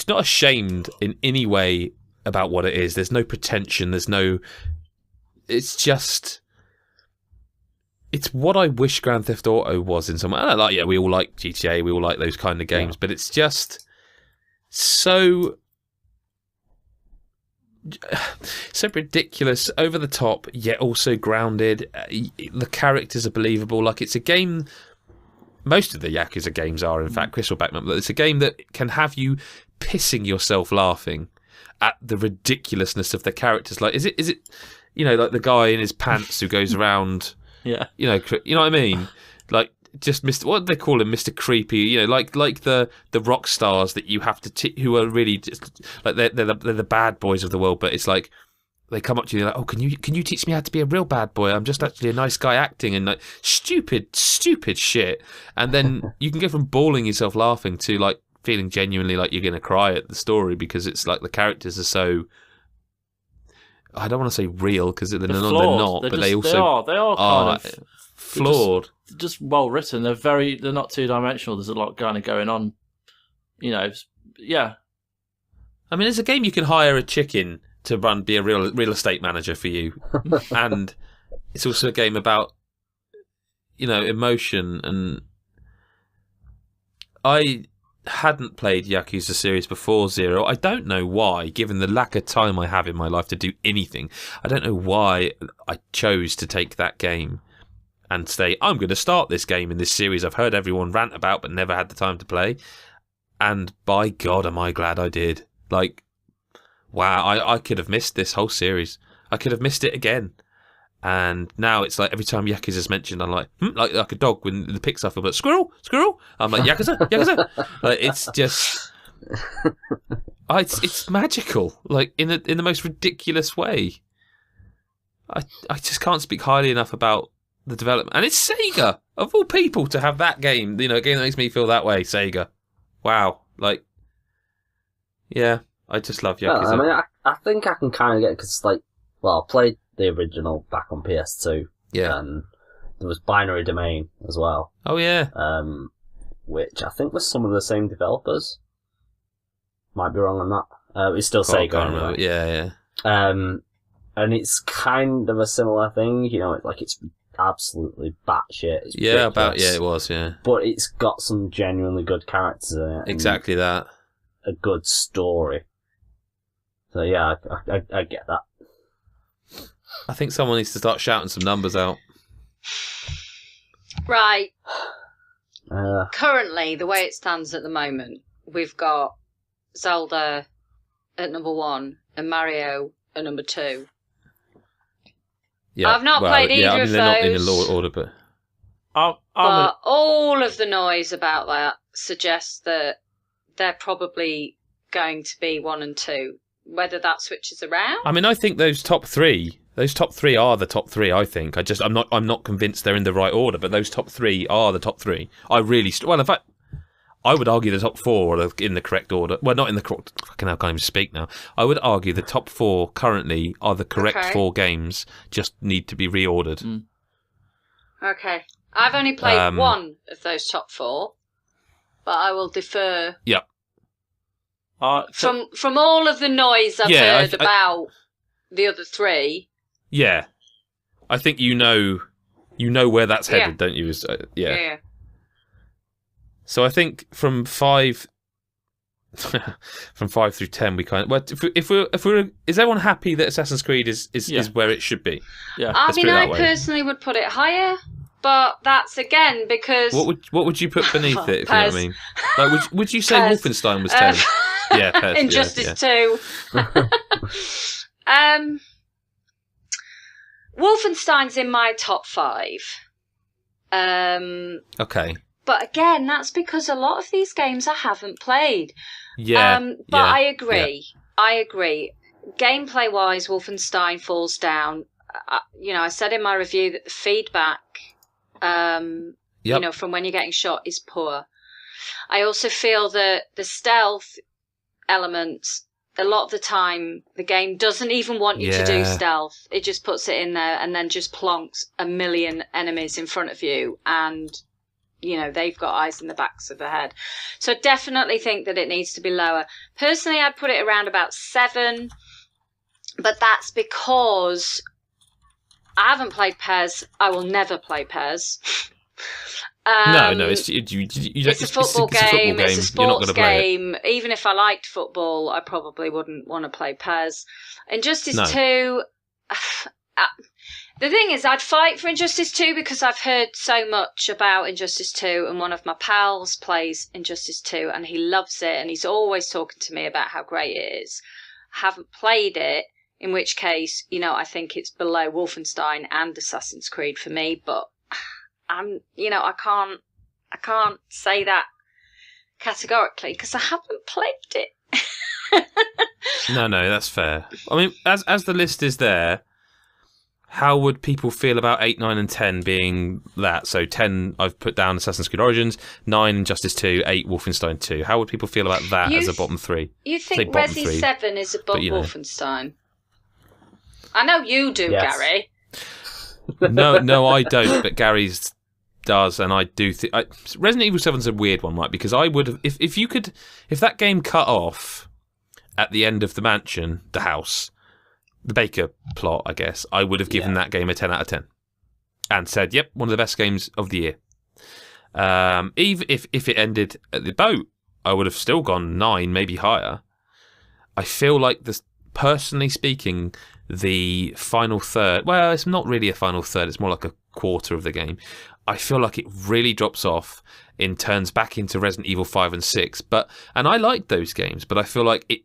not ashamed in any way about what it is. There's no pretension. It's just, it's what I wish Grand Theft Auto was in some way. We all like GTA, we all like those kind of games, but it's just so ridiculous, over the top, yet also grounded. The characters are believable. Like, it's a game. Most of the Yakuza games are, in fact. Chris will back me up. It's a game that can have you pissing yourself laughing at the ridiculousness of the characters. Like, is it, like the guy in his pants who goes around. Yeah. You know what I mean? Like, just Mr. What do they call him? Mr. Creepy. Like the rock stars that you have to who are really just like they're the bad boys of the world. But it's like they come up to you like, oh, can you teach me how to be a real bad boy? I'm just actually a nice guy acting, and like stupid shit. And then you can go from bawling yourself laughing to like feeling genuinely like you're going to cry at the story, because it's like the characters are so. I don't want to say real, because they're not, but they also they are kind of flawed. Just well written. They're not two dimensional. There's a lot kind of going on. Yeah. I mean, it's a game you can hire a chicken to be a real estate manager for you, and it's also a game about emotion. And I hadn't played Yakuza series before Zero. I don't know why, given the lack of time I have in my life to do anything. I don't know why I chose to take that game and say, I'm going to start this game in this series I've heard everyone rant about but never had the time to play. And by God, am I glad I did. Like, wow, I could have missed this whole series. I could have missed it again. And now it's like every time Yakuza's mentioned, I'm like, like a dog when the Pixar film, but squirrel. I'm like, Yakuza. Like, it's just, it's magical. Like in the most ridiculous way. I just can't speak highly enough about the development, and it's Sega of all people to have that game. A game that makes me feel that way. Sega, wow. Like, yeah, I just love Yakuza. Well, I mean, I think I can kind of get it because, like, well, I played the original back on PS2. Yeah. And there was Binary Domain as well. Oh, yeah. Which I think was some of the same developers. Might be wrong on that. It's still Sega. Anyway. Yeah. And it's kind of a similar thing, it's absolutely batshit. It was, yeah. But it's got some genuinely good characters in it. Exactly that. A good story. So yeah, I get that. I think someone needs to start shouting some numbers out. Right. Currently, the way it stands at the moment, we've got Zelda at number 1 and Mario at number 2. Yeah, I've not played either of those. They're not in the order, but all of the noise about that suggests that they're probably going to be 1 and 2. Whether that switches around. I mean, I think those top three are the top 3. I think. I'm not convinced they're in the right order, but those top 3 are the top 3. In fact, I would argue the top 4 are in the correct order. Well, not in the correct. Fucking hell, I can't even speak now. I would argue the top 4 currently are the correct 4 games. Just need to be reordered. Mm. Okay, I've only played 1 of those top 4, but I will defer. Yeah. From all of the noise I've heard about the other 3. Yeah, I think you know where that's headed, don't you? Yeah. So I think from 5 through 10, we kind of. Well, if we're is everyone happy that Assassin's Creed is where it should be? Yeah. I mean, I personally would put it higher. But that's again because what would you put beneath it? If you know what I mean, like would you say Wolfenstein was 10? Yeah, Pez, Injustice 2. Wolfenstein's in my top 5. Okay. But again, that's because a lot of these games I haven't played. Yeah. But I agree. Yeah. I agree. Gameplay-wise, Wolfenstein falls down. I said in my review that the feedback, from when you're getting shot is poor. I also feel that the stealth elements, a lot of the time, the game doesn't even want you to do stealth. It just puts it in there and then just plonks a million enemies in front of you, and they've got eyes in the backs of the head. So I definitely think that it needs to be lower. Personally, I'd put it around about 7, but that's because I haven't played PES. I will never play PES. No, it's a football game. It's a sports game. Even if I liked football, I probably wouldn't want to play PES. Injustice 2... The thing is, I'd fight for Injustice 2 because I've heard so much about Injustice 2, and one of my pals plays Injustice 2 and he loves it, and he's always talking to me about how great it is. I haven't played it, in which case, I think it's below Wolfenstein and Assassin's Creed for me, but I can't say that categorically because I haven't played it. No, that's fair. I mean, as the list is there, how would people feel about 8, 9, and 10 being that? So 10, I've put down Assassin's Creed Origins, 9, Injustice 2, 8, Wolfenstein 2. How would people feel about that as a bottom 3? You think Resi 7 is above Wolfenstein? I know you do, yes. Gary. No, I don't, but Gary's does, and I do think... Resident Evil 7's a weird one, right? Because I would have... If that game cut off at the end of the mansion, the house... The Baker plot, I guess, I would have given that game a 10 out of 10 and said, yep, one of the best games of the year. Even if it ended at the boat, I would have still gone 9, maybe higher. I feel like, personally speaking, the final third, well, it's not really a final third, it's more like a quarter of the game. I feel like it really drops off and turns back into Resident Evil 5 and 6. And I like those games, but I feel like it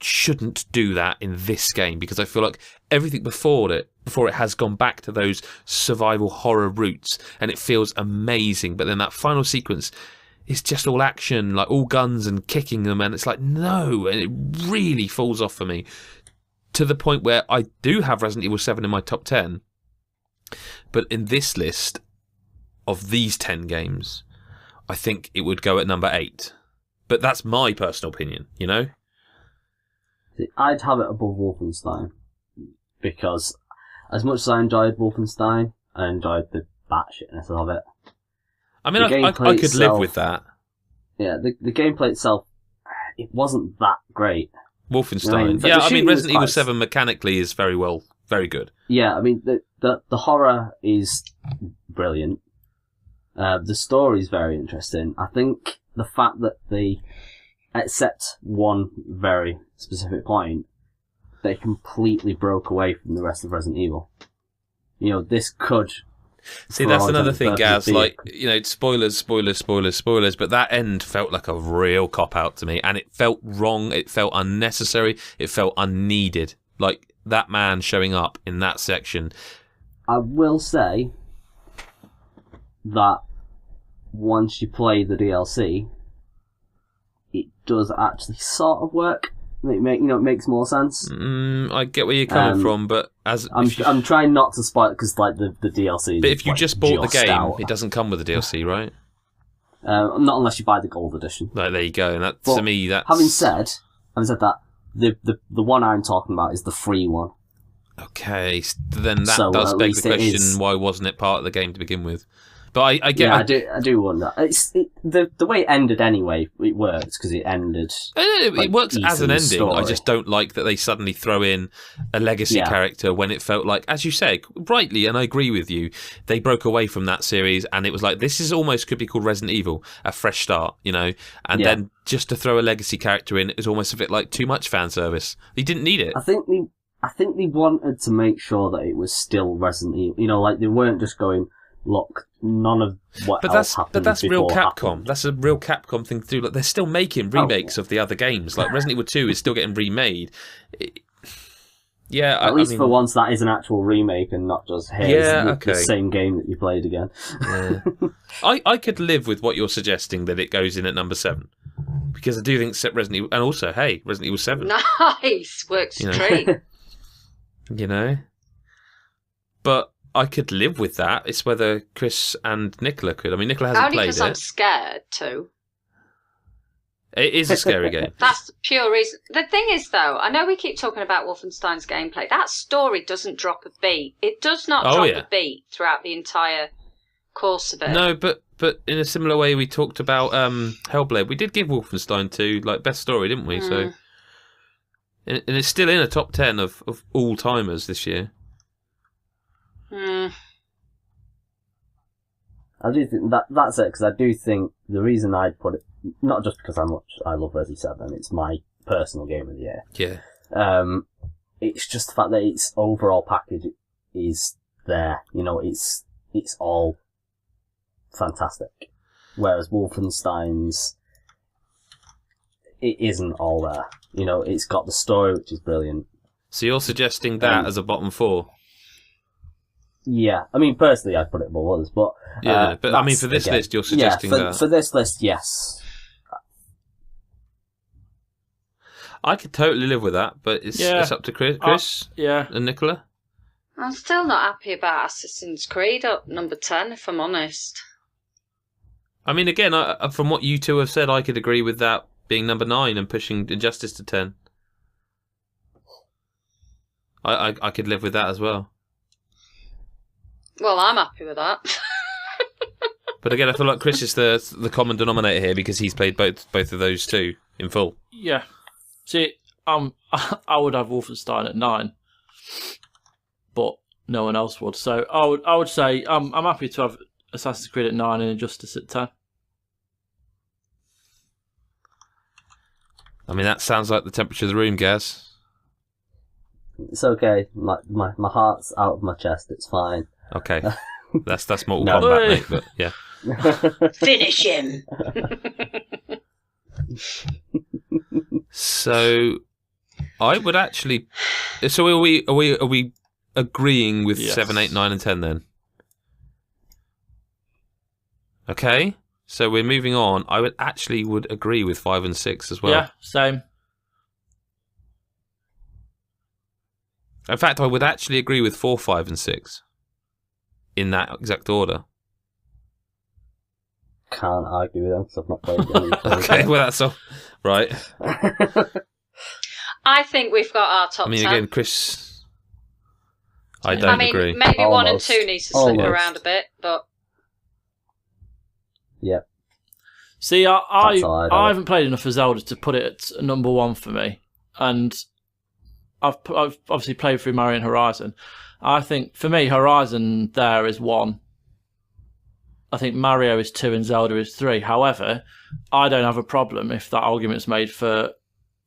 shouldn't do that in this game because I feel like everything before it has gone back to those survival horror roots and it feels amazing, but then that final sequence is just all action, like all guns and kicking them, and it's like no, and it really falls off for me to the point where I do have Resident Evil 7 in my top 10, but in this list of these 10 games I think it would go at number 8, but that's my personal opinion, I'd have it above Wolfenstein because as much as I enjoyed Wolfenstein, I enjoyed the batshitness of it. I mean, I could live with that. Yeah, the gameplay itself, it wasn't that great. Wolfenstein. I mean Resident Evil 7 mechanically is very good. Yeah, I mean, the horror is brilliant. The story is very interesting. I think the fact that they, except one very specific point, they completely broke away from the rest of Resident Evil. This could... See, that's another thing, Gaz, spoilers, but that end felt like a real cop-out to me, and it felt wrong, it felt unnecessary, it felt unneeded. Like, that man showing up in that section. I will say that once you play the DLC, it does actually sort of work. It makes more sense. I get where you're coming from, but I'm trying not to spoil it because the DLC. But if you just bought the game, it doesn't come with the DLC, right? Not unless you buy the gold edition. Like, there you go, and that to me, that's... Having said that, the one I'm talking about is the free one. Okay, then that does beg the question: why wasn't it part of the game to begin with? But I get. Yeah, I do wonder. The way it ended anyway. It works because it ended. It works as an ending. Story. I just don't like that they suddenly throw in a legacy character when it felt like, as you said, rightly, and I agree with you, they broke away from that series, and it was like this is almost could be called Resident Evil, a fresh start, and then just to throw a legacy character in is almost a bit like too much fan service. They didn't need it. I think they wanted to make sure that it was still Resident Evil. Like they weren't just going, look, none of what else happened that's real before Capcom. happened. That's a real Capcom thing to do. Like, they're still making remakes of the other games. Like Resident Evil 2 is still getting remade. At least for once that is an actual remake and not just the same game that you played again. Yeah. I could live with what you're suggesting, that it goes in at number 7, because I do think Resident Evil, and also Resident Evil 7. Nice, works treat. You know, but I could live with that. It's whether Chris and Nicola could. I mean, Nicola hasn't played it. Only because I'm scared too. It is a scary game. That's the pure reason. The thing is, though, I know we keep talking about Wolfenstein's gameplay. That story doesn't drop a beat. It does not drop a beat throughout the entire course of it. No, but in a similar way, we talked about Hellblade. We did give Wolfenstein 2 best story, didn't we? So, and it's still in a top 10 of all timers this year. I do think that's it, because I do think the reason I'd put it, not just because I love Resi 7, it's my personal game of the year. Yeah. It's just the fact that its overall package is there. You know, it's all fantastic. Whereas Wolfenstein's, it isn't all there. You know, it's got the story, which is brilliant. So you're suggesting that as a bottom 4? Yeah, I mean, personally, I'd put it above others, but... but I mean, for this list, you're suggesting that... for this list, yes. I could totally live with that, but it's up to Chris and Nicola. I'm still not happy about Assassin's Creed up number 10, if I'm honest. I mean, again, from what you two have said, I could agree with that being number 9 and pushing Injustice to 10. I could live with that as well. Well, I'm happy with that. But again, I feel like Chris is the common denominator here because he's played both of those two in full. Yeah. See, I would have Wolfenstein at 9, but no one else would. So I would say I'm happy to have Assassin's Creed at 9 and Injustice at 10. I mean, that sounds like the temperature of the room, Gaz. It's okay. My heart's out of my chest. It's fine. Okay, that's Mortal Kombat, mate. But yeah, finish him. So, I would actually. So are we agreeing with 7, 8, 9, and 10 then? Okay, so we're moving on. I would agree with 5 and 6 as well. Yeah, same. In fact, I would actually agree with 4, 5, and 6 in that exact order. Can't argue with them because I've not played any. Okay, well that's all right. I think we've got our top 10. Again, Chris, I don't agree. Maybe Almost. 1 and 2 needs to slip around a bit, but yeah. See, I haven't played enough of Zelda to put it at number 1 for me, and I've obviously played through Mario and Horizon. I think for me, Horizon there is 1. I think Mario is 2 and Zelda is 3. However, I don't have a problem if that argument's made for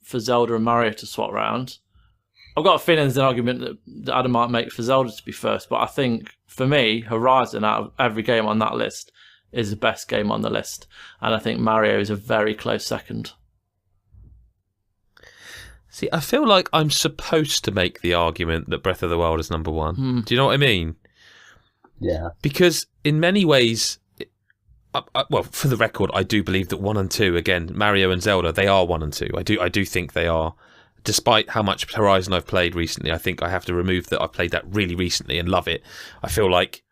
Zelda and Mario to swap round. I've got a feeling there's an argument that Adam might make for Zelda to be first, but I think for me, Horizon out of every game on that list is the best game on the list, and I think Mario is a very close second. See, I feel like I'm supposed to make the argument that Breath of the Wild is number 1. Do you know what I mean? Yeah. Because in many ways, well, for the record, I do believe that 1 and 2, again, Mario and Zelda, they are 1 and 2. I do think they are. Despite how much Horizon I've played recently, I think I have to remove that I've played that really recently and love it. I feel like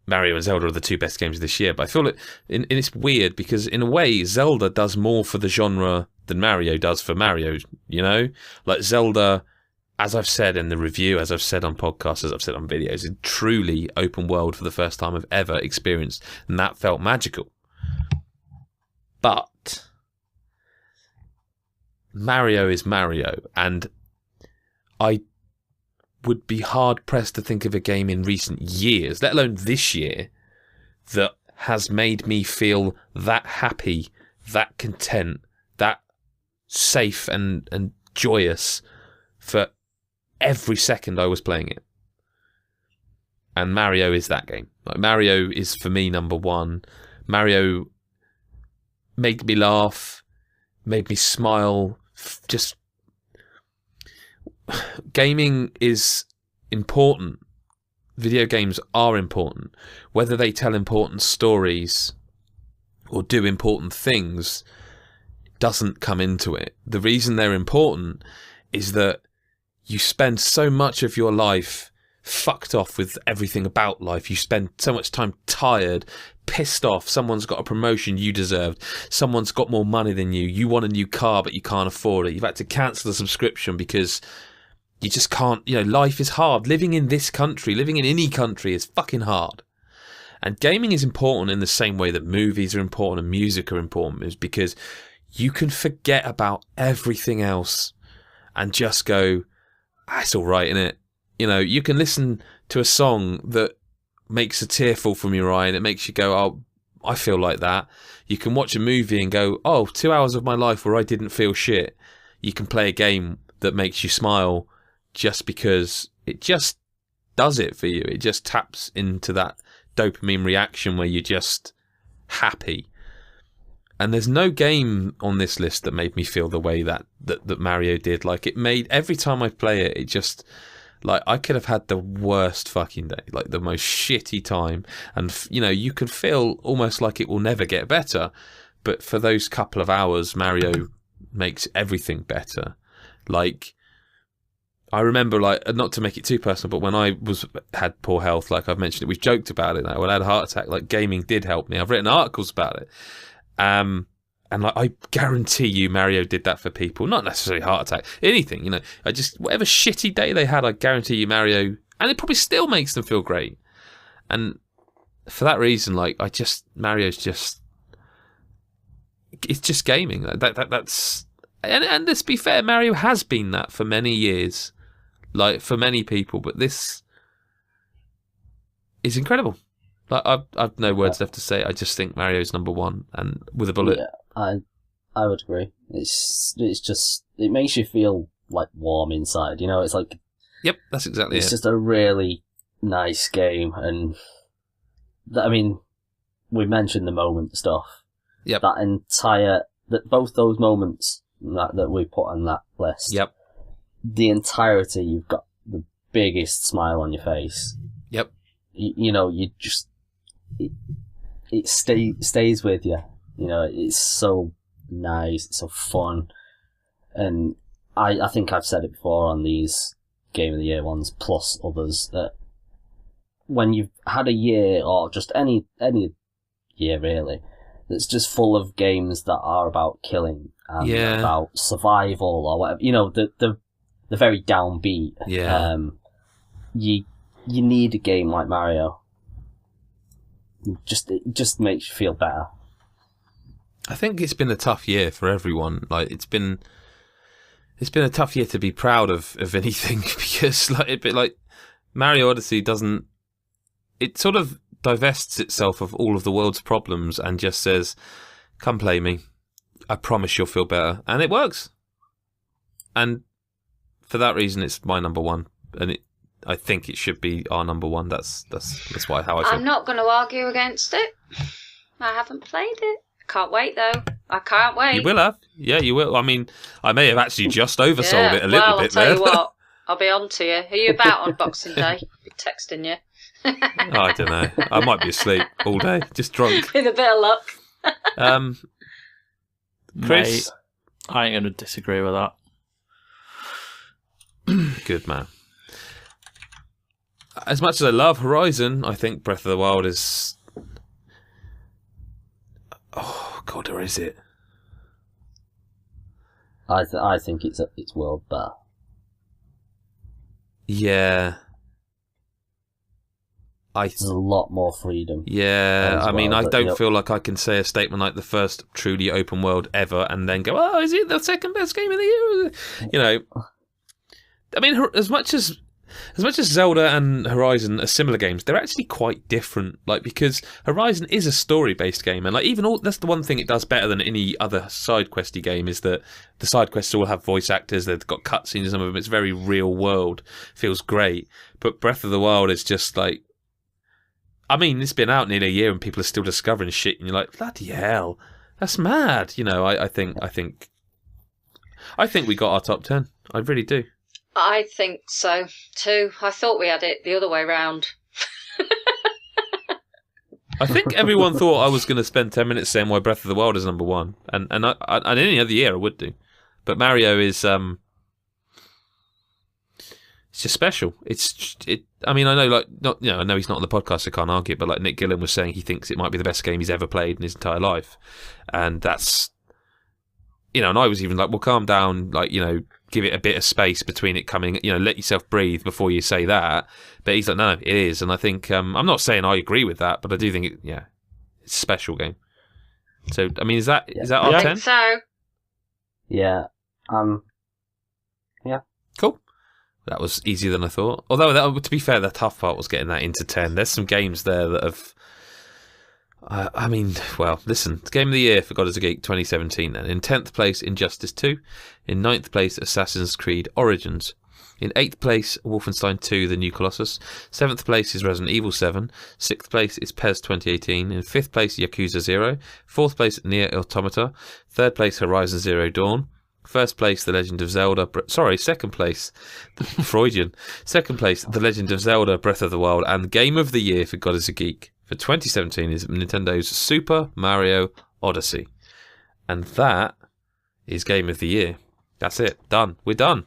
Mario and Zelda are the 2 best games of this year. But I feel like it's weird because in a way, Zelda does more for the genre than Mario does for Mario, you know? Like Zelda, as I've said in the review, as I've said on podcasts, as I've said on videos, is truly open world for the first time I've ever experienced, and that felt magical. But Mario is Mario, and I would be hard-pressed to think of a game in recent years, let alone this year, that has made me feel that happy, that content, that safe and joyous for every second I was playing it. And Mario is that game. Like, Mario is, for me, number one. Mario made me laugh, made me smile. Just gaming is important. Video games are important. Whether they tell important stories or do important things doesn't come into it. The reason they're important is that you spend so much of your life fucked off with everything about life. You spend so much time tired, pissed off. Someone's got a promotion you deserved. Someone's got more money than you. You want a new car, but you can't afford it. You've had to cancel the subscription because you just can't. Life is hard. Living in this country, living in any country, is fucking hard. And gaming is important in the same way that movies are important and music are important, is because you can forget about everything else and just go, it's all right, innit? You can listen to a song that makes a tear fall from your eye and it makes you go, oh, I feel like that. You can watch a movie and go, oh, 2 hours of my life where I didn't feel shit. You can play a game that makes you smile just because it just does it for you. It just taps into that dopamine reaction where you're just happy. And there's no game on this list that made me feel the way that Mario did. Like, it made, every time I play it, it just... Like, I could have had the worst fucking day, like the most shitty time. And, you can feel almost like it will never get better. But for those couple of hours, Mario makes everything better. Like, I remember, like, not to make it too personal, but when I had poor health, like I've mentioned it, we've joked about it now. When I had a heart attack, like, gaming did help me. I've written articles about it. And like, I guarantee you Mario did that for people. Not necessarily heart attack, anything, whatever shitty day they had, I guarantee you Mario, and it probably still makes them feel great. And for that reason, like, Mario's just, it's just gaming. That's, and let's be fair, Mario has been that for many years, like, for many people, but this is incredible. Like, I've no words left to say. I just think Mario's number one, and with a bullet. Yeah, I would agree. It's just, it makes you feel like warm inside. It's like, yep, that's exactly it. It's just a really nice game, and we mentioned the moment stuff. Yep. Both those moments that we put on that list. Yep. The entirety, you've got the biggest smile on your face. Yep. You just, it stays with you. It's so nice, it's so fun, and I think I've said it before on these Game of the Year ones, plus others, that when you've had a year, or just any year really, that's just full of games that are about killing and about survival or whatever, the very downbeat. Yeah. You need a game like Mario. It just makes you feel better. I think it's been a tough year for everyone. Like, it's been a tough year to be proud of anything, because like Mario Odyssey doesn't. It sort of divests itself of all of the world's problems and just says, "Come play me. I promise you'll feel better," and it works. And for that reason, it's my number one, and I think it should be our number one. That's how I feel. I'm not going to argue against it. I haven't played it. Can't wait though. I can't wait. You will have. Yeah, you will. I mean, I may have actually just oversold it a little bit there. I'll tell you what. I'll be on to you. Are you about on Boxing Day? I'll be texting you. I don't know. I might be asleep all day, just drunk. With a bit of luck. Chris? Mate, I ain't going to disagree with that. Good man. As much as I love Horizon, I think Breath of the Wild is... Oh, God, or is it? I think it's world better. Yeah. There's a lot more freedom. Yeah, I mean, I don't but, feel like I can say a statement like the first truly open world ever and then go, oh, is it the second best game of the year? I mean, as much as Zelda and Horizon are similar games, they're actually quite different. Like, because Horizon is a story-based game, and like that's the one thing it does better than any other side questy game, is that the side quests all have voice actors. They've got cutscenes in some of them. It's very real world, feels great. But Breath of the Wild is just like, I mean, it's been out nearly a year and people are still discovering shit, and you're like, bloody hell, that's mad. You know, I think we got our top 10. I really do. I think so too. I thought we had it the other way round. I think everyone thought I was going to spend 10 minutes saying why Breath of the Wild is number 1, and any other year I would do, but Mario is it's just special. I mean, I know, like, not, you know, I know he's not on the podcast, so I can't argue, but like Nick Gillen was saying, he thinks it might be the best game he's ever played in his entire life, and that's, you know, and I was even like, well, calm down, like, you know, give it a bit of space between it coming, you know, let yourself breathe before you say that. But he's like, no, it is, and I think I'm not saying I agree with that, but I do think it's a special game. So, I mean, is that our 10? I think so. Yeah. Cool. That was easier than I thought. Although, to be fair, the tough part was getting that into 10. There's some games there that have... I mean, well, listen. Game of the Year for God is a Geek 2017 then. In 10th place, Injustice 2. In 9th place, Assassin's Creed Origins. In 8th place, Wolfenstein 2, The New Colossus. 7th place is Resident Evil 7. 6th place is PES 2018. In 5th place, Yakuza 0. 4th place, Nier Automata. 3rd place, Horizon Zero Dawn. First place, The Legend of Zelda. Second place, Freudian. Second place, The Legend of Zelda: Breath of the Wild. And Game of the Year for God is a Geek for 2017 is Nintendo's Super Mario Odyssey. And that is Game of the Year. That's it. Done. We're done.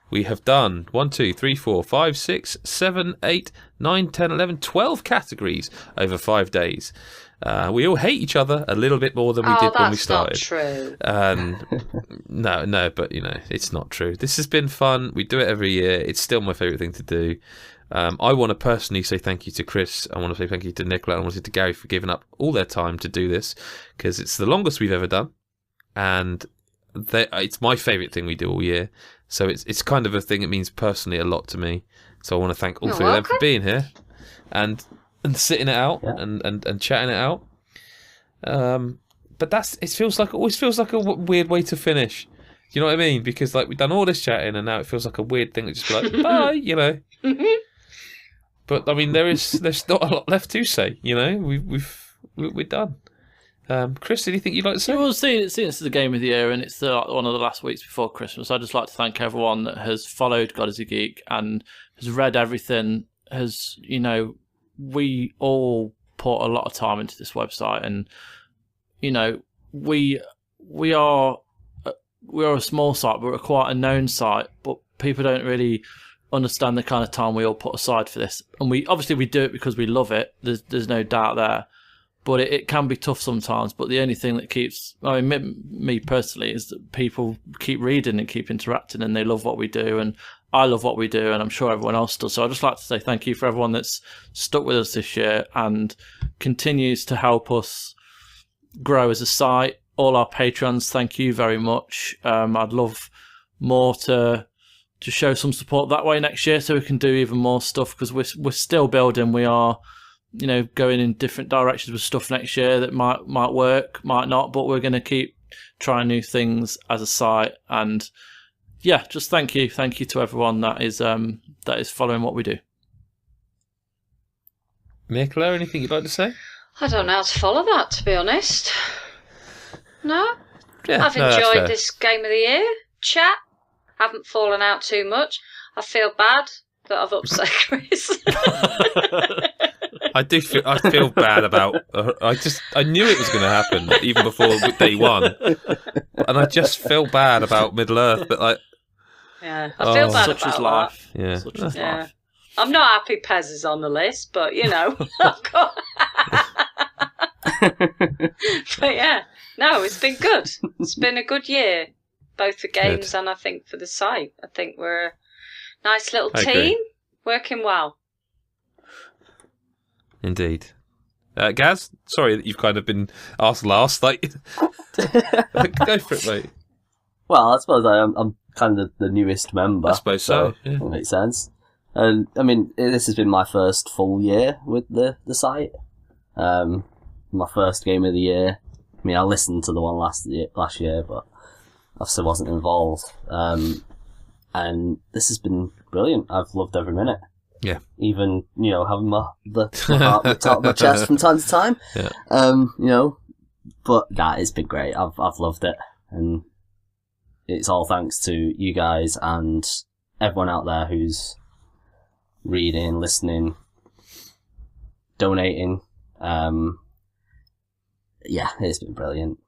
We have done 1, 2, 3, 4, 5, 6, 7, 8, 9, 10, 11, 12 categories over 5 days. We all hate each other a little bit more than we did when we started. That's not true. No, but you know, it's not true. This has been fun. We do it every year. It's still my favourite thing to do. I want to personally say thank you to Chris. I want to say thank you to Nicola. I want to say to Gary for giving up all their time to do this, because it's the longest we've ever done, and it's my favourite thing we do all year. So it's kind of a thing that means personally a lot to me. So I want to thank all three of them for being here and sitting it out and chatting it out. But it always feels like a weird way to finish. You know what I mean? Because like we've done all this chatting and now it feels like a weird thing to just be like bye, you know. But I mean, there's not a lot left to say. You know, we're done. Chris, anything you'd like to say? Well, seeing it's the Game of the Year and it's one of the last weeks before Christmas, I'd just like to thank everyone that has followed God is a Geek and has read everything. You know, we all put a lot of time into this website, and you know, we are a small site, but we're quite a known site, but people don't really understand the kind of time we all put aside for this. And we do it because we love it. There's no doubt there. But it can be tough sometimes. But the only thing that keeps, I mean, me personally, is that people keep reading and keep interacting, and they love what we do, and I love what we do, and I'm sure everyone else does. So I'd just like to say thank you for everyone that's stuck with us this year and continues to help us grow as a site. All our patrons, thank you very much. I'd love more to show some support that way next year, so we can do even more stuff, because we're still building. We are, you know, going in different directions with stuff next year that might work, might not, but we're going to keep trying new things as a site. And yeah, just thank you to everyone that is following what we do. Nicola, anything you'd like to say? I don't know how to follow that, to be honest. No, yeah, I've enjoyed this Game of the Year chat. Haven't fallen out too much. I feel bad that I've upset Chris. I feel bad about. I knew it was going to happen even before day one, and I just feel bad about Middle Earth. But like, yeah, I feel bad such about is life. that. Yeah, such is life. I'm not happy Pez is on the list, but you know, I've got. But yeah, no, it's been good. It's been a good year, both for games and I think for the site. I think we're a nice little team working well. Indeed. Gaz, sorry that you've kind of been asked last. Like, go for it, mate. Well, I suppose I'm kind of the newest member. I suppose so. Yeah. That makes sense. And I mean, this has been my first full year with the site. My first Game of the Year. I mean, I listened to the one last year, but I still wasn't involved. And this has been brilliant. I've loved every minute. Yeah. Even, having my heart ripped out of my chest from time to time. Yeah. But that has been great. I've loved it. And it's all thanks to you guys and everyone out there who's reading, listening, donating. It's been brilliant.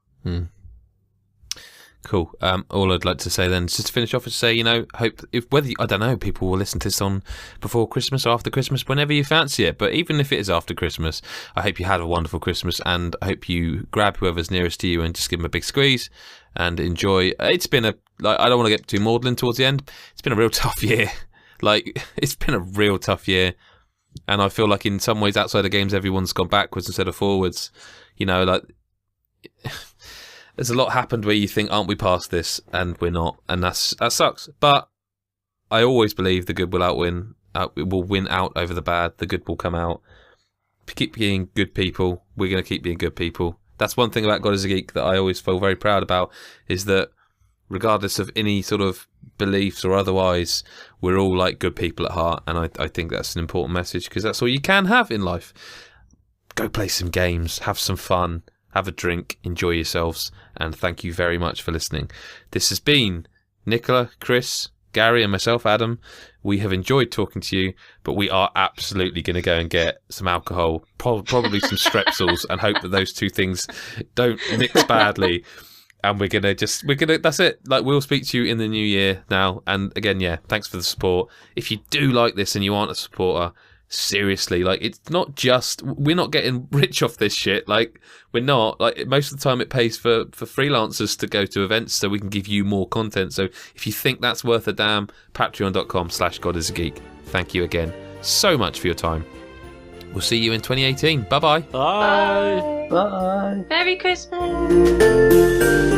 Cool. All I'd like to say then is just to finish off is say, hope I don't know, people will listen to this on before Christmas or after Christmas, whenever you fancy it. But even if it is after Christmas, I hope you had a wonderful Christmas, and I hope you grab whoever's nearest to you and just give them a big squeeze and enjoy. It's been I don't want to get too maudlin towards the end. It's been a real tough year. It's been a real tough year. And I feel like in some ways outside the games, everyone's gone backwards instead of forwards. There's a lot happened where you think, aren't we past this? And we're not. And that sucks. But I always believe the good will outwin. It will win out over the bad. The good will come out. Keep being good people. We're going to keep being good people. That's one thing about God is a Geek that I always feel very proud about, is that regardless of any sort of beliefs or otherwise, we're all like good people at heart. And I think that's an important message, because that's all you can have in life. Go play some games. Have some fun. Have a drink, enjoy yourselves, and thank you very much for listening. This has been Nicola, Chris, Gary, and myself, Adam. We have enjoyed talking to you, but we are absolutely going to go and get some alcohol, probably some Strepsils, and hope that those two things don't mix badly. And we're gonna that's it. We'll speak to you in the new year now. And again, thanks for the support. If you do like this and you aren't a supporter, seriously, it's not just, we're not getting rich off this shit. We're not. Most of the time it pays for freelancers to go to events so we can give you more content. So if you think that's worth a damn, patreon.com/GodIsAGeek. Thank you again so much for your time. We'll see you in 2018. Bye-bye. Bye. Bye. Merry Christmas.